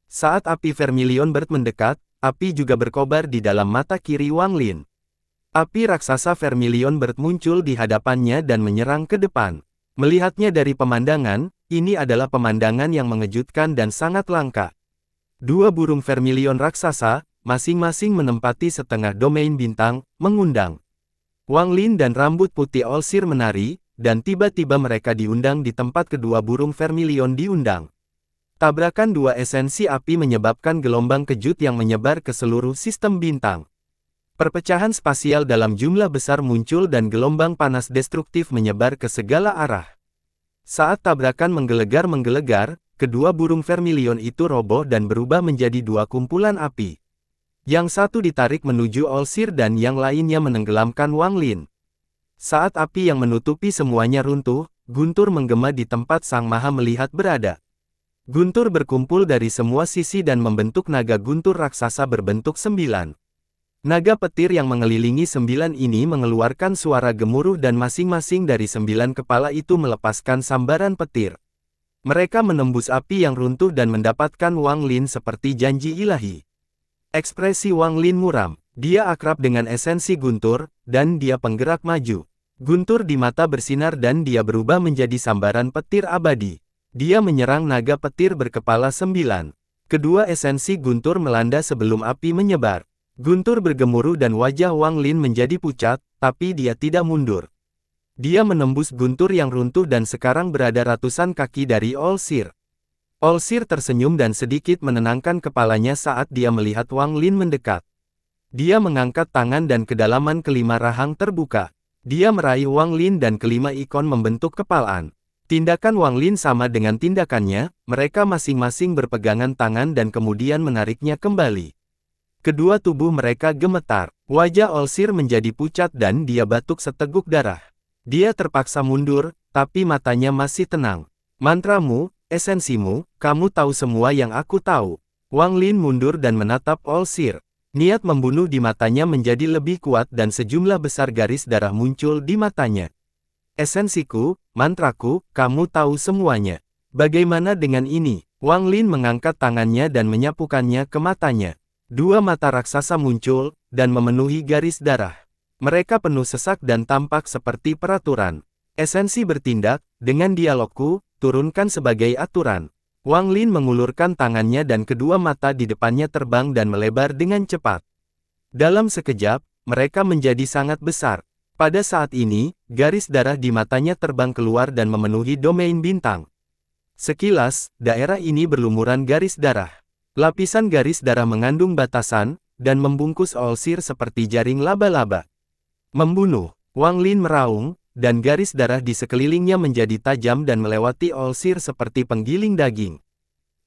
Saat api Vermilion Bird mendekat, api juga berkobar di dalam mata kiri Wang Lin. Api raksasa Vermilion Bird muncul di hadapannya dan menyerang ke depan. Melihatnya dari pemandangan, ini adalah pemandangan yang mengejutkan dan sangat langka. Dua burung Vermilion raksasa, masing-masing menempati setengah domain bintang, mengundang. Wang Lin dan rambut putih Olsir menari, dan tiba-tiba mereka diundang di tempat kedua burung Vermilion diundang. Tabrakan dua esensi api menyebabkan gelombang kejut yang menyebar ke seluruh sistem bintang. Perpecahan spasial dalam jumlah besar muncul dan gelombang panas destruktif menyebar ke segala arah. Saat tabrakan menggelegar, kedua burung Vermilion itu roboh dan berubah menjadi dua kumpulan api. Yang satu ditarik menuju Olsir dan yang lainnya menenggelamkan Wang Lin. Saat api yang menutupi semuanya runtuh, guntur menggema di tempat Sang Maha Melihat berada. Guntur berkumpul dari semua sisi dan membentuk naga guntur raksasa berbentuk 9. Naga petir yang mengelilingi 9 ini mengeluarkan suara gemuruh dan masing-masing dari 9 kepala itu melepaskan sambaran petir. Mereka menembus api yang runtuh dan mendapatkan Wang Lin seperti janji ilahi. Ekspresi Wang Lin muram. Dia akrab dengan esensi guntur, dan dia penggerak maju. Guntur di mata bersinar dan dia berubah menjadi sambaran petir abadi. Dia menyerang naga petir berkepala 9. Kedua esensi guntur melanda sebelum api menyebar. Guntur bergemuruh dan wajah Wang Lin menjadi pucat, tapi dia tidak mundur. Dia menembus guntur yang runtuh dan sekarang berada ratusan kaki dari Olsir. Olsir tersenyum dan sedikit menenangkan kepalanya saat dia melihat Wang Lin mendekat. Dia mengangkat tangan dan kedalaman kelima rahang terbuka. Dia meraih Wang Lin dan kelima ikon membentuk kepalaan. Tindakan Wang Lin sama dengan tindakannya, mereka masing-masing berpegangan tangan dan kemudian menariknya kembali. Kedua tubuh mereka gemetar. Wajah Olsir menjadi pucat dan dia batuk seteguk darah. Dia terpaksa mundur, tapi matanya masih tenang. Mantramu, esensimu, kamu tahu semua yang aku tahu. Wang Lin mundur dan menatap Olsir. Niat membunuh di matanya menjadi lebih kuat dan sejumlah besar garis darah muncul di matanya. Esensiku, mantraku, kamu tahu semuanya. Bagaimana dengan ini? Wang Lin mengangkat tangannya dan menyapukannya ke matanya. Dua mata raksasa muncul, dan memenuhi garis darah. Mereka penuh sesak dan tampak seperti peraturan. Esensi bertindak, dengan dialogku, turunkan sebagai aturan. Wang Lin mengulurkan tangannya dan kedua mata di depannya terbang dan melebar dengan cepat. Dalam sekejap, mereka menjadi sangat besar. Pada saat ini, garis darah di matanya terbang keluar dan memenuhi domain bintang. Sekilas, daerah ini berlumuran garis darah. Lapisan garis darah mengandung batasan, dan membungkus Olsir seperti jaring laba-laba. Membunuh. Wang Lin meraung, dan garis darah di sekelilingnya menjadi tajam dan melewati Olsir seperti penggiling daging.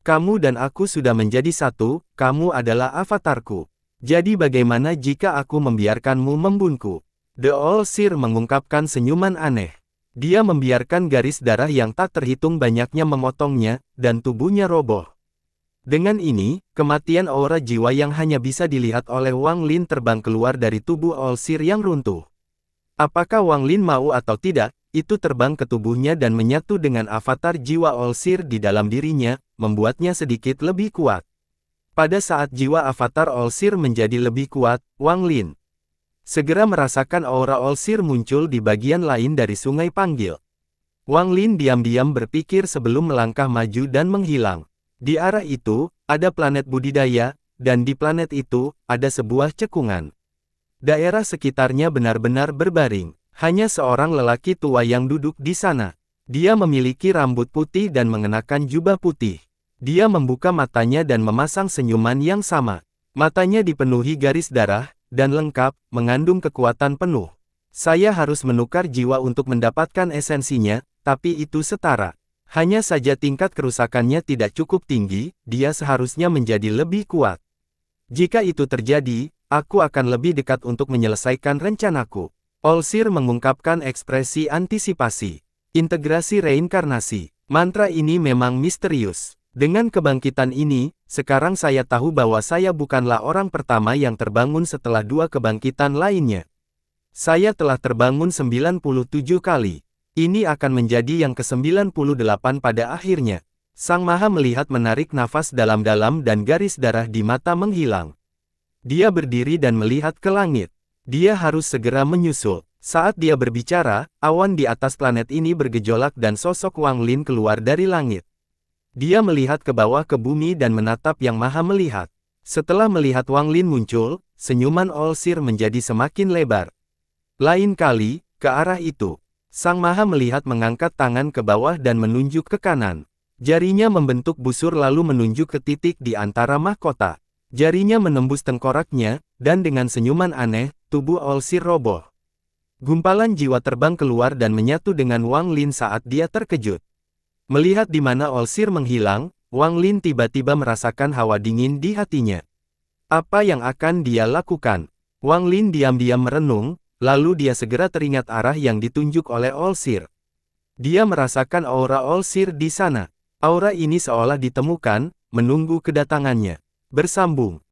Kamu dan aku sudah menjadi satu, kamu adalah avatarku. Jadi bagaimana jika aku membiarkanmu membunuhku? The Olsir mengungkapkan senyuman aneh. Dia membiarkan garis darah yang tak terhitung banyaknya memotongnya, dan tubuhnya roboh. Dengan ini, kematian aura jiwa yang hanya bisa dilihat oleh Wang Lin terbang keluar dari tubuh Olsir yang runtuh. Apakah Wang Lin mau atau tidak, itu terbang ke tubuhnya dan menyatu dengan avatar jiwa Olsir di dalam dirinya, membuatnya sedikit lebih kuat. Pada saat jiwa avatar Olsir menjadi lebih kuat, Wang Lin segera merasakan aura Olsir muncul di bagian lain dari Sungai Panggil. Wang Lin diam-diam berpikir sebelum melangkah maju dan menghilang. Di arah itu, ada planet budidaya, dan di planet itu, ada sebuah cekungan. Daerah sekitarnya benar-benar berbaring. Hanya seorang lelaki tua yang duduk di sana. Dia memiliki rambut putih dan mengenakan jubah putih. Dia membuka matanya dan memasang senyuman yang sama. Matanya dipenuhi garis darah, dan lengkap, mengandung kekuatan penuh. Saya harus menukar jiwa untuk mendapatkan esensinya, tapi itu setara. Hanya saja tingkat kerusakannya tidak cukup tinggi, dia seharusnya menjadi lebih kuat. Jika itu terjadi, aku akan lebih dekat untuk menyelesaikan rencanaku. Olsir mengungkapkan ekspresi antisipasi. Integrasi reinkarnasi. Mantra ini memang misterius. Dengan kebangkitan ini, sekarang saya tahu bahwa saya bukanlah orang pertama yang terbangun setelah dua kebangkitan lainnya. Saya telah terbangun 97 kali. Ini akan menjadi yang ke-98 pada akhirnya. Sang Maha melihat menarik nafas dalam-dalam dan garis darah di mata menghilang. Dia berdiri dan melihat ke langit. Dia harus segera menyusul. Saat dia berbicara, awan di atas planet ini bergejolak dan sosok Wang Lin keluar dari langit. Dia melihat ke bawah ke bumi dan menatap Yang Maha Melihat. Setelah melihat Wang Lin muncul, senyuman Olsir menjadi semakin lebar. Lain kali, ke arah itu. Sang Maha Melihat mengangkat tangan ke bawah dan menunjuk ke kanan. Jarinya membentuk busur lalu menunjuk ke titik di antara mahkota. Jarinya menembus tengkoraknya, dan dengan senyuman aneh, tubuh Olsir roboh. Gumpalan jiwa terbang keluar dan menyatu dengan Wang Lin saat dia terkejut. Melihat di mana Olsir menghilang, Wang Lin tiba-tiba merasakan hawa dingin di hatinya. Apa yang akan dia lakukan? Wang Lin diam-diam merenung, lalu dia segera teringat arah yang ditunjuk oleh Olsir. Dia merasakan aura Olsir di sana. Aura ini seolah ditemukan, menunggu kedatangannya. Bersambung.